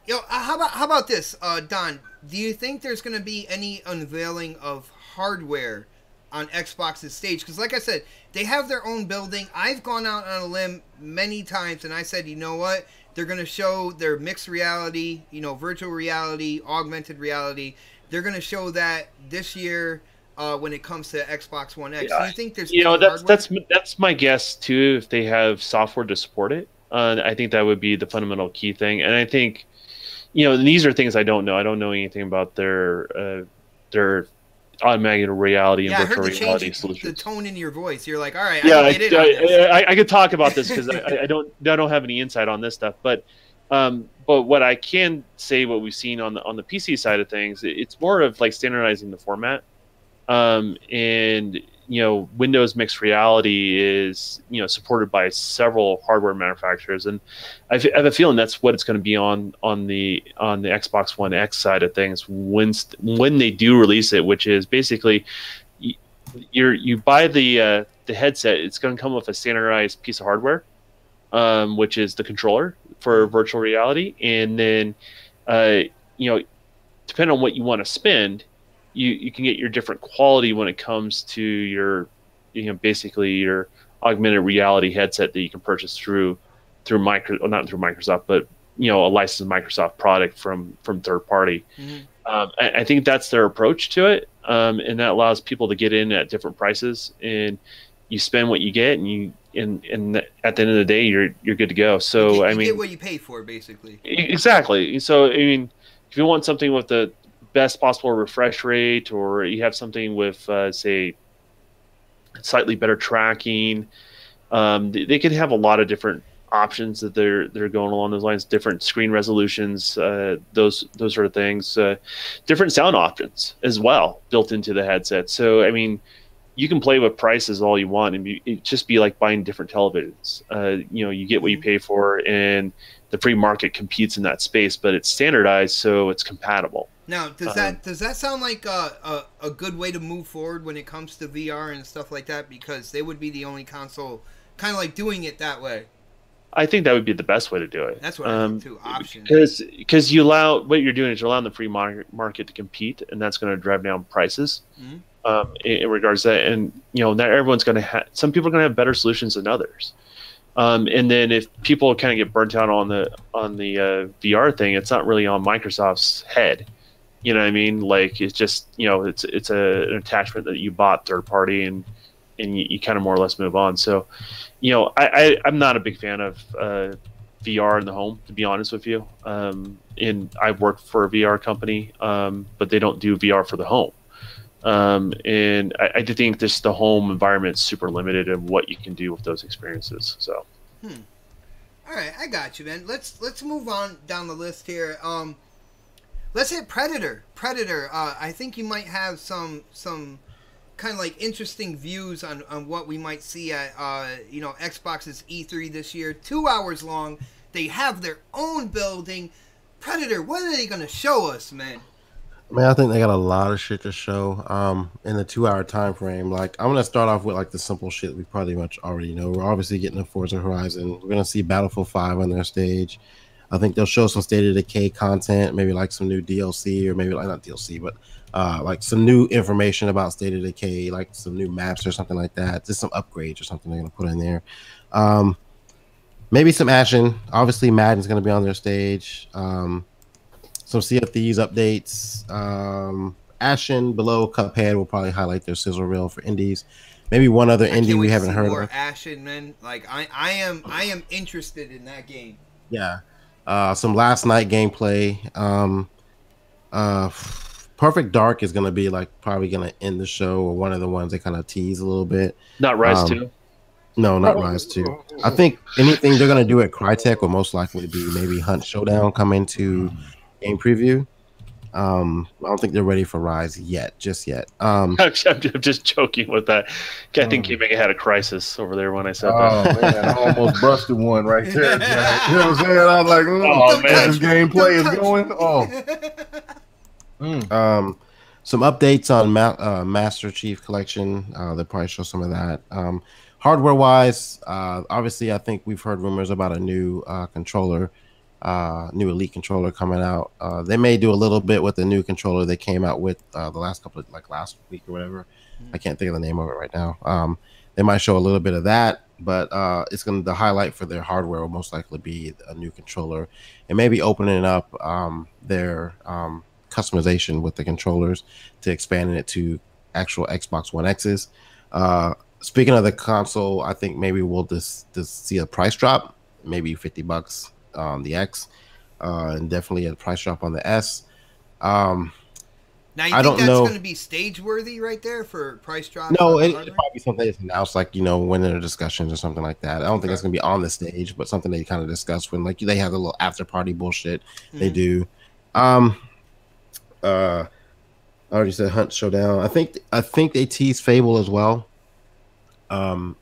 yo, how about this, Don? Do you think there's going to be any unveiling of hardware on Xbox's stage? Because, like I said, they have their own building. I've gone out on a limb many times, and I said, you know what? They're going to show their mixed reality, virtual reality, augmented reality. They're going to show that this year when it comes to Xbox One X. Do you think there's that's my guess too. If they have software to support it, I think that would be the fundamental key thing. And I think, these are things I don't know. I don't know anything about their augmented reality and virtual reality solutions. The tone in your voice, you're like, all right, I could talk about this because I don't have any insight on this stuff, but what I can say, what we've seen on the PC side of things, it's more of like standardizing the format, and Windows mixed reality is supported by several hardware manufacturers, and I have a feeling that's what it's going to be on the Xbox One X side of things when they do release it, which is basically you buy the headset. It's going to come with a standardized piece of hardware, which is the controller for virtual reality, and then depending on what you want to spend, you can get your different quality when it comes to your basically your augmented reality headset that you can purchase through not through Microsoft, but a licensed Microsoft product from third party. Mm-hmm. I think that's their approach to it, and that allows people to get in at different prices, and you spend what you get, and at the end of the day, you're good to go. So you get what you pay for, basically. Exactly. So I mean, if you want something with the best possible refresh rate, or you have something with say slightly better tracking, they could have a lot of different options that they're going along those lines, different screen resolutions, those sort of things, different sound options as well built into the headset. So I mean, you can play with prices all you want, and it just be like buying different televisions. You get what you pay for, and the free market competes in that space, but it's standardized, so it's compatible. Now, does that sound like a good way to move forward when it comes to VR and stuff like that? Because they would be the only console kind of like doing it that way. I think that would be the best way to do it. That's what I think too. Option. Because you allow what you're doing is you're allowing the free market to compete, and that's going to drive down prices. Mm-hmm. In regards to that, and not everyone's going to have. Some people are going to have better solutions than others. And then if people kind of get burnt out on the VR thing, it's not really on Microsoft's head. You know what I mean? Like, it's just, it's an attachment that you bought third party, and you kind of more or less move on. So, I'm not a big fan of VR in the home, to be honest with you. And I've worked for a VR company, but they don't do VR for the home. And I do think the home environment is super limited in what you can do with those experiences. So, all right, I got you, man. Let's move on down the list here. Let's hit Predator. I think you might have some kind of like interesting views on what we might see at Xbox's E3 this year. 2 hours long. They have their own building. Predator, what are they gonna show us, man? Man, I think they got a lot of shit to show in the 2 hour time frame. Like, I'm gonna start off with like the simple shit we pretty much already know. We're obviously getting a Forza Horizon. We're gonna see Battlefield 5 on their stage. I think they'll show some State of Decay content, maybe like some new DLC, or maybe like not DLC, but like some new information about State of Decay, like some new maps or something like that. Just some upgrades or something they're gonna put in there. Maybe some action. Obviously, Madden's gonna be on their stage. Some Sea of Thieves updates. Ashen below Cuphead will probably highlight their sizzle reel for indies. Maybe one other indie we haven't heard of. Ashen, man. Like I am interested in that game. Yeah. Some last night gameplay. Perfect Dark is gonna be like probably gonna end the show, or one of the ones they kind of tease a little bit. Not Rise 2. No, not Rise 2. I think anything they're gonna do at Crytek will most likely be maybe Hunt Showdown coming to game preview. I don't think they're ready for Rise just yet. I'm just joking with that. I think K-Mega had a crisis over there when I said Oh that. man, I almost busted one right there, Jack. You know what I'm saying? I was like, Oh, man. this gameplay is going. Some updates on Master Chief Collection. They'll probably show some of that. Hardware wise, obviously, I think we've heard rumors about a new controller, new Elite controller coming out. They may do a little bit with the new controller they came out with the last couple of, like last week or whatever. I can't think of the name of it right now. They might show a little bit of that, but it's going to, the highlight for their hardware will most likely be a new controller and maybe opening up their customization with the controllers to expanding it to actual Xbox One X's. Speaking of the console, I think maybe we'll just see a price drop, maybe $50 on the X, and definitely a price drop on the S. Now you think that's going to be stage worthy right there for price drop? No, it'll probably be something that's announced, like, you know, when there are discussions or something like that. I don't think that's going to be on the stage, but something they kind of discuss when, like, they have a little after party bullshit they do. I already said Hunt Showdown. I think they tease Fable as well.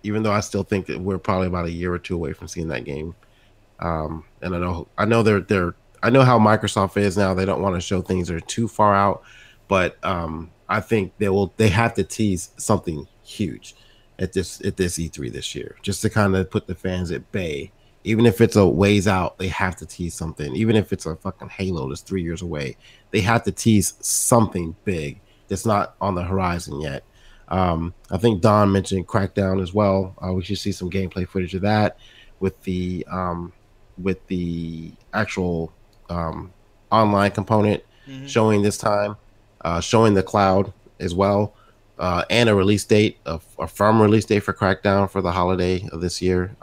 Even though I still think that we're probably about a year or two away from seeing that game. And I know I know how Microsoft is now. They don't want to show things that are too far out, but I think they have to tease something huge at this E3 this year, just to kind of put the fans at bay. Even if it's a ways out, they have to tease something. Even if it's a fucking Halo that's 3 years away, they have to tease something big that's not on the horizon yet. I think Don mentioned Crackdown as well. We should see some gameplay footage of that with the actual online component showing this time, showing the cloud as well, and a release date, a firm release date for Crackdown for the holiday of this year.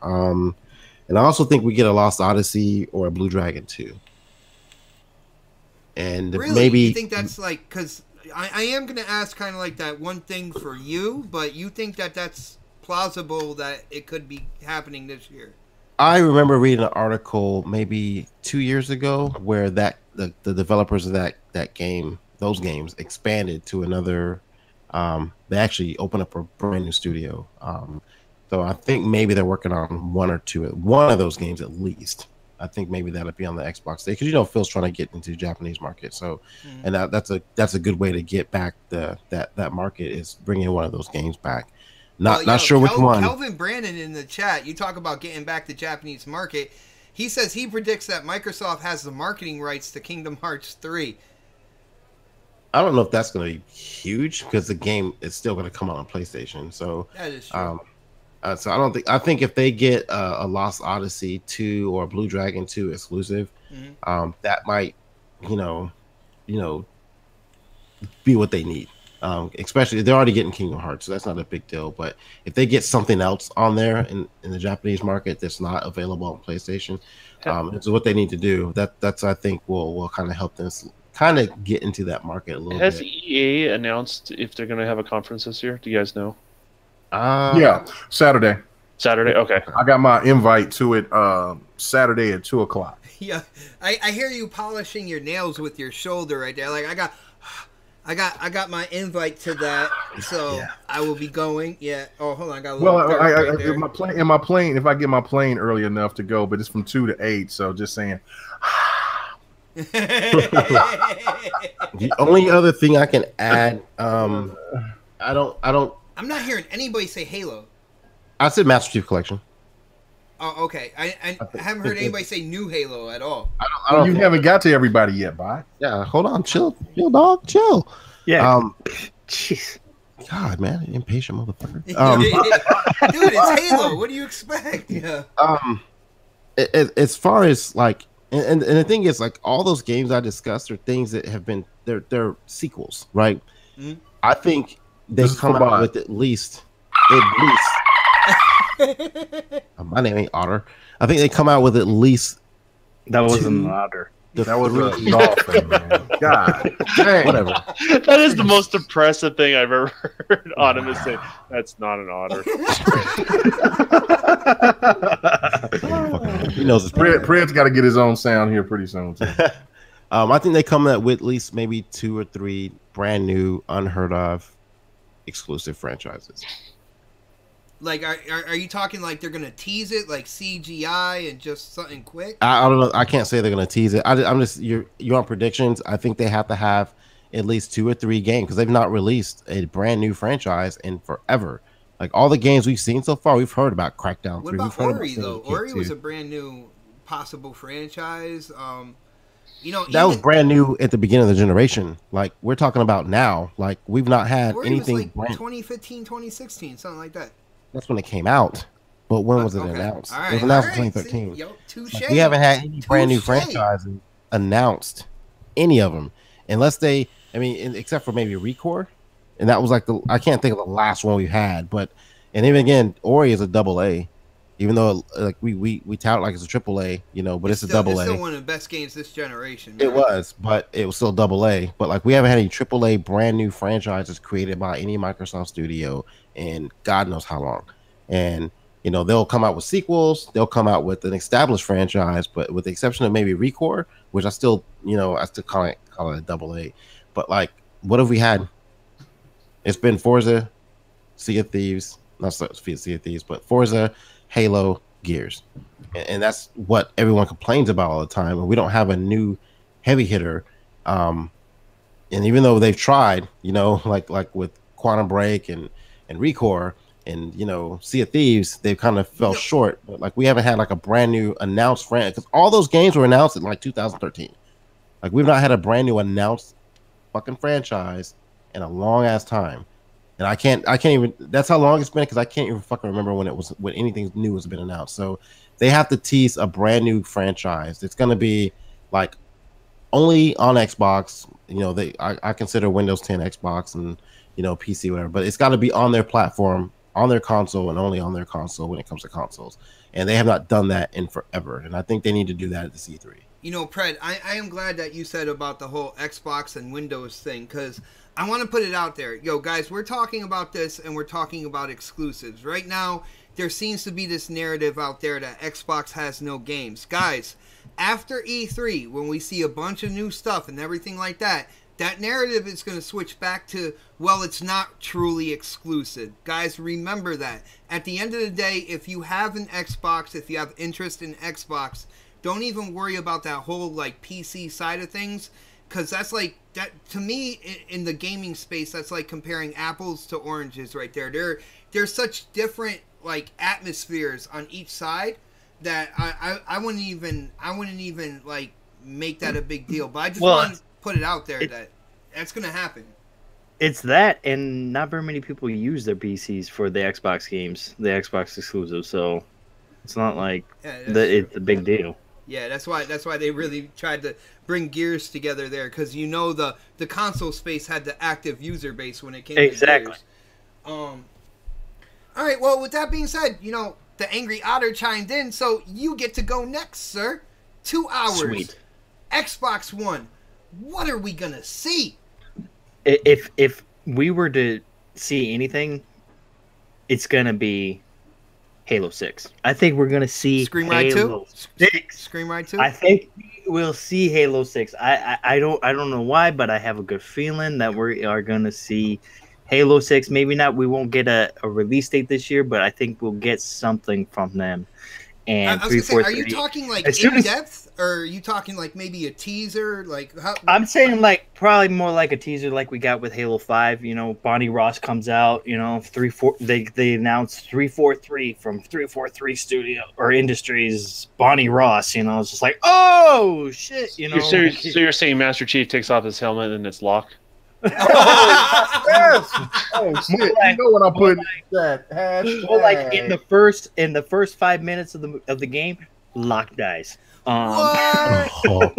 And I also think we get a Lost Odyssey or a Blue Dragon 2. And really? Maybe you think that's like, because I am going to ask kind of like that one thing for you, but you think that that's plausible that it could be happening this year? I remember reading an article maybe 2 years ago where the developers of that game, those games, expanded to another. They actually opened up a brand new studio. So I think maybe they're working on one of those games at least. I think maybe that'll be on the Xbox Day, because, you know, Phil's trying to get into the Japanese market. So, and that's a good way to get back that market, is bringing one of those games back. Not sure which one. Kelvin Brandon in the chat, you talk about getting back the Japanese market. He says he predicts that Microsoft has the marketing rights to Kingdom Hearts 3. I don't know if that's going to be huge, because the game is still going to come out on PlayStation. So that is true. So I think if they get a Lost Odyssey 2 or a Blue Dragon 2 exclusive, that might, you know, be what they need. Especially they're already getting Kingdom Hearts, so that's not a big deal. But if they get something else on there in the Japanese market that's not available on PlayStation, it's what they need to do. That's I think will kind of help them kind of get into that market a little bit. Has EA announced if they're going to have a conference this year? Do you guys know? Yeah, Saturday. Okay. I got my invite to it Saturday at 2:00. Yeah, I hear you polishing your nails with your shoulder right there. Like I got my invite to that, so yeah. I will be going. Yeah. Oh, hold on. I got a little my plane. If I get my plane early enough to go, but it's from 2 to 8, so just saying. The only other thing I can add, I'm not hearing anybody say Halo. I said Master Chief Collection. Oh, okay. I haven't heard anybody say new Halo at all. You haven't got to everybody yet, bye. Yeah, hold on, chill, dog, chill. Yeah. Jeez. God, man, impatient motherfucker. Dude, it's Halo. What do you expect? Yeah. As far as like, and the thing is, like, all those games I discussed are things that have been they're sequels, right? Mm-hmm. I think they come out with at least. My name ain't Otter. I think they come out with at least. That wasn't an otter. That was a dolphin, man. God, dang. Whatever. That is the most depressive thing I've ever heard Autumn say. That's not an otter. He knows. Pred's got to get his own sound here pretty soon. Too. I think they come up with at least maybe 2 or 3 brand new, unheard of, exclusive franchises. Like, are you talking like they're gonna tease it, like CGI and just something quick? I don't know. I can't say they're gonna tease it. I'm just you're on predictions. I think they have to have at least 2 or 3 games because they've not released a brand new franchise in forever. Like all the games we've seen so far, we've heard about Crackdown 3. What We've about heard Ori about though? Syndicate Ori 2. was a brand new possible franchise. You know, That was brand new at the beginning of the generation. Like we're talking about now. Like we've not had Ori anything was like brand. 2015, 2016, something like that. That's when it came out. But when was it Okay. announced? All right, It was announced all in right. 2013. See, yo, touche. Like, we haven't had any brand new Touche. franchises announced, any of them, unless they. I mean, except for maybe Recore, and that was like I can't think of the last one we had. But and even again, Ori is a double A, even though like we tout it like it's a triple A, you know, but it's a double It's A. still one of the best games this generation. It Man. was, but it was still double A. But like we haven't had any triple A brand new franchises created by any Microsoft studio in God knows how long. And you know, they'll come out with sequels, they'll come out with an established franchise, but with the exception of maybe Recore, which I still call it a double A. But like, what have we had? It's been Forza, Sea of Thieves, not Sea of Thieves, but Forza, Halo, Gears. And that's what everyone complains about all the time. And we don't have a new heavy hitter. And even though they've tried, you know, like with Quantum Break and Recore and, you know, Sea of Thieves, they've kind of fell short. But like we haven't had like a brand new announced franchise because all those games were announced in like 2013. Like we've not had a brand new announced fucking franchise in a long ass time. And I can't even, that's how long it's been because I can't even fucking remember when anything new has been announced. So they have to tease a brand new franchise. It's going to be like only on Xbox. You know, I consider Windows 10 Xbox and, you know, PC, whatever, but it's got to be on their platform, on their console, and only on their console when it comes to consoles. And they have not done that in forever. And I think they need to do that at the C3. You know, Pred, I am glad that you said about the whole Xbox and Windows thing because I want to put it out there. Yo, guys, we're talking about this and we're talking about exclusives. Right now, there seems to be this narrative out there that Xbox has no games. Guys, after E3, when we see a bunch of new stuff and everything like that, that narrative is going to switch back to, well, it's not truly exclusive. Guys, remember that. At the end of the day, if you have an Xbox, if you have interest in Xbox, don't even worry about that whole like PC side of things, because that's like that to me in the gaming space. That's like comparing apples to oranges right there. There's such different like atmospheres on each side that I wouldn't even like make that a big deal. But I just want to put it out there that that's gonna happen. It's that, and not very many people use their PCs for the Xbox games, the Xbox exclusive. So it's not like it's a big deal. Yeah, that's why they really tried to bring Gears together there, because you know the console space had the active user base when it came to Gears. All right, well, with that being said, you know, the Angry Otter chimed in, so you get to go next, sir. 2 hours. Sweet. Xbox One. What are we gonna see? If we were to see anything, it's gonna be Halo 6. I think we're gonna see Scream Ride 2? Halo 6. Scream Ride 2? I think we'll see Halo 6. I don't know why, but I have a good feeling that we are gonna see Halo 6. Maybe not. We won't get a release date this year, but I think we'll get something from them. And I was gonna say, are you talking like in depth, or are you talking like maybe a teaser? Like how? I'm saying like probably more like a teaser, like we got with Halo 5. You know, Bonnie Ross comes out. You know, they announced 343 from 343 Studio or Industries. Bonnie Ross. You know, it's just like, oh shit. You know, so you're saying Master Chief takes off his helmet and it's locked? Oh, yes. Oh shit! Like, you know when I put that hashtag. Well, like in the first 5 minutes of the game, Locke dies. What? Oh.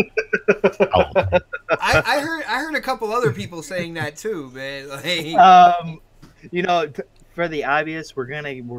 I heard a couple other people saying that too, man. Like, you know, for the obvious, we're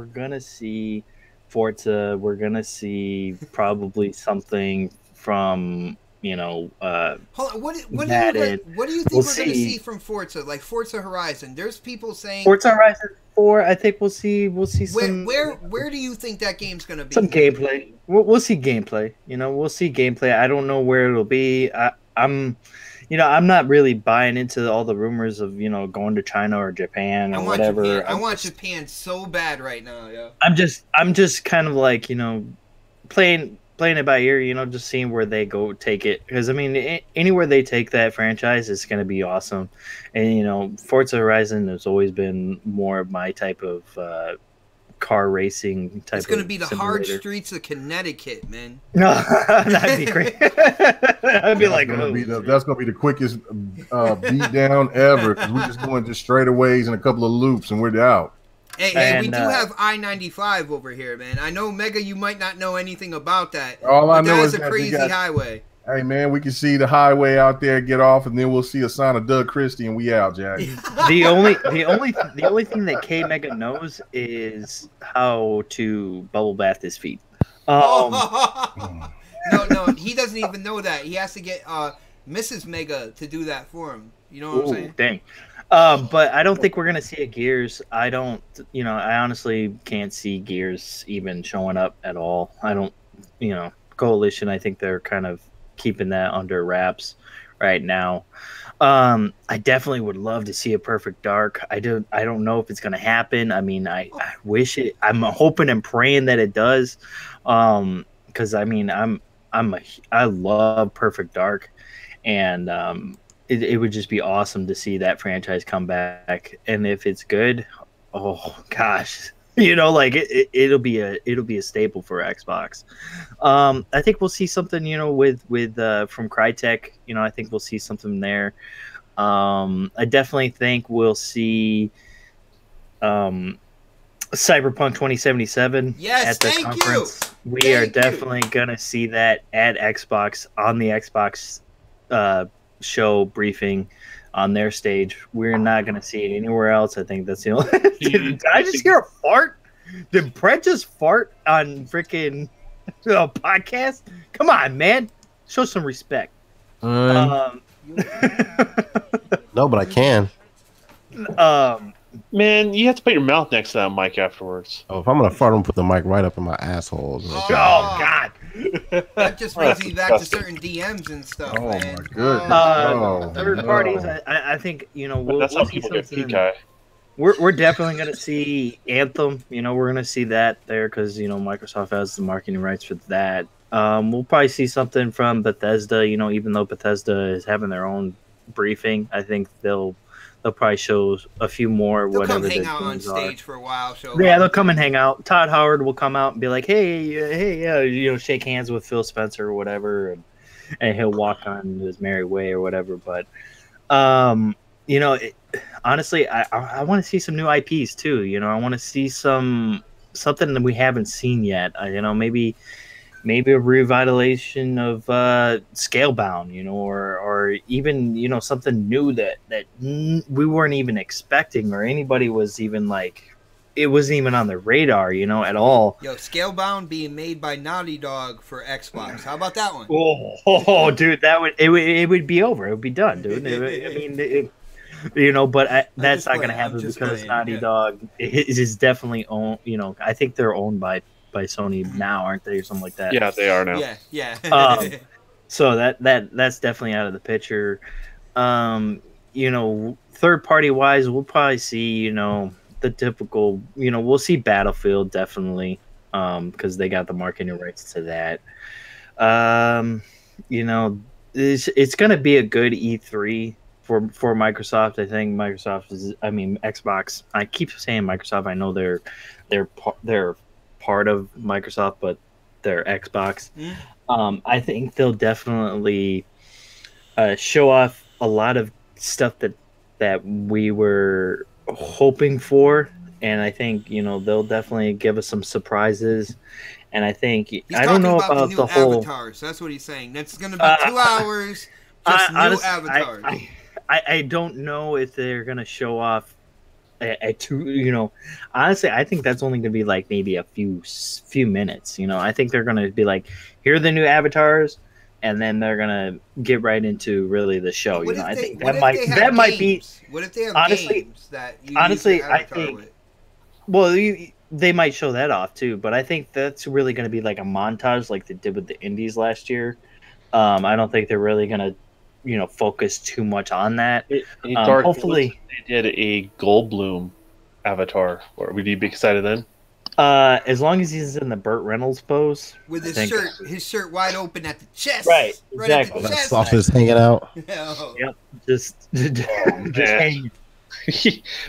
gonna see Forza. We're gonna see probably something from. You know, hold on. What do you think we're going to see from Forza? Like Forza Horizon. There's people saying Forza Horizon 4. I think we'll see some. Where do you think that game's going to be? Some gameplay. We'll see gameplay. You know, we'll see gameplay. I don't know where it'll be. I'm not really buying into all the rumors of going to China or Japan or whatever. Japan. I want Japan so bad right now, yo. I'm just kind of like playing it by ear, just seeing where they go take it. Because I mean, anywhere they take that franchise is going to be awesome. And Forza Horizon has always been more of my type of car racing type. It's going to be the hard simulator. Streets of Connecticut, man. No, that'd be great. I'd be like, that's gonna be the quickest beat down ever, because we're just going just straightaways and a couple of loops and we're out. Hey, we do have I-95 over here, man. I know, Mega, you might not know anything about that. All I know is a crazy highway. Hey, man, we can see the highway out there, get off, and then we'll see a sign of Doug Christie, and we out, Jack. The only thing that K Mega knows is how to bubble bath his feet. No, he doesn't even know that. He has to get Mrs. Mega to do that for him. You know what I'm saying? Dang. But I don't think we're gonna see a Gears. I honestly can't see Gears even showing up at all. I don't, Coalition. I think they're kind of keeping that under wraps right now. I definitely would love to see a Perfect Dark. I don't know if it's gonna happen. I mean, I wish it. I'm hoping and praying that it does. Because I mean, I love Perfect Dark, and it would just be awesome to see that franchise come back. And if it's good, oh gosh, it'll be a staple for Xbox. I think we'll see something, with from Crytek. I think we'll see something there. I definitely think we'll see Cyberpunk 2077 at the conference. We are definitely gonna see that at Xbox on the Xbox show briefing on their stage. We're not gonna see it anywhere else. I think that's the only. Did I just hear a fart? Did Brett just fart on freaking podcast? Come on, man, show some respect. No, but I can. Man, you have to put your mouth next to that mic afterwards. Oh, if I'm gonna fart, I'm gonna put the mic right up in my asshole. Oh God! That just brings me back to certain DMs and stuff. Oh man. my goodness! Third parties. I think that's how people get pink eye. We're definitely gonna see Anthem. We're gonna see that there because Microsoft has the marketing rights for that. We'll probably see something from Bethesda. Even though Bethesda is having their own briefing, I think they'll probably show a few more. They'll whatever come hang out on stage for a while. They'll come and hang out. Todd Howard will come out and be like, hey, shake hands with Phil Spencer or whatever, and he'll walk on his merry way or whatever. But, honestly, I want to see some new IPs too. I want to see something that we haven't seen yet. Maybe a revitalization of Scalebound, or even something new that we weren't even expecting, or anybody was even it wasn't even on the radar, at all. Yo, Scalebound being made by Naughty Dog for Xbox. How about that one? Oh dude, it would be over. It would be done, dude. But that's not going to happen because Naughty Dog is definitely owned. I think they're owned by Sony now, aren't they, or something like that? Yeah, they are now. Yeah. So that's definitely out of the picture. Third party wise, we'll probably see the typical. We'll see Battlefield definitely because they got the marketing rights to that. It's going to be a good E3 for Microsoft. I think Xbox. I keep saying Microsoft. I know they're part of Microsoft, but they're Xbox. I think they'll definitely show off a lot of stuff that we were hoping for, and I think they'll definitely give us some surprises. And I think I don't know about the whole avatars. That's what he's saying. That's going to be 2 hours. Just new avatars. I don't know if they're going to show off. Honestly, I think that's only gonna be maybe a few minutes. I think they're gonna be like, here are the new avatars, and then they're gonna get right into really the show. I think that might be. What if they have games that you honestly, I think. With? Well, they might show that off too, but I think that's really gonna be like a montage, like they did with the indies last year. I don't think they're really gonna focus too much on that. Dark, Hopefully, they did a Goldblum avatar. Or would you be excited then? as long as he's in the Burt Reynolds pose with his shirt wide open at the chest. Right, at exactly. the That chest. sausage hanging out. Oh. Yep, just hanging.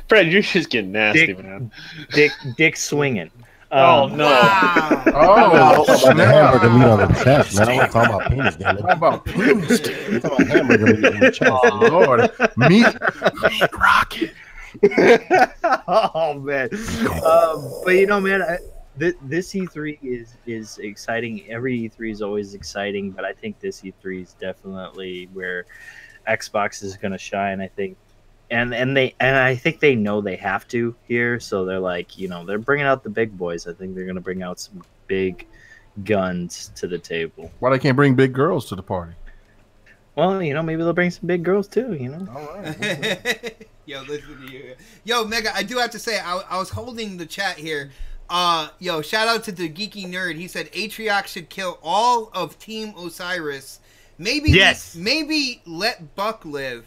Fred, you're just getting nasty, man. Dick swinging. Oh no! Wow. Oh, I'm talking about the snap. hamburger meat on the chest, man. I'm not talking about penis, damn it. How about penis? I'm talking about hamburger meat on the chest. Oh, Lord. Meat rocket. Oh man, but man, this E3 is exciting. Every E3 is always exciting, but I think this E3 is definitely where Xbox is going to shine. I think, and I think they know they have to here, so they're like, they're bringing out the big boys. I think they're going to bring out some big guns to the table. Why they can't bring big girls to the party? Well, maybe they'll bring some big girls too. All right. Yo, listen to you. Yo, Mega, I do have to say, I was holding the chat here. Yo, shout out to the Geeky Nerd. He said Atriox should kill all of Team Osiris. Maybe let Buck live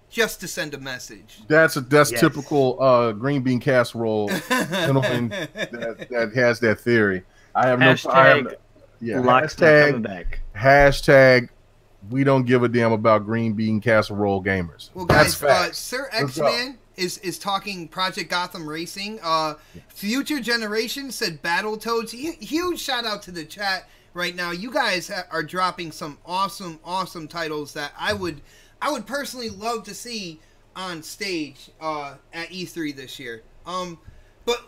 just to send a message. That's typical green bean casserole gentleman that has that theory. I have Hashtag Locke's not coming back. Hashtag we don't give a damn about green bean casserole gamers. Well, guys, That's Sir X-Man is talking Project Gotham Racing. Future Generation said Battletoads. Huge shout out to the chat right now. You guys are dropping some awesome titles that I would personally love to see on stage at E3 this year. But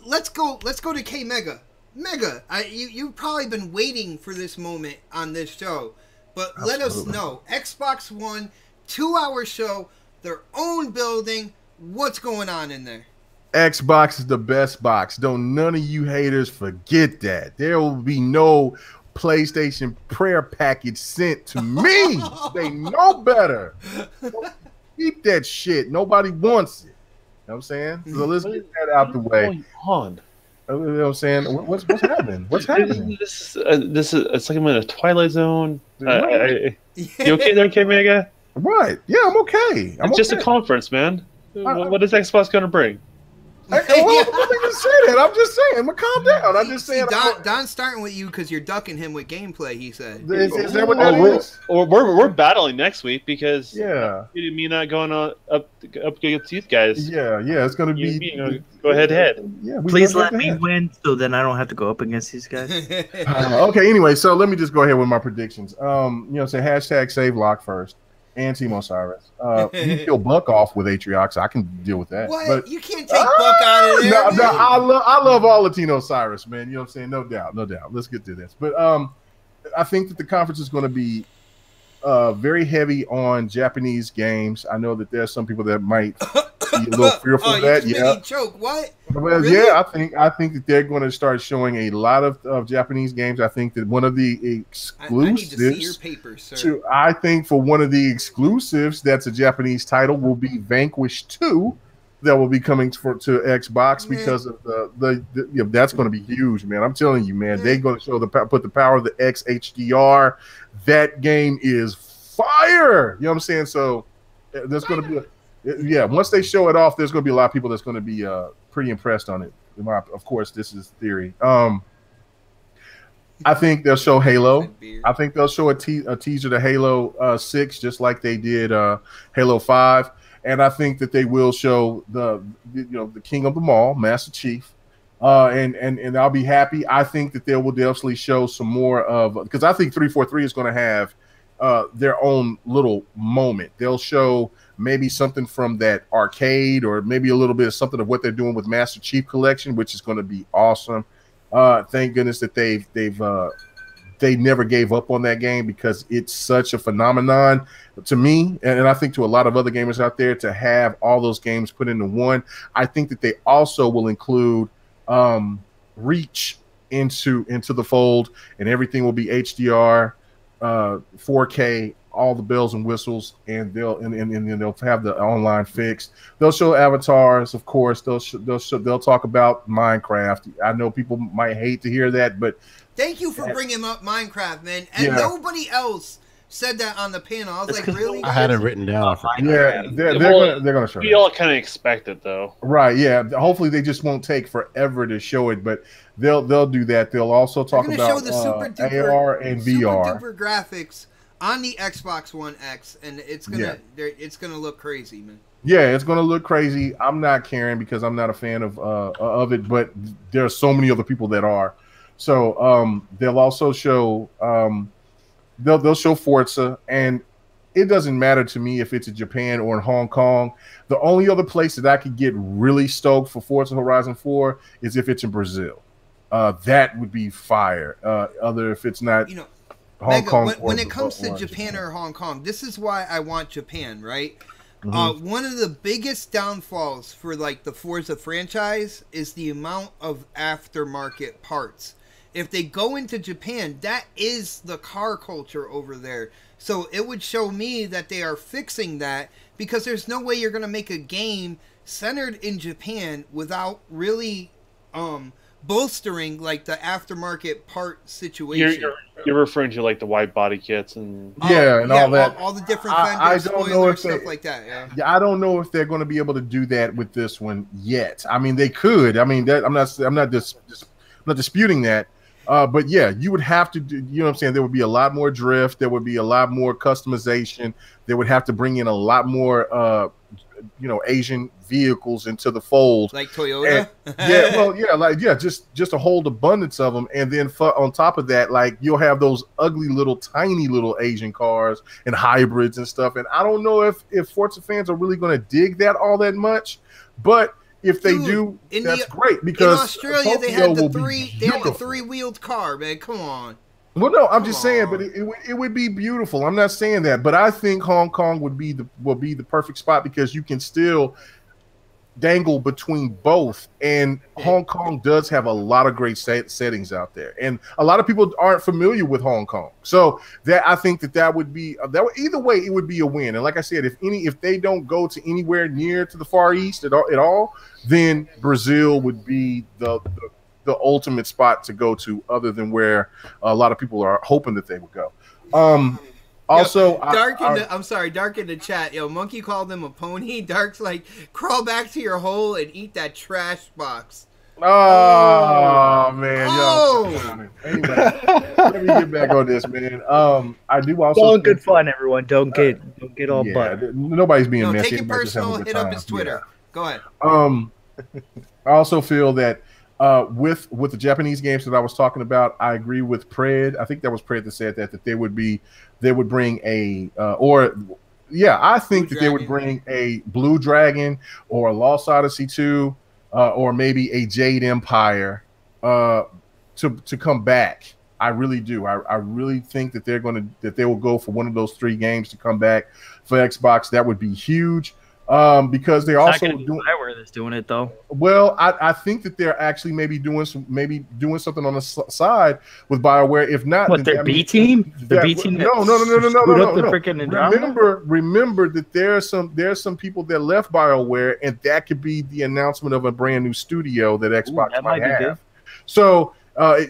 let's go to K Mega. Mega, you've probably been waiting for this moment on this show. But let us know. Xbox One, 2-hour show, their own building. What's going on in there? Xbox is the best box. Don't none of you haters forget that. There will be no PlayStation prayer package sent to me. They know better. Keep that shit. Nobody wants it. You know what I'm saying? So let's get that out the way. You know what I'm saying? What's happening? What's happening? This is it's like I'm in a Twilight Zone. You okay there, K Mega? What? Yeah, I'm okay. It's just a conference, man. What is Xbox going to bring? Well, I didn't say that. I'm just saying. But calm down. I'm just saying. Don's starting with you because you're ducking him with gameplay. He said. Is that what that is? Or we're battling next week because me not going up against you guys. Yeah, it's going to be. Go head. Yeah, please let me win, so then I don't have to go up against these guys. Okay. Anyway, so let me just go ahead with my predictions. Say hashtag save Lock first. And Team Osiris. You kill Buck off with Atriox. I can deal with that. What? But, you can't take Buck out of there. No, I love all of Team Osiris, man. You know what I'm saying? No doubt. Let's get to this. But I think that the conference is going to be very heavy on Japanese games. I know that there's some people that might be a little fearful of that. Yeah. Choke. What? Well, really? Yeah, I think that they're going to start showing a lot of Japanese games. I think that one of the exclusives. I need to see your papers, sir. I think for one of the exclusives, that's a Japanese title, will be Vanquish 2. That will be coming to Xbox because of the that's going to be huge, man. I'm telling you, man. They're going to show put the power of the X HDR. That game is fire. You know what I'm saying? So there's going to be once they show it off, there's going to be a lot of people that's going to be pretty impressed on it. Of course, this is theory. I think they'll show Halo. I think they'll show a teaser to Halo 6, just like they did Halo 5. And I think that they will show the king of them all, Master Chief. And I'll be happy. I think that they will definitely show some more of, because I think 343 is going to have their own little moment. They'll show maybe something from that arcade, or maybe a little bit of something of what they're doing with Master Chief Collection, which is going to be awesome. Thank goodness that they never gave up on that game, because it's such a phenomenon to me, and I think to a lot of other gamers out there, to have all those games put into one. I think that they also will include Reach into the fold, and everything will be HDR, 4K, all the bells and whistles, and they'll have the online fix. They'll show avatars, of course. They'll talk about Minecraft. I know people might hate to hear that, but thank you for bringing up Minecraft, man. And nobody else said that on the panel. I was It's like, 'cause really? I had it written down. I forgot. Yeah, they're Well, gonna show We that. all kind of expect it, though. Right, yeah. Hopefully they just won't take forever to show it, but they'll do that. They'll also They're talk going to show about the super duper AR and VR. super duper graphics on the Xbox One X, and it's gonna look crazy, man. Yeah, it's gonna look crazy. I'm not caring because I'm not a fan of it, but there are so many other people that are. So they'll also show they'll show Forza, and it doesn't matter to me if it's in Japan or in Hong Kong. The only other place that I could get really stoked for Forza Horizon 4 is if it's in Brazil. That would be fire. Other if it's not, Hong Mega, Kong. when it comes to Japan or Hong Kong, this is why I want Japan, right? One of the biggest downfalls for like the Forza franchise is the amount of aftermarket parts. If they go into Japan, that is the car culture over there. So it would show me that they are fixing that, because there's no way you're going to make a game centered in Japan without really bolstering like the aftermarket part situation. You're referring to like the wide body kits and all that, all the different fenders, I don't know if stuff like that. Yeah, I don't know if they're going to be able to do that with this one yet. I mean, they could. I mean, that I'm not disputing that. But yeah, you would have to do, you know what I'm saying? There would be a lot more drift. There would be a lot more customization. They would have to bring in a lot more, Asian vehicles into the fold. Like Toyota? Just a whole abundance of them. And then on top of that, like you'll have those ugly little, tiny little Asian cars and hybrids and stuff. And I don't know if Forza fans are really going to dig that all that much, but if they do, that's great, because in Australia they had the three-wheeled car, man. Come on. Well, no, I'm just saying, but it would be beautiful. I'm not saying that, but I think Hong Kong would be the perfect spot, because you can still dangle between both, and Hong Kong does have a lot of great settings out there, and a lot of people aren't familiar with Hong Kong. So that I think that would be either way, it would be a win. And like I said, if they don't go to anywhere near to the Far East at all, then Brazil would be the ultimate spot to go to, other than where a lot of people are hoping that they would go. Also, Dark in the chat. Yo, Monkey called him a pony. Dark's like, crawl back to your hole and eat that trash box. Oh man! Yo. Anyway, let me get back on this, man. I do also. All good fun, everyone. Don't get all butt. Nobody's being messy. Take it personal. Hit up his Twitter. Yeah. Go ahead. I also feel that with the Japanese games that I was talking about, I agree with Pred. I think that was Pred that said that they would bring a I think that they would bring a Blue Dragon or a Lost Odyssey 2 or maybe a Jade Empire to come back. I really do. I really think that they will go for one of those three games to come back for Xbox. That would be huge. Because they're also doing BioWare that's doing it though. Well, I think that they're actually maybe doing something on the side with BioWare. If not, what, their B team? The B team? No. Remember that there are some people that left BioWare, and that could be the announcement of a brand new studio that Xbox might have. Good. So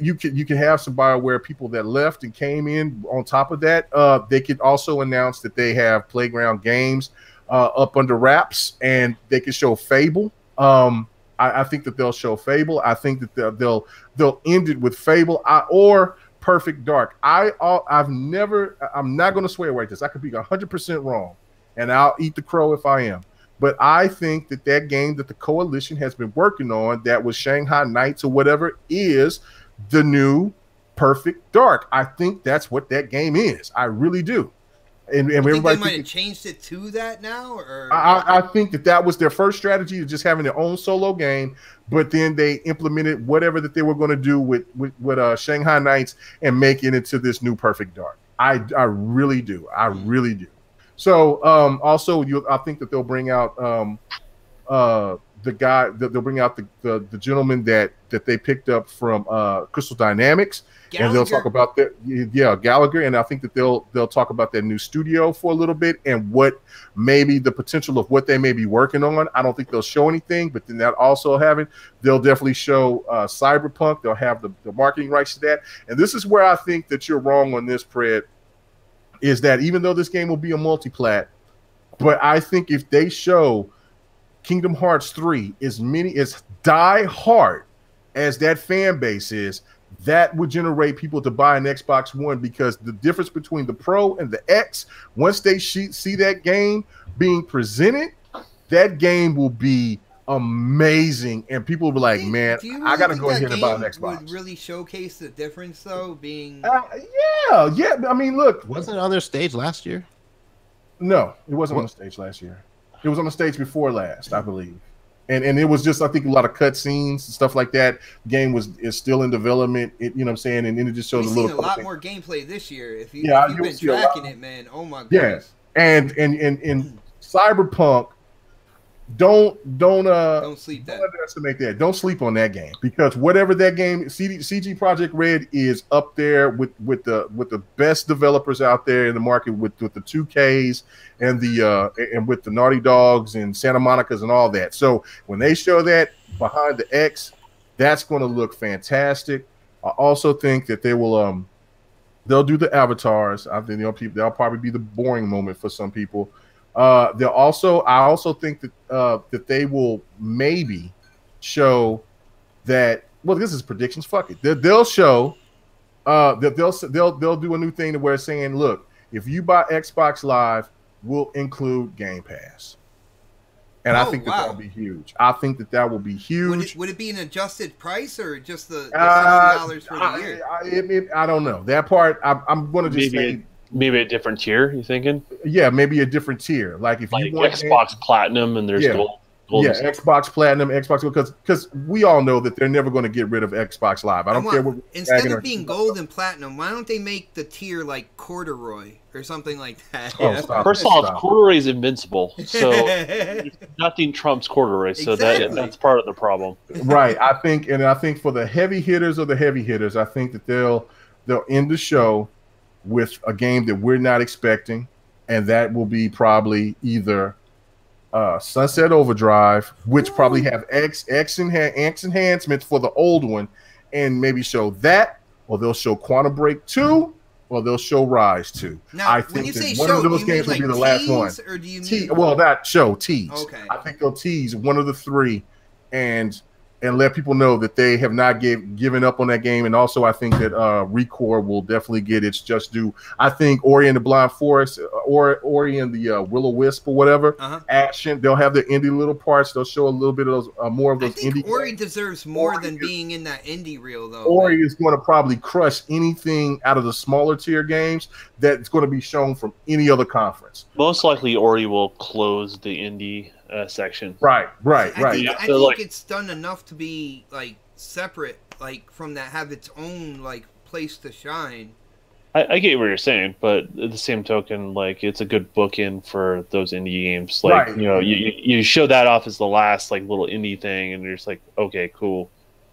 you can have some BioWare people that left and came in. On top of that, they could also announce that they have Playground Games up under wraps, and they can show Fable. I think that they'll show Fable. I think that they'll end it with Fable or Perfect Dark. I'm not going to swear like this. I could be 100% wrong, and I'll eat the crow if I am. But I think that game that the Coalition has been working on, that was Shanghai Nights or whatever, is the new Perfect Dark. I think that's what that game is. I really do. And everybody they might have changed it to that now, or I think that was their first strategy, of just having their own solo game, but then they implemented whatever that they were going to do with Shanghai Nights and make it into this new Perfect Dark. I really do. I really do. So also I think that they'll bring out they'll bring out the gentleman that they picked up from Crystal Dynamics. Gallagher. And they'll talk about that, Gallagher, and I think that they'll talk about their new studio for a little bit and what maybe the potential of what they may be working on. I don't think they'll show anything, but then that also they'll definitely show Cyberpunk. They'll have the marketing rights to that, and this is where I think that you're wrong on this, Pred. is that even though this game will be a multi-plat, but I think if they show Kingdom Hearts 3 as die hard as that fan base is, that would generate people to buy an Xbox One, because the difference between the Pro and the X, once they see that game being presented, that game will be amazing, and people will be like, "Man, really I got to go ahead and buy an Xbox." Would really showcase the difference, though, being yeah. I mean, look, wasn't it on their stage last year? No, it wasn't on the stage last year. It was on the stage before last, I believe. And it was just, I think, a lot of cut scenes and stuff like that. The game is still in development. You know what I'm saying? And then it just shows We've a little. Seen a lot more gameplay this year. If you've been see tracking it, man. Oh my goodness. Yeah, and Cyberpunk. Don't sleep don't underestimate that. Don't sleep on that game, because whatever that game, CG Project Red is up there with the best developers out there in the market, with the 2Ks and and with the Naughty Dogs and Santa Monica's and all that. So when they show that behind the X, that's going to look fantastic. I also think that they will they'll do the avatars. I think they'll probably be the boring moment for some people. I also think that that they will maybe show that. Well, this is predictions. Fuck it. They'll show that they'll do a new thing to where it's saying, look, if you buy Xbox Live, we'll include Game Pass. And I think that'll be huge. I think that will be huge. Would it be an adjusted price, or just the $60 for the year? I don't know that part. I'm going to just say. Maybe a different tier, you thinking? Yeah, maybe a different tier. Like if you want Xbox Platinum and there's gold. Xbox Platinum, Xbox, because we all know that they're never going to get rid of Xbox Live. I don't care what. Instead of being gold and platinum, why don't they make the tier like corduroy or something like that? First of all, corduroy is invincible, so nothing trumps corduroy. So that's part of the problem. Right. I think for the heavy hitters of the heavy hitters, I think that they'll end the show with a game that we're not expecting, and that will be probably either Sunset Overdrive, which probably have X enhancements for the old one, and maybe show that, or they'll show Quantum Break 2, or they'll show Rise 2. Now, I think that one of those games will be the last one. Or do you mean that show tease? Okay. I think they'll tease one of the three, and let people know that they have not given up on that game. And also, I think that Recore will definitely get its just due. I think Ori and the Blind Forest, Ori and the Will-O-Wisp or whatever, action, they'll have the indie little parts. They'll show a little bit of those, more of those indie. Ori deserves more than being in that indie reel, though. Ori is going to probably crush anything out of the smaller tier games that's going to be shown from any other conference. Most likely, Ori will close the indie section. Right. I think it's done enough to be like separate, like from that, have its own like place to shine. I get what you're saying, but at the same token, like it's a good bookend for those indie games. Like you show that off as the last like little indie thing, and you're just like, okay, cool.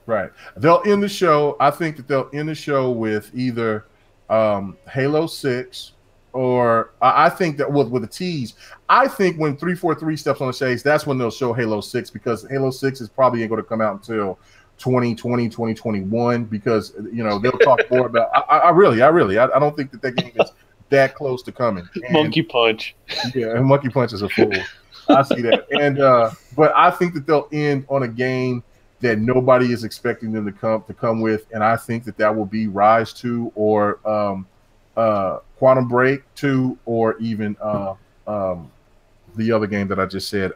Right. They'll end the show. I think that they'll end the show with either Halo 6. Or I think that with a tease, I think when 343 steps on the stage, that's when they'll show Halo 6, because Halo 6 is probably ain't going to come out until 2020, 2021, because they'll talk more about. I don't think that game is that close to coming. And, Monkey Punch. Yeah, and Monkey Punch is a fool. I see that, and but I think that they'll end on a game that nobody is expecting them to come with, and I think that will be Rise 2 or Quantum Break 2, or even the other game that I just said,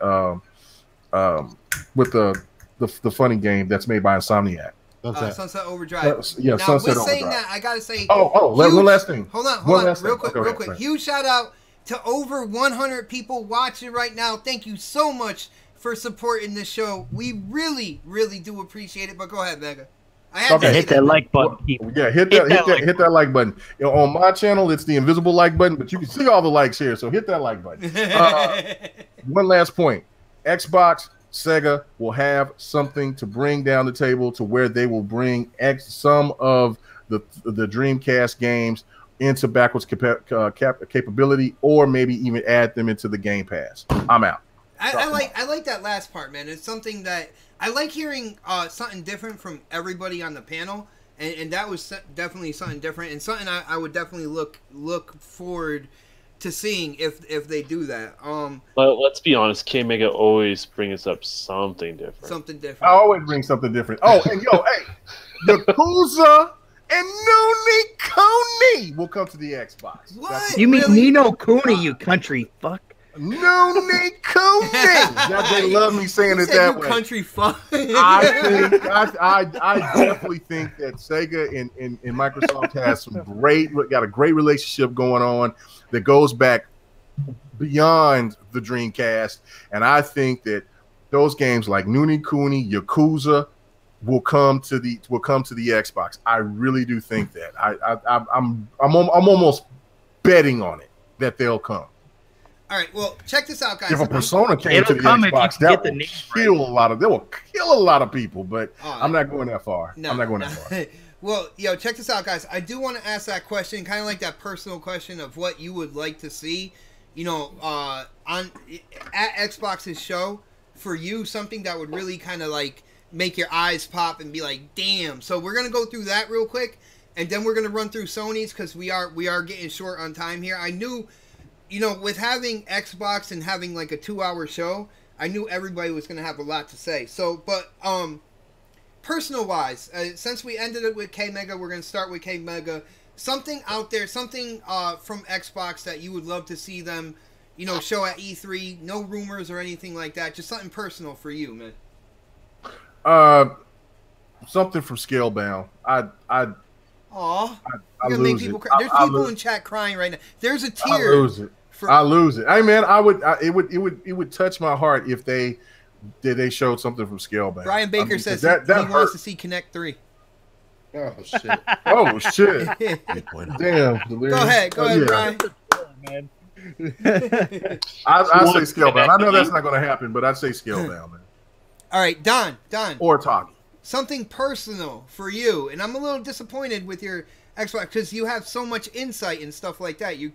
with the funny game that's made by Insomniac. Sunset Overdrive. Now, Sunset Overdrive. Saying that, I gotta say. One last thing. Hold on, real quick. Huge shout out to over 100 people watching right now. Thank you so much for supporting this show. We really, really do appreciate it. But go ahead, Mega. Hit that like button, people. Yeah, hit that like button. On my channel, it's the invisible like button, but you can see all the likes here, so hit that like button. One last point: Xbox, Sega will have something to bring down the table, to where they will bring some of the Dreamcast games into backwards capability, or maybe even add them into the Game Pass. I'm out. I like that last part, man. It's something that I like hearing something different from everybody on the panel. and that was definitely something different and something I would definitely look forward to seeing if they do that. But let's be honest, K Mega always brings up something different. Something I different. always bring something different. Oh, and yo, hey, Yakuza and Nuni Kuni will come to the Xbox. What? You mean Really? Nino Cooney, you country fuck? Nuni Kuni. They love me saying You it said that you way. country fuck. I think I definitely think that Sega and Microsoft has got a great relationship going on that goes back beyond the Dreamcast, and I think that those games like Nuni Kuni, Yakuza will come to the Xbox. I really do think that. I'm almost betting on it that they'll come. All right, well, check this out, guys. If a Persona came It'll to the come if you Xbox, can that get the will name kill a lot of. They will kill a lot of people, but Oh, I'm not going that far. No, I'm not going no. that far. Well, yo, check this out, guys. I do want to ask that question, kind of like that personal question of what you would like to see, you know, at Xbox's show for you, something that would really kind of like make your eyes pop and be like, damn. So we're gonna go through that real quick, and then we're gonna run through Sony's because we are getting short on time here. I knew, you know, with having Xbox and having like a 2-hour show, I knew everybody was gonna have a lot to say. So, but personal wise, since we ended it with K Mega, we're gonna start with K Mega. Something out there, something from Xbox that you would love to see them, you know, show at E3. No rumors or anything like that. Just something personal for you, man. Something from Scalebound. I You're gonna make lose people it. cry. There's I people lose- in chat crying right now. There's a I tear. lose it. I lose it. Hey man, it would touch my heart if they showed something from Scalebound. Brian Baker says that he hurt. wants to see Connect 3. Oh shit! Oh shit! Go Damn. ahead, Yeah. Brian. Man. I say Scalebound. I know that's not going to happen, but I'd say Scalebound, man. All right, Don. Or Toggy. Something personal for you, and I'm a little disappointed with your Xbox because you have so much insight and stuff like that. You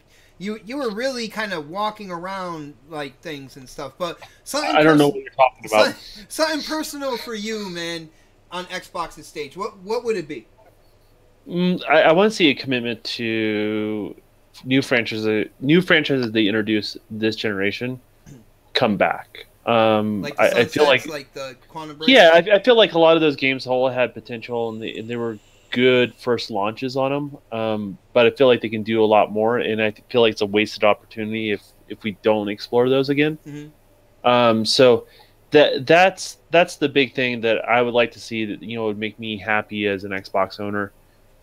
were really kind of walking around like things and stuff, but something I don't know what you're talking about. Something personal for you, man, on Xbox's stage. What would it be? I want to see a commitment to new franchises they introduce this generation come back. Like the I feel like the Quantum Break. Yeah, I feel like a lot of those games all had potential and they were good first launches on them. But I feel like they can do a lot more, and I feel like it's a wasted opportunity if we don't explore those again. Mm-hmm. So that's the big thing that I would like to see that would make me happy as an Xbox owner.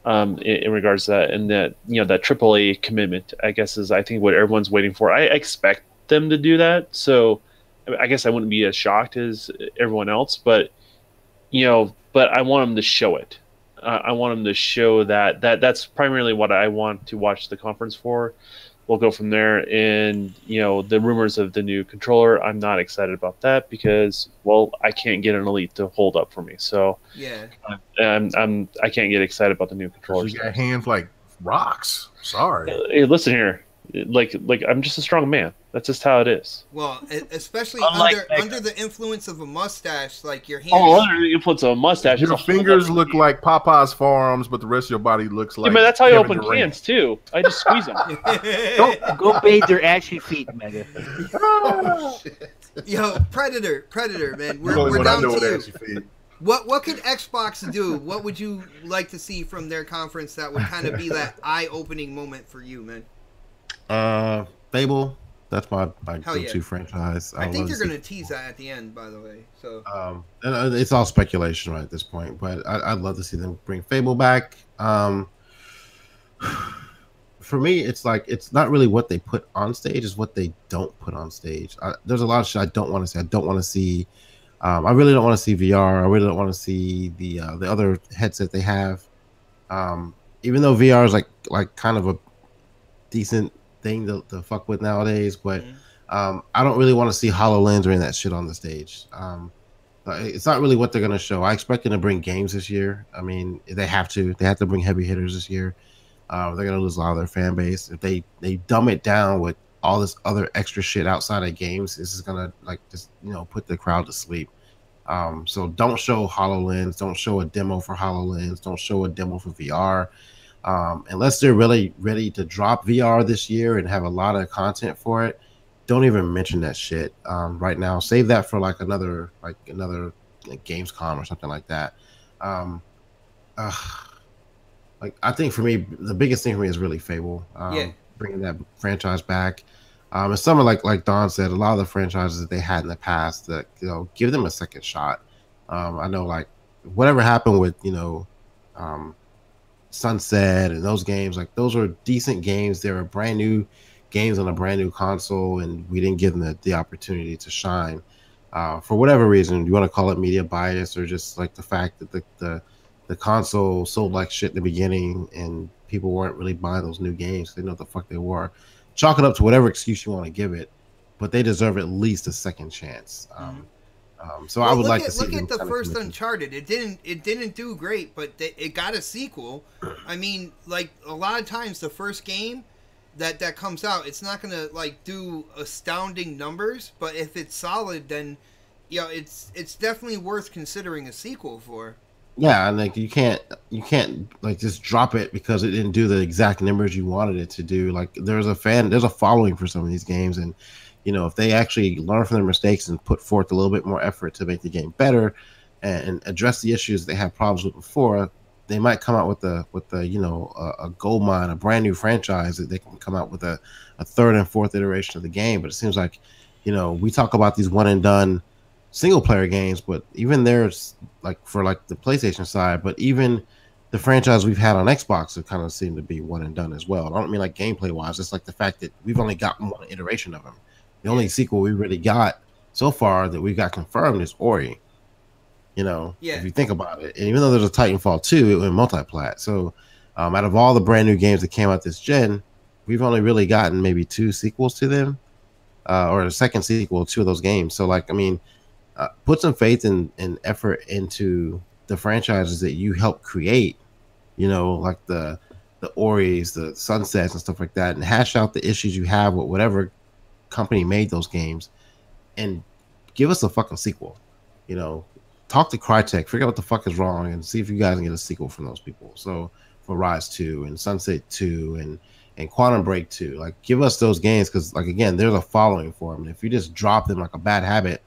In regards to that, and that that AAA commitment, I guess, is I think what everyone's waiting for. I expect them to do that, so I guess I wouldn't be as shocked as everyone else, but I want them to show it. I want them to show that's primarily what I want to watch the conference for. We'll go from there, and the rumors of the new controller, I'm not excited about that because, well, I can't get an Elite to hold up for me. So yeah, I can't get excited about the new controller. You got hands like rocks. Sorry. Hey, listen here, like I'm just a strong man. That's just how it is. well, especially Unlike under the influence of a mustache, like your hands. Oh, under the influence of a mustache. Your fingers look like Popeye's forearms, but the rest of your body looks like. Yeah, but that's how you Kevin open Durant. cans too. I just squeeze them. Go bathe your ashy feet, Mega. Yo, Predator, man, That's the only we're one I down know to what you. ashy feet. What could Xbox do? What would you like to see from their conference that would kind of be that eye-opening moment for you, man? Fable. That's my Hell yeah. go-to franchise. I think love you're to going to tease that at the end, by the way. So and it's all speculation right at this point, but I'd love to see them bring Fable back. For me, it's like it's not really what they put on stage; it's what they don't put on stage. There's a lot of shit I don't want to see. I don't want to see. I really don't want to see VR. I really don't want to see the other headset they have. Even though VR is like kind of a decent thing to fuck with nowadays, but I don't really want to see HoloLens or any of that shit on the stage. It's not really what they're gonna show. I expect them to bring games this year. I mean, they have to bring heavy hitters this year. They're gonna lose a lot of their fan base if they dumb it down with all this other extra shit outside of games. This is gonna just put the crowd to sleep. So don't show HoloLens, don't show a demo for HoloLens, don't show a demo for VR. Unless they're really ready to drop VR this year and have a lot of content for it, don't even mention that shit right now. Save that for like another like Gamescom or something like that. Um, uh, like I think for me, the biggest thing for me is really Fable. Bringing that franchise back. And something like Don said, a lot of the franchises that they had in the past, that give them a second shot. I know like whatever happened with Sunset and those games, like those were decent games. They were brand new games on a brand new console, and we didn't give them the opportunity to shine. For whatever reason, you want to call it media bias or just like the fact that the console sold like shit in the beginning and people weren't really buying those new games. They know what the fuck they were. Chalk it up to whatever excuse you want to give it, but they deserve at least a second chance. So I would like to see. Look at the first Uncharted. It didn't do great, but it got a sequel. I mean, like a lot of times, the first game that comes out, it's not gonna like do astounding numbers, but if it's solid, then it's definitely worth considering a sequel for. Yeah, and like you can't like just drop it because it didn't do the exact numbers you wanted it to do. Like there's a following for some of these games, and if they actually learn from their mistakes and put forth a little bit more effort to make the game better and address the issues they had problems with before, they might come out with a gold mine, a brand new franchise that they can come out with a third and fourth iteration of the game. But it seems like, we talk about these one and done single player games, but even there's like for like the PlayStation side, but even the franchise we've had on Xbox have kind of seemed to be one and done as well. I don't mean like gameplay wise, it's like the fact that we've only gotten one iteration of them. The only sequel we really got so far that we got confirmed is Ori. If you think about it, and even though there's a Titanfall 2, it went multi-plat. So out of all the brand new games that came out this gen, we've only really gotten maybe 2 sequels to them, or a second sequel to 2 of those games. So like, I mean, put some faith and effort into the franchises that you help create, like the Oris, the Sunsets and stuff like that, and hash out the issues you have with whatever company made those games and give us a fucking sequel. Talk to Crytek, figure out what the fuck is wrong, and see if you guys can get a sequel from those people. So for Rise 2 and Sunset 2 and Quantum Break 2, like give us those games, because like again, there's a following for them. And if you just drop them like a bad habit,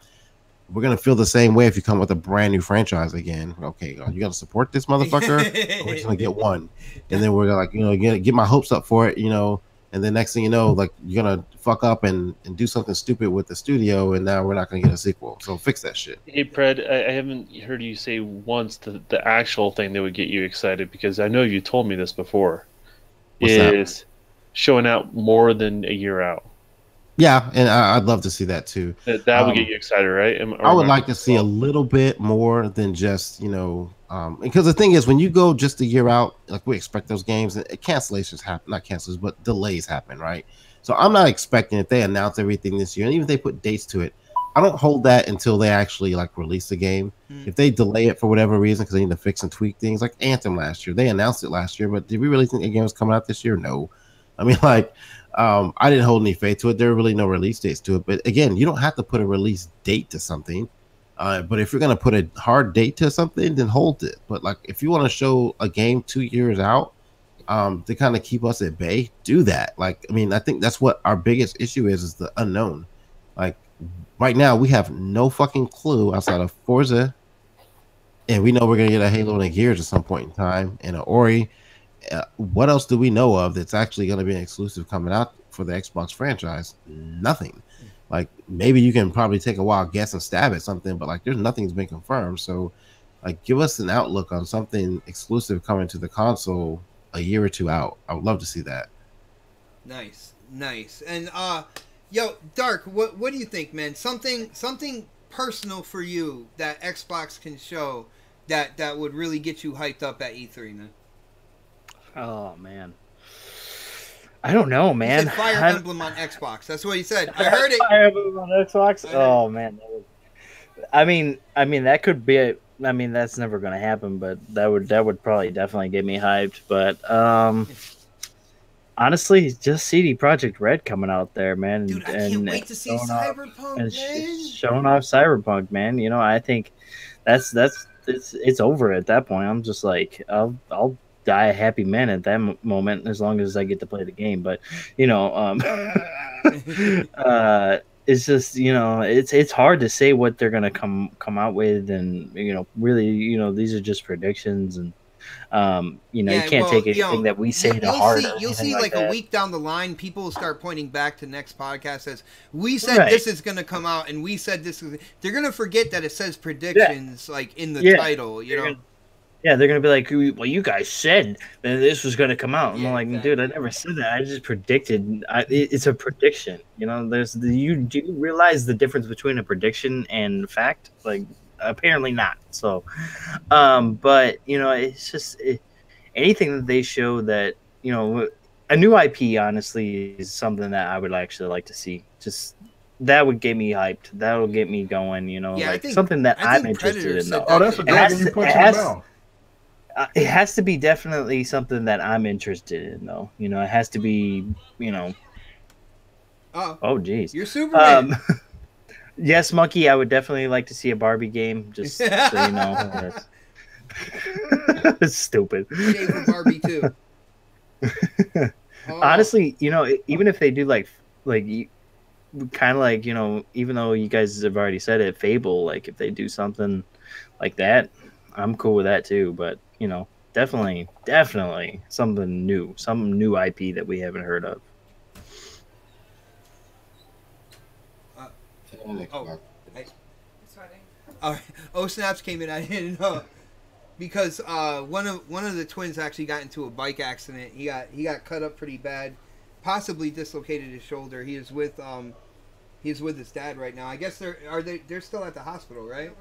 we're gonna feel the same way if you come with a brand new franchise again. Okay, you gotta support this motherfucker, or we're just gonna get one, and then we're gonna like get my hopes up for it, and then next thing you know, like you're gonna fuck up and do something stupid with the studio, and now we're not gonna get a sequel. So fix that shit. Hey, Pred, I haven't heard you say once the actual thing that would get you excited, because I know you told me this before. What's is that? Showing out more than a year out. Yeah, and I'd love to see that too. That would get you excited, right? I would like to see a little bit more than just, because the thing is, when you go just a year out, like we expect those games, cancellations happen, not cancels, but delays happen, right? So I'm not expecting if they announce everything this year, and even if they put dates to it, I don't hold that until they actually like release the game. If they delay it for whatever reason because they need to fix and tweak things, like Anthem last year, they announced it last year, but did we really think the game was coming out this year? No. I mean, like, I didn't hold any faith to it. There were really no release dates to it. But again, you don't have to put a release date to something. But if you're going to put a hard date to something, then hold it. But like, if you want to show a game 2 years out to kind of keep us at bay, do that. Like, I mean, I think that's what our biggest issue is the unknown. Like right now, we have no fucking clue outside of Forza. And we know we're going to get a Halo and a Gears at some point in time and an Ori. What else do we know of that's actually going to be an exclusive coming out for the Xbox franchise? Nothing. Like maybe you can probably take a wild guess and stab at something, but like there's nothing's been confirmed. So like give us an outlook on something exclusive coming to the console a year or 2 out. I would love to see that. Nice. And yo, Dark, what do you think, man? Something personal for you that Xbox can show that would really get you hyped up at E3, man. Oh man, I don't know, man. He said Fire Emblem on Xbox. That's what he said. I heard it. Fire Emblem on Xbox. Oh man, I mean that could be. I mean that's never going to happen, but that would probably definitely get me hyped. But honestly, just CD Projekt Red coming out there, man, Dude, I can't wait to see Cyberpunk, man. Showing off Cyberpunk, man. You know, I think it's over at that point. I'm just like, I'll die a happy man at that moment as long as I get to play the game. But you know, it's just, you know, it's hard to say what they're gonna come out with, and you know, really, you know, these are just predictions, and you know, you can't take anything that we say to heart. You'll see like that. A week down the line, people will start pointing back to next podcast as we said this is going to come out, and we said this. They're going to forget that it says predictions like in the title. You know. Yeah, they're gonna be like, "Well, you guys said that this was gonna come out." I'm like, "Dude, I never said that. I just predicted. It's a prediction. You know, you do you realize the difference between a prediction and fact? Like, apparently not. So, but you know, it's just anything that they show that, you know, a new IP. Honestly, is something that I would actually like to see. Just that would get me hyped. That would get me going. You know, like something that I'm interested in. Oh, that's a dragon you punch in the mouth. It has to be definitely something that I'm interested in, though. You know, it has to be, you know. Oh, geez. You're Superman. Yes, Monkey, I would definitely like to see a Barbie game, just so you know. It's stupid. Shave for Barbie, too. Honestly, you know, even if they do, like kind of like, you know, even though you guys have already said it, Fable, like, if they do something like that, I'm cool with that, too, but you know, definitely something new, some new IP that we haven't heard of. Snaps came in. I didn't know because one of the twins actually got into a bike accident. He got cut up pretty bad, possibly dislocated his shoulder. He is with his dad right now. I guess they're still at the hospital, right?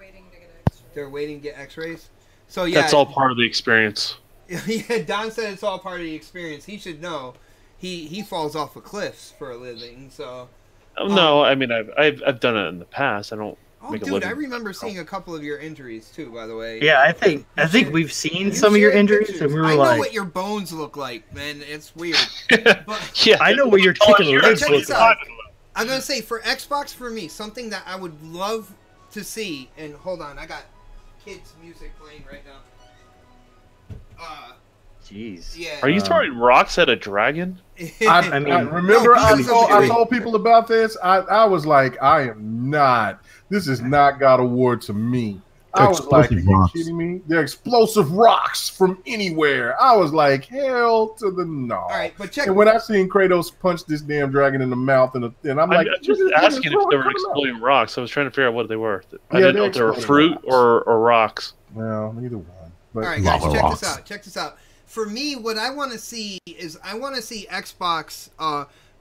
They're waiting to get X-rays. So yeah, that's all part of the experience. Yeah, Don said it's all part of the experience. He should know. He falls off of cliffs for a living. So. No, I mean I've done it in the past. I don't. Make a living. I remember seeing a couple of your injuries too. By the way. Yeah, I think we've seen some of your injuries, pictures. And we were like, I know what your bones look like, man. It's weird. But, yeah, I know what your chicken legs look like. I'm gonna say for Xbox, for me, something that I would love to see. And hold on, I got kids' music playing right now. Jeez. Yeah. Are you throwing rocks at a dragon? I remember I told people about this. I was like, this is not God of War to me. I was like, are you kidding me? They're explosive rocks from anywhere. I was like, hell to the no. All right, but check. And when I seen Kratos punch this damn dragon in the mouth, and I'm like, just asking if they were exploding rocks. I was trying to figure out what they were. I didn't know if they were fruit or rocks. Well, neither one. But all right, guys, check this out. For me, what I want to see is Xbox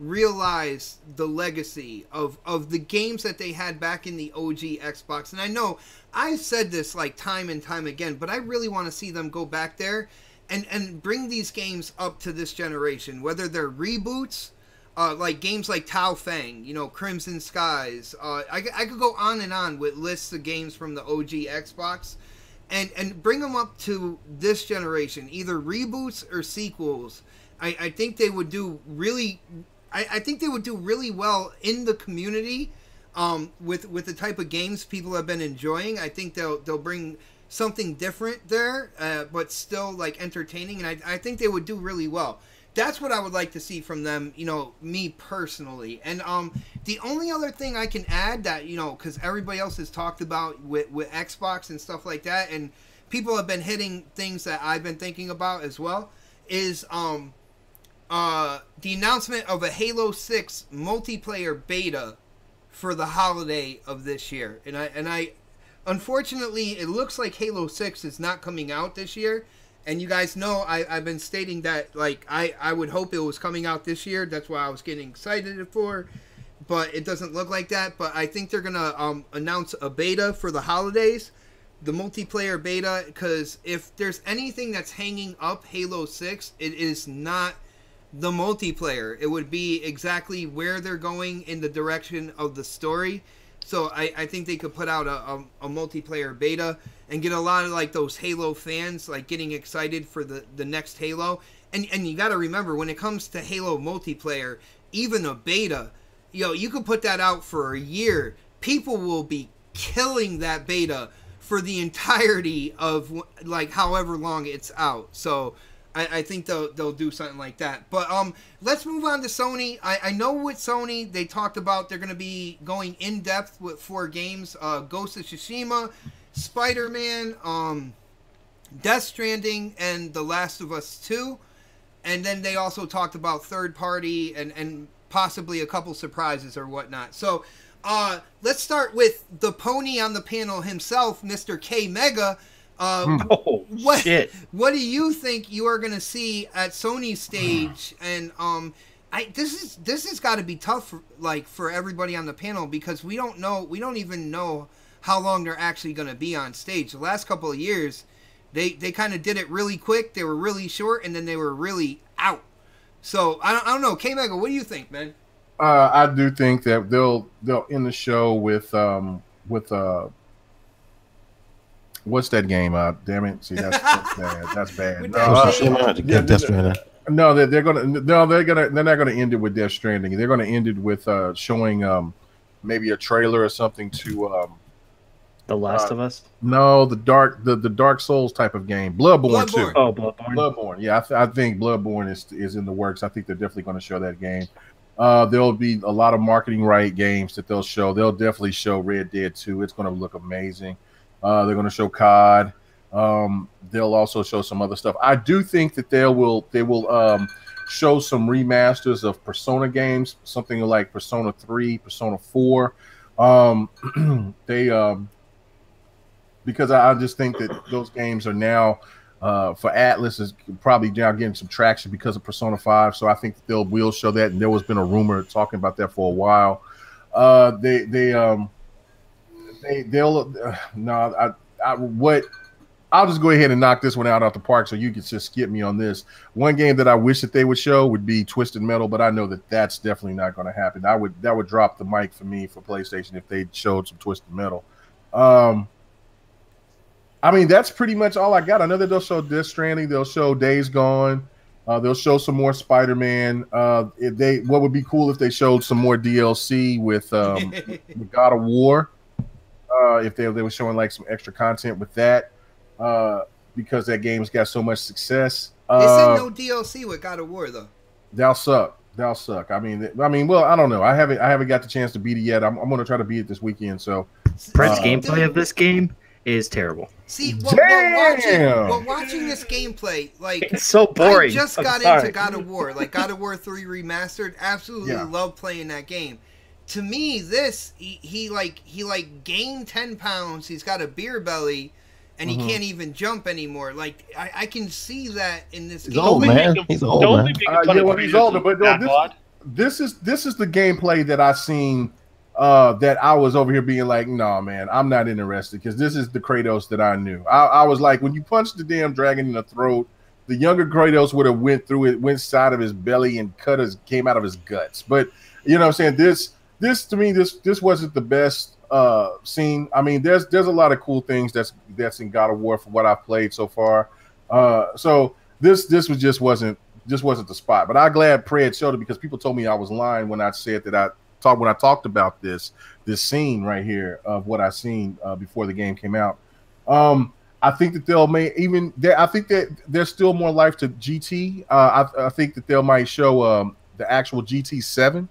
realize the legacy of the games that they had back in the OG Xbox. And I know I've said this like time and time again, but I really want to see them go back there and bring these games up to this generation, whether they're reboots, like games like Tao Feng, you know, Crimson Skies. I could go on and on with lists of games from the OG Xbox. And bring them up to this generation, either reboots or sequels. I think they would do really. I think they would do really well in the community, with the type of games people have been enjoying. I think they'll bring something different there, but still like entertaining. And I think they would do really well. That's what I would like to see from them, you know, me personally. And the only other thing I can add that, you know, because everybody else has talked about with Xbox and stuff like that, and people have been hitting things that I've been thinking about as well, is the announcement of a Halo 6 multiplayer beta for the holiday of this year. And I unfortunately, it looks like Halo 6 is not coming out this year. And you guys know I've been stating that, like, I would hope it was coming out this year. That's why I was getting excited for. But it doesn't look like that. But I think they're going to announce a beta for the holidays. The multiplayer beta. Because if there's anything that's hanging up Halo 6, it is not the multiplayer. It would be exactly where they're going in the direction of the story. So I think they could put out a multiplayer beta and get a lot of like those Halo fans like getting excited for the next Halo. and you got to remember, when it comes to Halo multiplayer, even a beta, you could put that out for a year. People will be killing that beta for the entirety of like however long it's out. So I think they'll do something like that. But let's move on to Sony. I know with Sony, they talked about they're going to be going in depth with 4 games: Ghost of Tsushima, Spider-Man, Death Stranding, and The Last of Us 2. And then they also talked about third party and possibly a couple surprises or whatnot. So let's start with the pony on the panel himself, Mr. K Mega. Shit. What do you think you are going to see at Sony's stage? And this has got to be tough for everybody on the panel, because we don't even know how long they're actually going to be on stage. The last couple of years, they kind of did it really quick. They were really short, and then they were really out. So I don't know. K Mega, what do you think, man? I do think that they'll end the show with what's that game? Damn it! See, that's bad. That's bad. No, they're not gonna end it with Death Stranding. They're gonna end it with showing maybe a trailer or something to The Last of Us. No, the Dark Souls type of game, Bloodborne too. Oh, Bloodborne. Yeah, I think Bloodborne is in the works. I think they're definitely going to show that game. There'll be a lot of marketing right games that they'll show. They'll definitely show Red Dead 2. It's going to look amazing. They're going to show COD. They'll also show some other stuff. I do think that they will show some remasters of Persona games, something like Persona 3, Persona 4. Because I just think that those games are now for Atlas is probably now getting some traction because of Persona 5. So I think that will show that, and there has been a rumor talking about that for a while. I'll just go ahead and knock this one out the park, so you can just skip me on this. One game that I wish that they would show would be Twisted Metal, but I know that that's definitely not going to happen. That would drop the mic for me for PlayStation if they showed some Twisted Metal. I mean, that's pretty much all I got. I know that they'll show Death Stranding, they'll show Days Gone, they'll show some more Spider-Man. What would be cool if they showed some more DLC with God of War. If they were showing like some extra content with that, because that game's got so much success. They said no DLC with God of War though. They'll suck. I mean, well, I don't know. I haven't got the chance to beat it yet. I'm going to try to beat it this weekend. So, Fred's gameplay of this game is terrible. See, watching this gameplay, like, it's so boring. I just got into God of War, like God of War 3 Remastered. Absolutely love playing that game. To me, this he gained 10 pounds. He's got a beer belly, and he can't even jump anymore. Like I can see that in this game. He's old, man. He's old, man. He's older, but this is the gameplay that I seen. That I was over here being like, no, man, I'm not interested, because this is the Kratos that I knew. I was like, when you punch the damn dragon in the throat, the younger Kratos would have went through it, went side of his belly and came out of his guts. But you know what I'm saying? This to me, this wasn't the best scene. I mean, there's a lot of cool things that's in God of War for what I've played so far. So this wasn't the spot. But I'm glad Pred showed it, because people told me I was lying when I said that when I talked about this scene right here of what I seen before the game came out. I think that I think that there's still more life to GT. I think that they might show the actual GT7.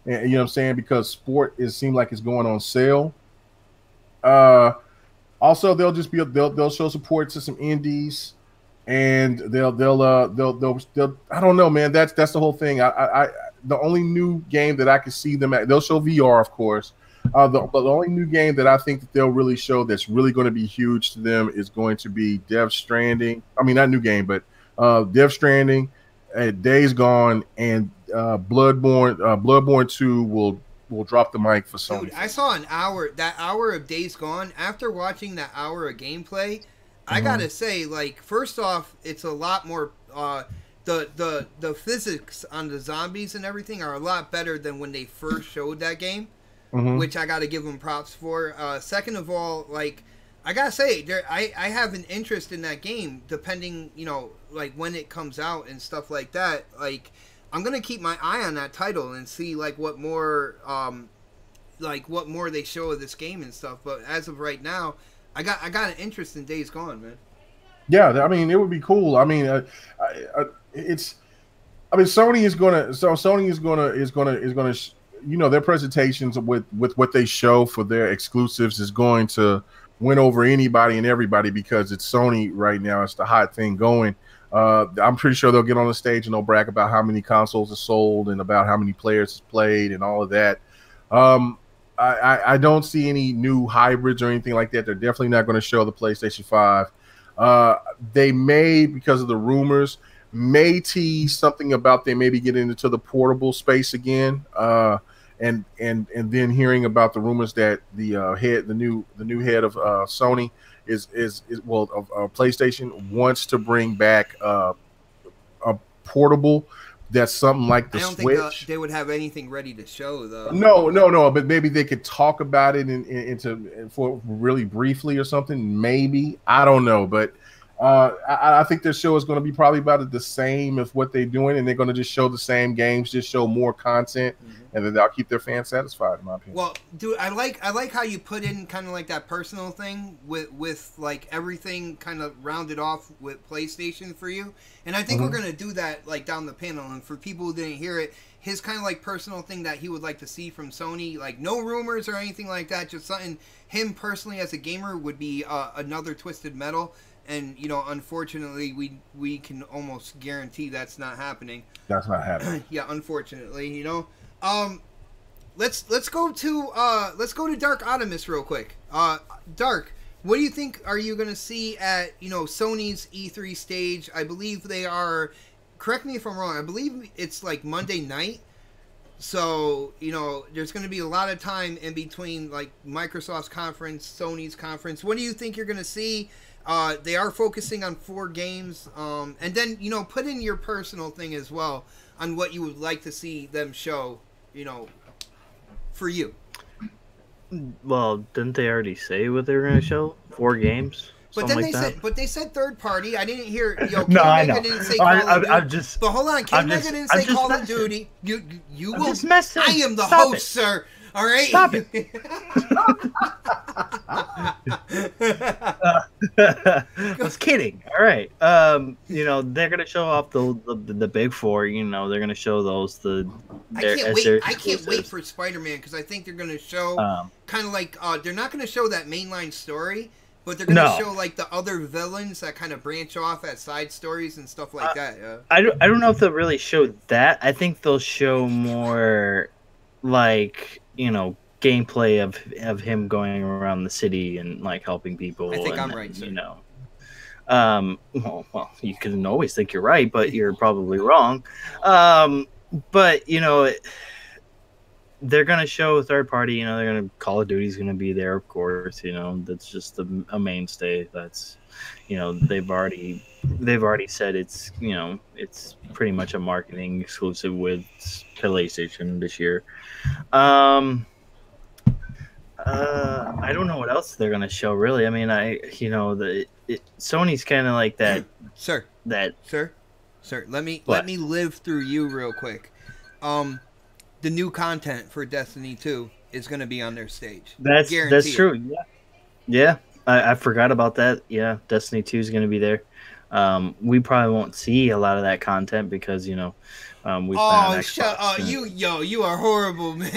You know what I'm saying? Because Sport seemed like it's going on sale. Also, they'll show support to some indies, and they'll I don't know, man. That's the whole thing. The only new game that I can see them at, they'll show VR, of course. But the only new game that I think that they'll really show that's really going to be huge to them is going to be Death Stranding. I mean, not new game, but Death Stranding, Days Gone, and Bloodborne. Bloodborne 2 will drop the mic for Sony. Dude, I saw that hour of Days Gone. After watching that hour of gameplay, I gotta say, like, first off, it's a lot more. The physics on the zombies and everything are a lot better than when they first showed that game, which I got to give them props for. Second of all, like, I gotta say, I have an interest in that game, depending, like when it comes out and stuff like that. Like, I'm gonna keep my eye on that title and see like what more they show of this game and stuff. But as of right now, I got an interest in Days Gone, man. Yeah, I mean, it would be cool. I mean, Sony is gonna their presentations with what they show for their exclusives is going to win over anybody and everybody because it's Sony right now. It's the hot thing going. I'm pretty sure they'll get on the stage and they'll brag about how many consoles are sold and about how many players has played and all of that. I don't see any new hybrids or anything like that. They're definitely not going to show the PlayStation 5. They may, because of the rumors, may tease something about they maybe get into the portable space again. And then hearing about the rumors that the new head of Sony is PlayStation wants to bring back a portable that's something like the Switch. I don't think they would have anything ready to show though. No, but maybe they could talk about it for really briefly or something. Maybe, I don't know, but I think their show is going to be probably about the same as what they're doing, and they're going to just show the same games, just show more content, and then they'll keep their fans satisfied, in my opinion. Well, dude, I like how you put in kind of like that personal thing with like everything kind of rounded off with PlayStation for you, and I think we're going to do that like down the panel. And for people who didn't hear it, his kind of like personal thing that he would like to see from Sony, like no rumors or anything like that, just something him personally as a gamer would be another Twisted Metal. And unfortunately, we can almost guarantee that's not happening. That's not happening. Yeah, unfortunately, let's go to Dark Optimus real quick. Dark, what do you think are you going to see at Sony's E3 stage? I believe they are. Correct me if I'm wrong. I believe it's like Monday night. So, there's going to be a lot of time in between like Microsoft's conference, Sony's conference. What do you think you're going to see? They are focusing on 4 games. And then, put in your personal thing as well on what you would like to see them show, for you. Well, didn't they already say what they were going to show? 4 games? But then they said third party. I didn't hear. No, I know. Didn't say Call of Duty. I'm just. But hold on, King Mega didn't say Call of Duty. You I'm will. Just messing. I am the Stop host, it. sir. All right. Stop it. I was kidding. All right. They're gonna show off the big 4. They're gonna show those. I can't wait for Spider-Man because I think they're gonna show kind of like they're not gonna show that mainline story, but they're gonna show like the other villains that kind of branch off at side stories and stuff like that. Yeah. I don't know if they'll really show that. I think they'll show more like gameplay of him going around the city and like helping people. I think I'm right, sir. Well, you can always think you're right, but you're probably wrong. But they're gonna show third party. They're gonna Call of Duty's gonna be there, of course. That's just a mainstay. That's they've already said it's it's pretty much a marketing exclusive with PlayStation this year. I don't know what else they're gonna show really. I mean, Sony's kind of like that. Sir. Let me live through you real quick. The new content for Destiny 2 is gonna be on their stage. That's true. Yeah. I forgot about that. Yeah, Destiny 2 is gonna be there. We probably won't see a lot of that content because you are horrible, man.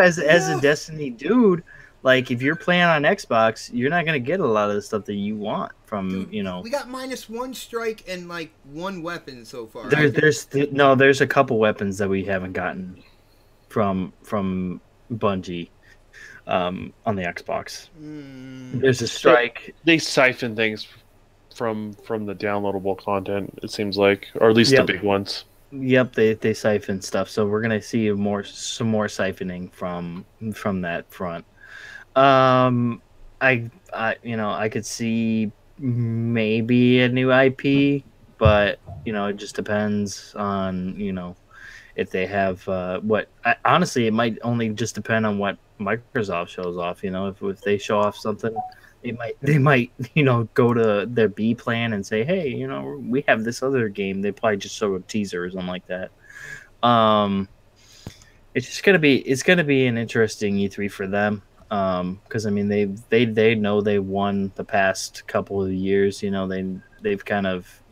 As a Destiny dude, like if you're playing on Xbox, you're not gonna get a lot of the stuff that you want from. We got -1 strike and like 1 weapon so far. There's a couple weapons that we haven't gotten from Bungie. On the Xbox, there's a strike. They siphon things from the downloadable content. It seems like, or at least the big ones. Yep, they siphon stuff. So we're gonna see some more siphoning from that front. I could see maybe a new IP, but it just depends on if they have honestly, it might only just depend on what Microsoft shows off. If they show off something, they might go to their B plan and say, hey, we have this other game. They probably just show a teaser or something like that. It's gonna be an interesting E3 for them. Because I mean they know they won the past couple of years. They've kind of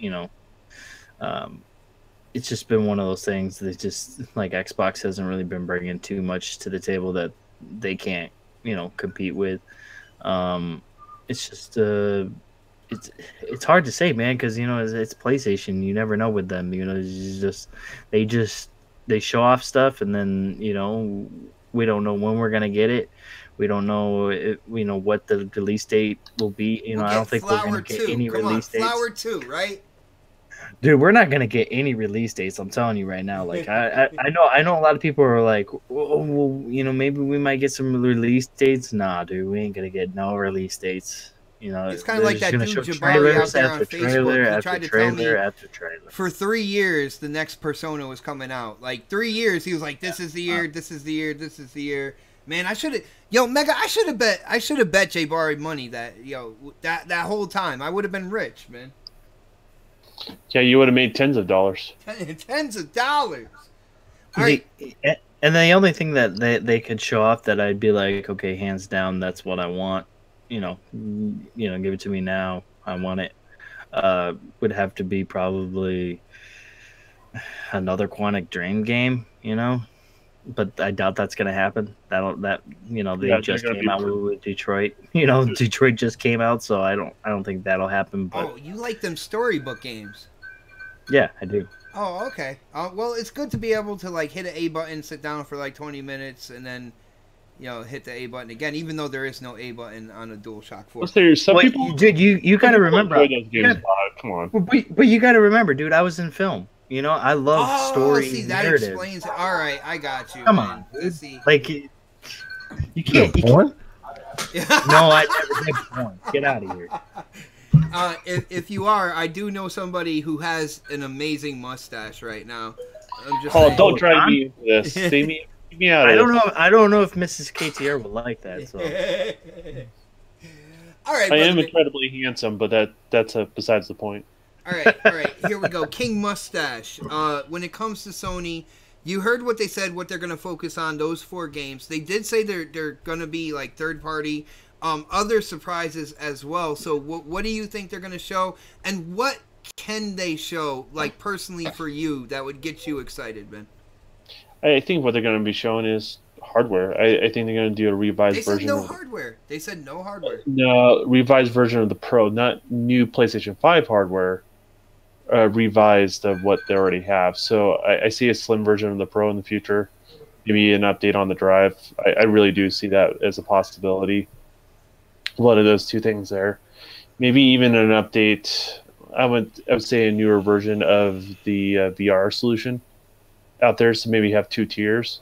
it's just been one of those things that just like Xbox hasn't really been bringing too much to the table that they can't compete with. It's just it's hard to say, man, because it's PlayStation. You never know with them. It's just they show off stuff, and then we don't know when we're gonna get it. We don't know what the release date will be. I don't think we're gonna get any release dates. Flower 2, right? Dude, we're not gonna get any release dates. I'm telling you right now. Like I know a lot of people are like, oh, well, maybe we might get some release dates. Nah, dude, we ain't gonna get no release dates. It's kind of like that dude Jabari out there on Facebook. He tried to tell me after trailer. For 3 years the next Persona was coming out. Like 3 years, he was like, "This is the year. This is the year. This is the year." Man, I should have, Mega. I should have bet Jabari money that that whole time I would have been rich, man. Yeah, you would have made tens of dollars. Tens of dollars. All right. And the only thing that they could show off that I'd be like, okay, hands down, that's what I want. Give it to me now. I want it. Would have to be probably another Quantic Dream game. But I doubt that's gonna happen. They just came out with Detroit. Detroit just came out, so I don't think that'll happen. But you like them storybook games? Yeah, I do. Oh, okay. Well, it's good to be able to like hit an A button, sit down for like 20 minutes, and then hit the A button again. Even though there is no A button on a DualShock 4. People, dude, you gotta remember. Come on. But you gotta remember, dude. I was in film. I love story. See, that narrative. explains it. All right, I got you. Come man. on, see. Like you can't. Porn? No, I never did porn. Get out of here. If you are, I do know somebody who has an amazing mustache right now. I'm just saying. Don't drag me into this. See me out. I don't know if Mrs. KTR would like that. So. All right. I am incredibly handsome, but that's besides the point. All right. Here we go. King Mustache. When it comes to Sony, you heard what they said. What they're going to focus on, those 4 games. They did say they're going to be like third party. Other surprises as well. So what do you think they're going to show, and what can they show, like personally for you, that would get you excited, man? I think what they're going to be showing is hardware. I think they're going to do a revised version. They said no hardware. They said no hardware. No, revised version of the Pro, not new PlayStation 5 hardware. Revised of what they already have. So I see a slim version of the Pro in the future. Maybe an update on the drive. I really do see that as a possibility. One of those two things there. Maybe even an update. I would say a newer version of the VR solution out there. So maybe have 2 tiers.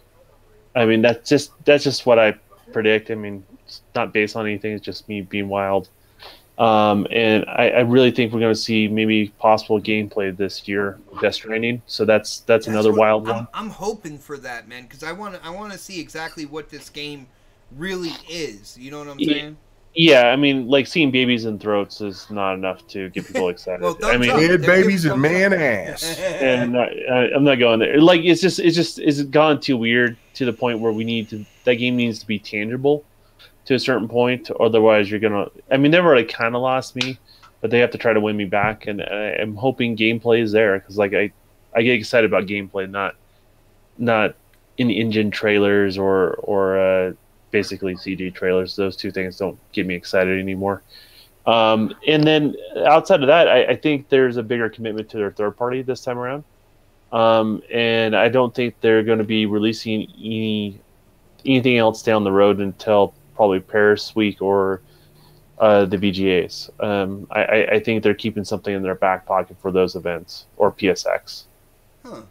I mean, that's just what I predict. I mean, it's not based on anything. It's just me being wild. And I really think we're going to see maybe possible gameplay this year, Death Stranding. So that's another wild one. I'm hoping for that, man, because I want to see exactly what this game really is. You know what I'm saying? Yeah, I mean, like seeing babies in throats is not enough to get people excited. I mean, dead babies and man ass. And I'm not going there. Like it's gone too weird to the point where that game needs to be tangible to a certain point, otherwise you're gonna. I mean, they've already kind of lost me, but they have to try to win me back, and I'm hoping gameplay is there because like I get excited about gameplay, not in-engine trailers or basically CG trailers. Those two things don't get me excited anymore. And then outside of that, I think there's a bigger commitment to their third party this time around, and I don't think they're going to be releasing anything else down the road until probably Paris Week or the VGAs. I think they're keeping something in their back pocket for those events or PSX. Huh.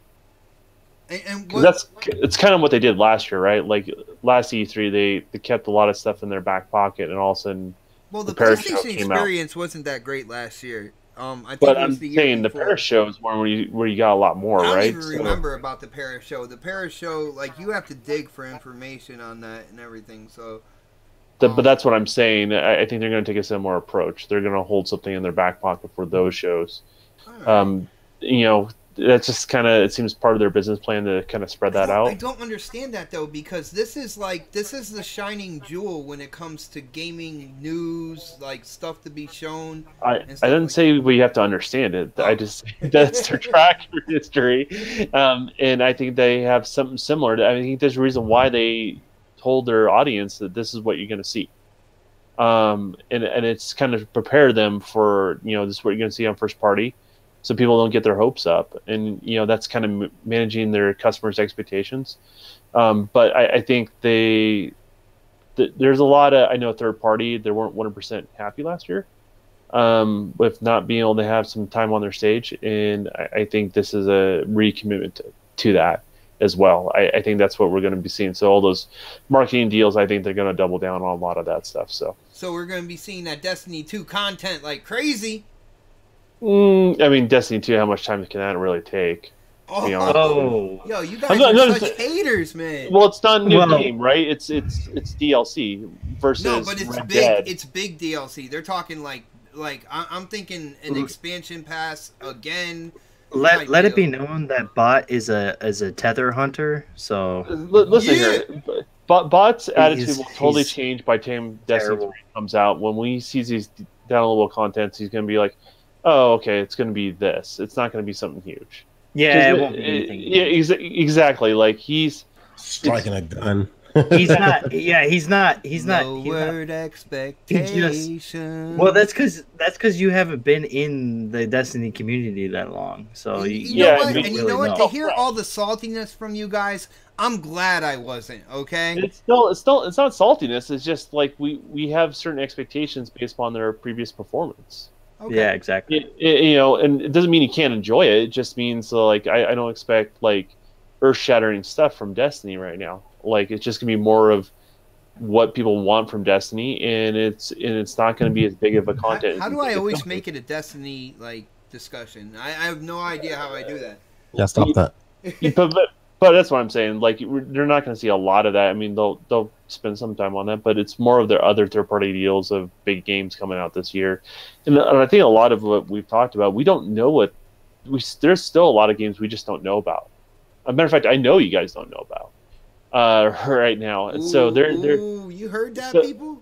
It's kind of what they did last year, right? Like last E3, they kept a lot of stuff in their back pocket, and all of a sudden, the Paris PlayStation show came experience wasn't that great last year. I think But it was I'm the year saying the before. Paris show is one where you got a lot more, I don't right? even remember about the Paris show. The Paris show, like, you have to dig for information on that and everything. So, But that's what I'm saying. I think they're going to take a similar approach. They're going to hold something in their back pocket for those shows. all right. You know, that's just kind of, it seems part of their business plan to kind of spread that out. I don't understand that though, because this is the shining jewel when it comes to gaming news, like stuff to be shown. I didn't say we have to understand it. I just that's their track history, and I think they have something similar. I think there's a reason why they told their audience that this is what you're going to see, and it's kind of prepare them for, you know, this is what you're going to see on first party, so people don't get their hopes up, and you know that's kind of managing their customers' expectations. But I think there's a lot of, I know third party, they weren't 100% happy last year with not being able to have some time on their stage, and I think this is a recommitment to that as well. I think that's what we're going to be seeing. So all those marketing deals, I think they're going to double down on a lot of that stuff. So we're going to be seeing that Destiny 2 content like crazy. I mean, Destiny 2, how much time can that really take? Oh, yo, you guys are such haters, man. Well, it's not a new game, right? It's DLC versus no, but it's Red big. Dead. It's big DLC. They're talking like I'm thinking an expansion pass again. Let it be known that Bot is a tether hunter. So listen here, Bot's attitude will totally change by the time Destiny 3 comes out. When we see these downloadable contents, he's going to be like, "Oh, okay, it's going to be this. It's not going to be something huge." Yeah, it won't be anything. Yeah, exactly. Like he's striking a gun. He's not. Yeah, he's not. Lowered expectations. Well, that's because you haven't been in the Destiny community that long. So you know what? And you know what? To hear all the saltiness from you guys, I'm glad I wasn't. Okay. It's not saltiness. It's just like we have certain expectations based upon their previous performance. Okay. Yeah, exactly. You know, and it doesn't mean you can't enjoy it. It just means like I don't expect like earth-shattering stuff from Destiny right now. Like it's just gonna be more of what people want from Destiny, and it's not gonna be as big of a content. How do I always make it a Destiny like discussion? I have no idea how I do that. Yeah, stop that. But that's what I'm saying. Like they're not going to see a lot of that. I mean, they'll spend some time on that, but it's more of their other third-party deals of big games coming out this year. And I think a lot of what we've talked about, we don't know there's still a lot of games we just don't know about. As a matter of fact, I know you guys don't know about right now. Ooh, so they're you heard that, people?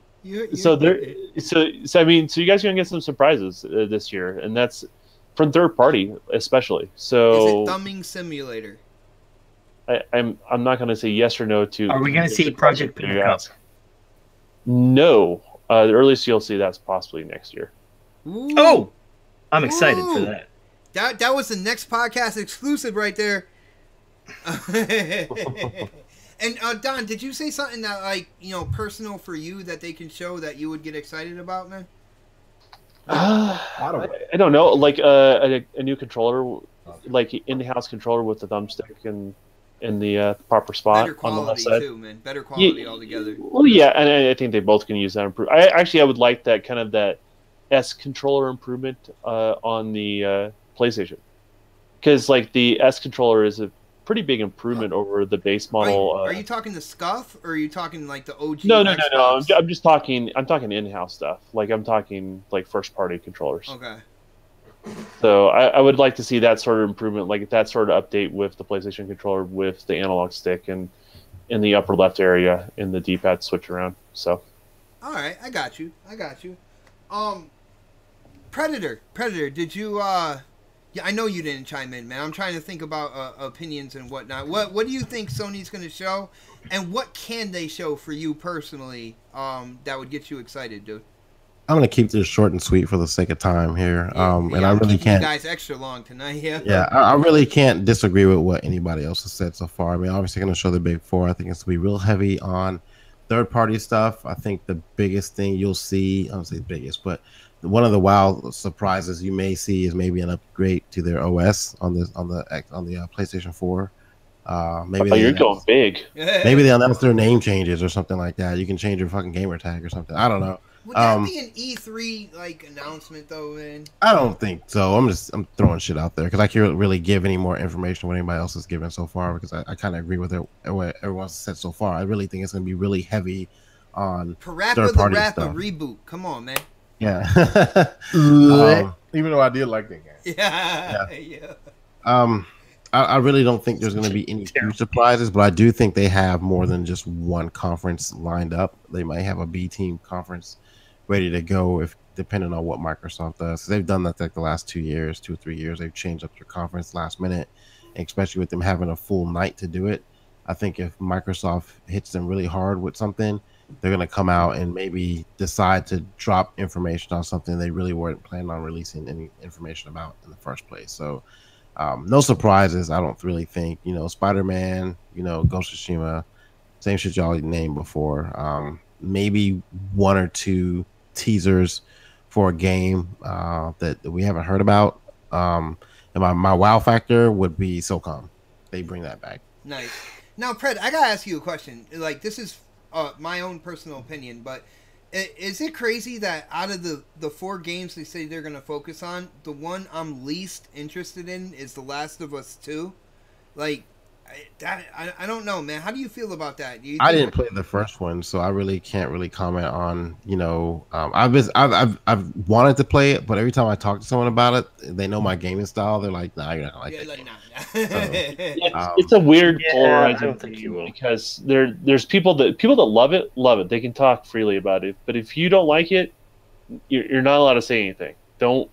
So I mean, so you guys are going to get some surprises this year, and that's from third party especially. So is it Thumbing Simulator? I'm not going to say yes or no to. Are we going to see Project Pinnacle? No, the earliest you'll see that's possibly next year. Ooh. Oh, I'm excited for that. That was the next podcast exclusive right there. And Don, did you say something that like personal for you that they can show that you would get excited about, man? I don't know, like a new controller, like in-house controller with the thumbstick and in the proper spot on the left side. Too, man. Better quality altogether. Well, yeah, and I think they both can use that improvement. I would like that S controller improvement on the PlayStation, because like the S controller is a pretty big improvement over the base model. Are you talking the SCUF, or are you talking like the OG? No. I'm just talking. I'm talking in-house stuff. Like I'm talking like first-party controllers. Okay. So I would like to see that sort of improvement, like that sort of update with the PlayStation controller, with the analog stick and in the upper left area in the D-pad switch around. So. All right, I got you. Predator, did you? Yeah, I know you didn't chime in, man. I'm trying to think about opinions and whatnot. What do you think Sony's going to show, and what can they show for you personally that would get you excited, dude? I'm gonna keep this short and sweet for the sake of time here, and I really can't. You guys extra long tonight, yeah. Yeah, I really can't disagree with what anybody else has said so far. I mean, obviously, gonna show the big four. I think it's gonna be real heavy on third-party stuff. I think the biggest thing you'll see, I don't say the biggest, but one of the wild surprises you may see is maybe an upgrade to their OS on the PlayStation 4. Maybe you're going big. Maybe they announce their name changes or something like that. You can change your fucking gamer tag or something. I don't know. Would that be an E3 like announcement though, man? I don't think so. I'm throwing shit out there because I can't really give any more information what anybody else has given so far because I kind of agree with what everyone's said so far. I really think it's going to be really heavy on Parappa the Rappa reboot. Come on, man. Yeah. Even though I did like that game. Yeah. I really don't think there's going to be any huge surprises, but I do think they have more than just one conference lined up. They might have a B team conference ready to go if depending on what Microsoft does. So they've done that like the last 2 years, 2 or 3 years. They've changed up their conference last minute, especially with them having a full night to do it. I think if Microsoft hits them really hard with something, they're going to come out and maybe decide to drop information on something they really weren't planning on releasing any information about in the first place. So no surprises, I don't really think. Spider-Man, Ghost of Tsushima, same shit y'all named before. Maybe 1 or 2 teasers for a game that we haven't heard about. And my wow factor would be SOCOM. They bring that back. Nice. Now, Pred, I gotta ask you a question. Like, this is my own personal opinion, but is it crazy that out of the 4 games they say they're gonna focus on, the one I'm least interested in is The Last of Us 2? Like, I don't know, man. How do you feel about that? I didn't play the first one, so I really can't really comment on. I've wanted to play it, but every time I talk to someone about it, they know my gaming style. They're like, "Nah, you're not gonna like that." Nah. It's a weird polarizing thing because there's people that love it. They can talk freely about it, but if you don't like it, you're not allowed to say anything. Don't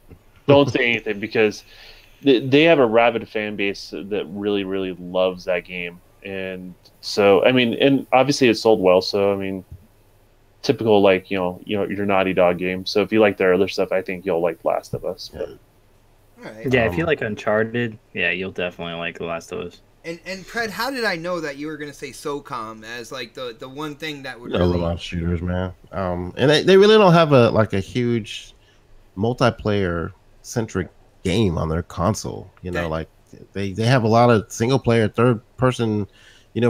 say anything because they have a rabid fan base that really, really loves that game. And so, I mean, and obviously it sold well. So, I mean, typical, like, your Naughty Dog game. So if you like their other stuff, I think you'll like Last of Us. But. Right. Yeah, if you like Uncharted, yeah, you'll definitely like The Last of Us. And Pred, how did I know that you were going to say SOCOM as like the one thing that would really... robot shooters, man. And they really don't have a huge multiplayer centric game on their console. Like they have a lot of single player, third person,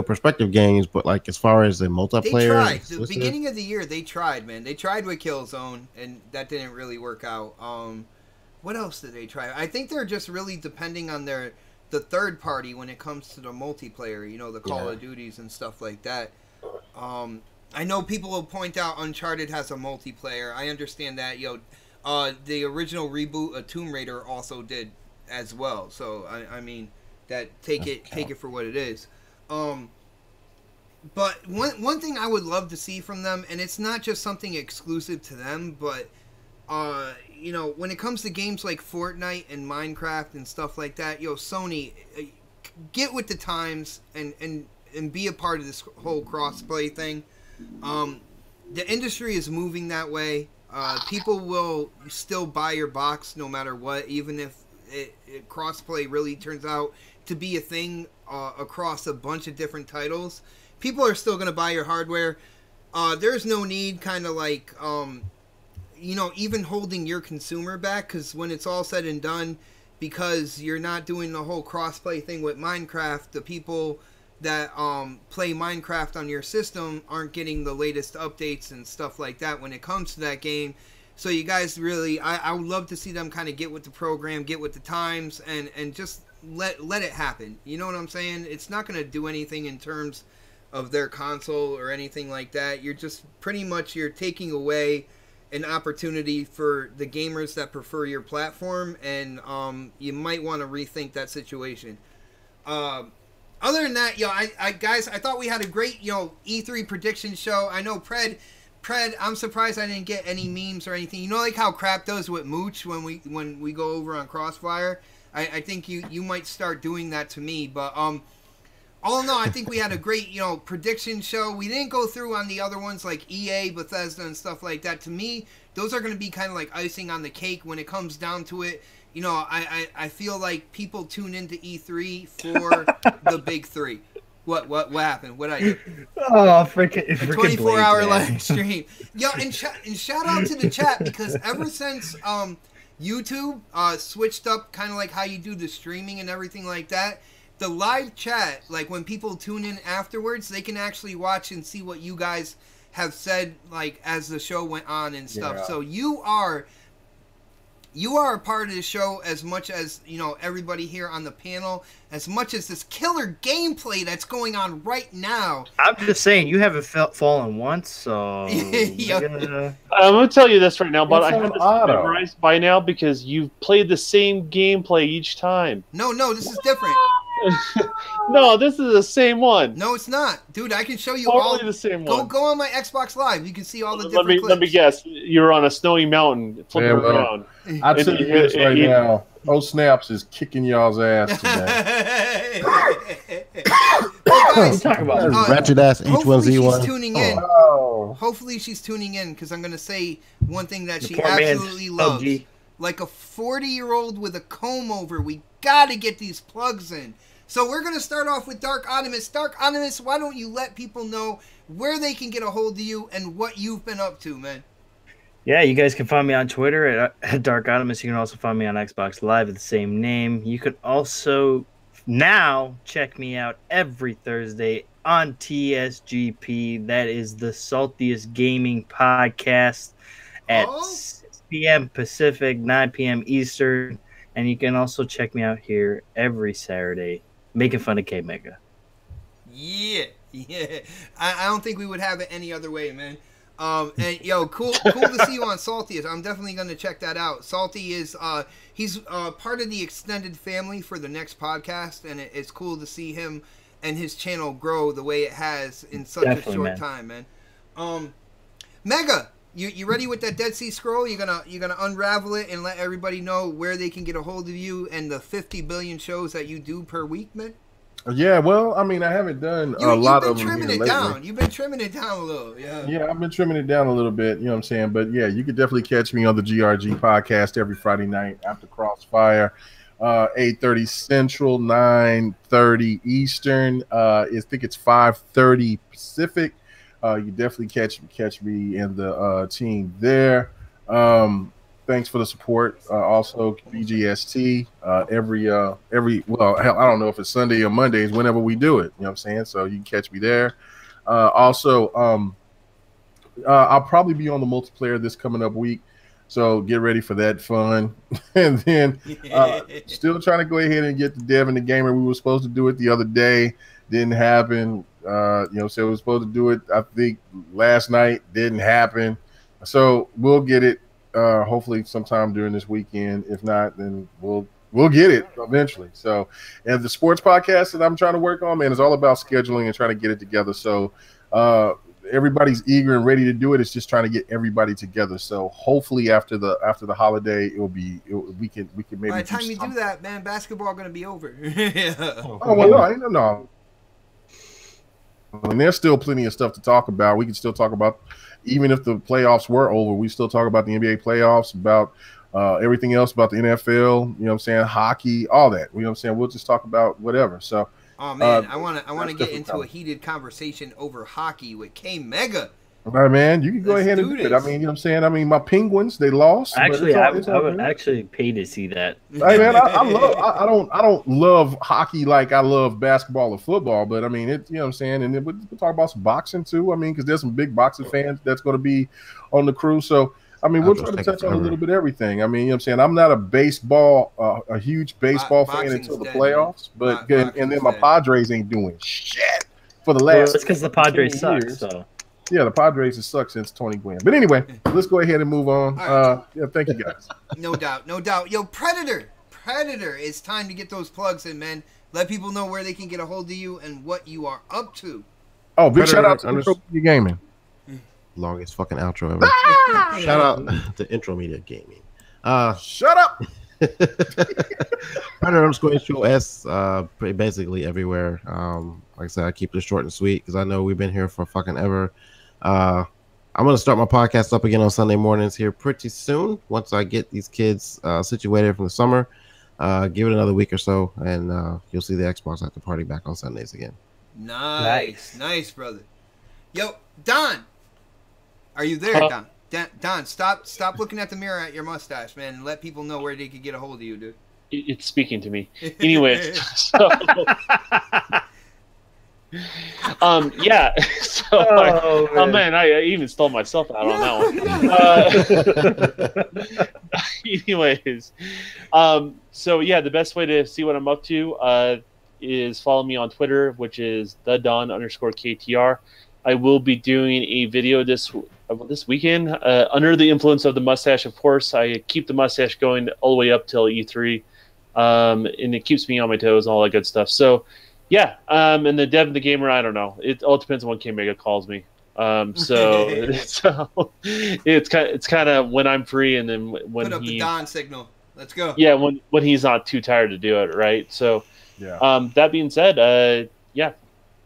perspective games, but like as far as the multiplayer, they tried. The beginning of the year they tried, man. They tried with Killzone and that didn't really work out. What else did they try? I think they're just really depending on the third party when it comes to the multiplayer, the Call of Duties and stuff like that. I know people will point out Uncharted has a multiplayer. I understand that, the original reboot of Tomb Raider also did as well. So I mean that take it for what it is. But one thing I would love to see from them, and it's not just something exclusive to them, but when it comes to games like Fortnite and Minecraft and stuff like that, Sony, get with the times and be a part of this whole crossplay thing. The industry is moving that way. People will still buy your box no matter what, even if crossplay really turns out to be a thing across a bunch of different titles. People are still going to buy your hardware. There's no need kind of like, even holding your consumer back, because when it's all said and done, because you're not doing the whole crossplay thing with Minecraft, the people that play Minecraft on your system aren't getting the latest updates and stuff like that when it comes to that game. So you guys really, I would love to see them kind of get with the program, get with the times, and just let it happen. You know what I'm saying? It's not going to do anything in terms of their console or anything like that. You're just pretty much, you're taking away an opportunity for the gamers that prefer your platform, and you might want to rethink that situation. Other than that, guys, I thought we had a great, E3 prediction show. I know Pred, I'm surprised I didn't get any memes or anything. Like how Crap does with Mooch when we go over on Crossfire. I think you might start doing that to me. But all in all, I think we had a great, prediction show. We didn't go through on the other ones like EA, Bethesda, and stuff like that. To me, those are going to be kind of like icing on the cake when it comes down to it. I feel like people tune into E3 for the big three. What happened? What I do? Oh, freaking 24-hour live stream. And shout out to the chat, because ever since YouTube switched up kind of like how you do the streaming and everything like that, the live chat, like when people tune in afterwards, they can actually watch and see what you guys have said, like, as the show went on and stuff. Yeah. So you are a part of the show as much as, you know, everybody here on the panel, as much as this killer gameplay that's going on right now. I'm just saying, you haven't fallen once, so Yeah. I'm gonna tell you this right now, but It's I an have this auto. memorized by now because you've played the same gameplay each time. No, this is different. No, this is the same one. No, it's not. Dude, I can show you Totally all. the same one. Go on my Xbox Live. You can see all the Let different me clips. let me guess. You're on a snowy mountain flipping Yeah, well, around. I And tell you you- this right you- now. Oh Snaps is kicking y'all's ass today. Well, guys, talking about Ratchet ass hopefully she's H1Z1. tuning in. Oh. Hopefully she's tuning in because I'm going to say one thing that she poor man's absolutely loves. PUBG. Like a 40-year-old with a comb over, we got to get these plugs in. So we're going to start off with Dark Animus. Dark Animus, why don't you let people know where they can get a hold of you and what you've been up to, man? Yeah, you guys can find me on Twitter at Dark Animus. You can also find me on Xbox Live at the same name. You can also now check me out every Thursday on TSGP. That is the saltiest gaming podcast at 6 p.m. Pacific, 9 p.m. Eastern. And you can also check me out here every Saturday, making fun of K-Mega. Yeah. I don't think we would have it any other way, man. And yo, cool to see you on Salty. I'm definitely gonna check that out. Salty is he's part of the extended family for the next podcast, and it's cool to see him and his channel grow the way it has in such a short time, man. Mega, you ready with that Dead Sea Scroll? You're gonna unravel it and let everybody know where they can get a hold of you and the 50 billion shows that you do per week, man. Yeah, well, I mean, I haven't done a lot of them here lately. You've been trimming it down a little, yeah. Yeah, I've been trimming it down a little bit, you know what I'm saying? But yeah, you could definitely catch me on the GRG podcast every Friday night after Crossfire, 8:30 Central, 9:30 Eastern. I think it's 5:30 Pacific. You definitely catch me and the team there. Thanks for the support. Also, BGST every well, hell, I don't know if it's Sunday or Mondays, whenever we do it. You know what I'm saying? So you can catch me there. Also, I'll probably be on the multiplayer this coming up week. So get ready for that fun. And then still trying to go ahead and get the Dev and the Gamer. We were supposed to do it the other day. Didn't happen. So we were supposed to do it, I think, last night. Didn't happen. So we'll get it. Hopefully sometime during this weekend. If not, then we'll get it eventually. So, and the sports podcast that I'm trying to work on, man, is all about scheduling and trying to get it together. So, everybody's eager and ready to do it. It's just trying to get everybody together. So, hopefully after the holiday, we can maybe. By the time you do that, man, basketball gonna be over. Oh well, no. And there's still plenty of stuff to talk about. We can still talk about. Even if the playoffs were over, we still talk about the NBA playoffs, about everything else, about the NFL, you know what I'm saying, hockey, all that. You know what I'm saying? We'll just talk about whatever. So, oh man, I want to get into a heated conversation over hockey with K Mega. All right, man, you can go ahead and do it. I mean, you know what I'm saying? I mean, my Penguins, they lost. Actually, I would actually pay to see that. Hey man, I don't love hockey like I love basketball or football, but I mean, you know what I'm saying? And then we'll talk about some boxing too. I mean, because there's some big boxing fans that's going to be on the crew. So, I mean, we'll try to touch on a little bit of everything. I mean, you know what I'm saying? I'm not a huge baseball fan until the playoffs, but and then my Padres ain't doing shit for the last. Well, it's because the Padres suck. So. Yeah, the Padres have sucked since Tony Gwynn. But anyway, let's go ahead and move on. Right. Yeah, thank you guys. No doubt. Yo, Predator, it's time to get those plugs in, man. Let people know where they can get a hold of you and what you are up to. Oh, big shout out to Intro Media Gaming. Longest fucking outro ever. Shout out to Intro Media Gaming. Shut up. Predator_HOS, basically everywhere. Like I said, I keep it short and sweet because I know we've been here for fucking ever. I'm gonna start my podcast up again on Sunday mornings here pretty soon. Once I get these kids situated from the summer, give it another week or so, and you'll see the Xbox After Party back on Sundays again. Nice, brother. Yo, Don, are you there, Don? Don, stop looking at the mirror at your mustache, man, and let people know where they could get a hold of you, dude. It's speaking to me. Anyway, so Yeah. So, oh man, I even stole myself out on that one. Anyways, so yeah, the best way to see what I'm up to is follow me on Twitter, which is @thedon_KTR. I will be doing a video this weekend under the influence of the mustache. Of course, I keep the mustache going all the way up till E3, and it keeps me on my toes and all that good stuff. So. Yeah, and the Dev and the Gamer, I don't know. It all depends on when K-Mega calls me. So it's kind of when I'm free, and then when put up the Don signal. Let's go. Yeah, when he's not too tired to do it, right? So, yeah. That being said, yeah,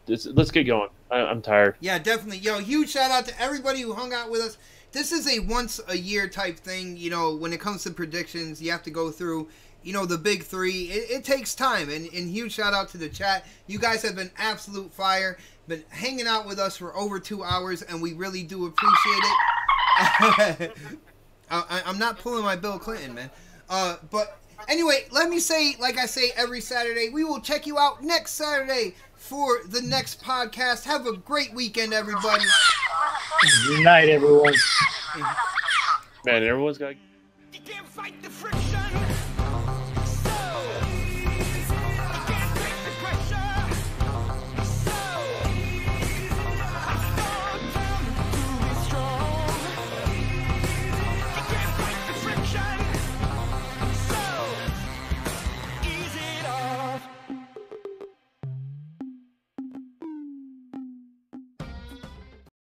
let's get going. I'm tired. Yeah, definitely. Yo, huge shout out to everybody who hung out with us. This is a once a year type thing. You know, when it comes to predictions, you have to go through. You know, the big three, it takes time, and huge shout out to the chat. You guys have been absolute fire, been hanging out with us for over 2 hours, and we really do appreciate it. I'm not pulling my Bill Clinton, man. But anyway, let me say, like I say every Saturday, we will check you out next Saturday for the next podcast. Have a great weekend, everybody. Good night, everyone. Man, everyone's got... You can't fight the friction.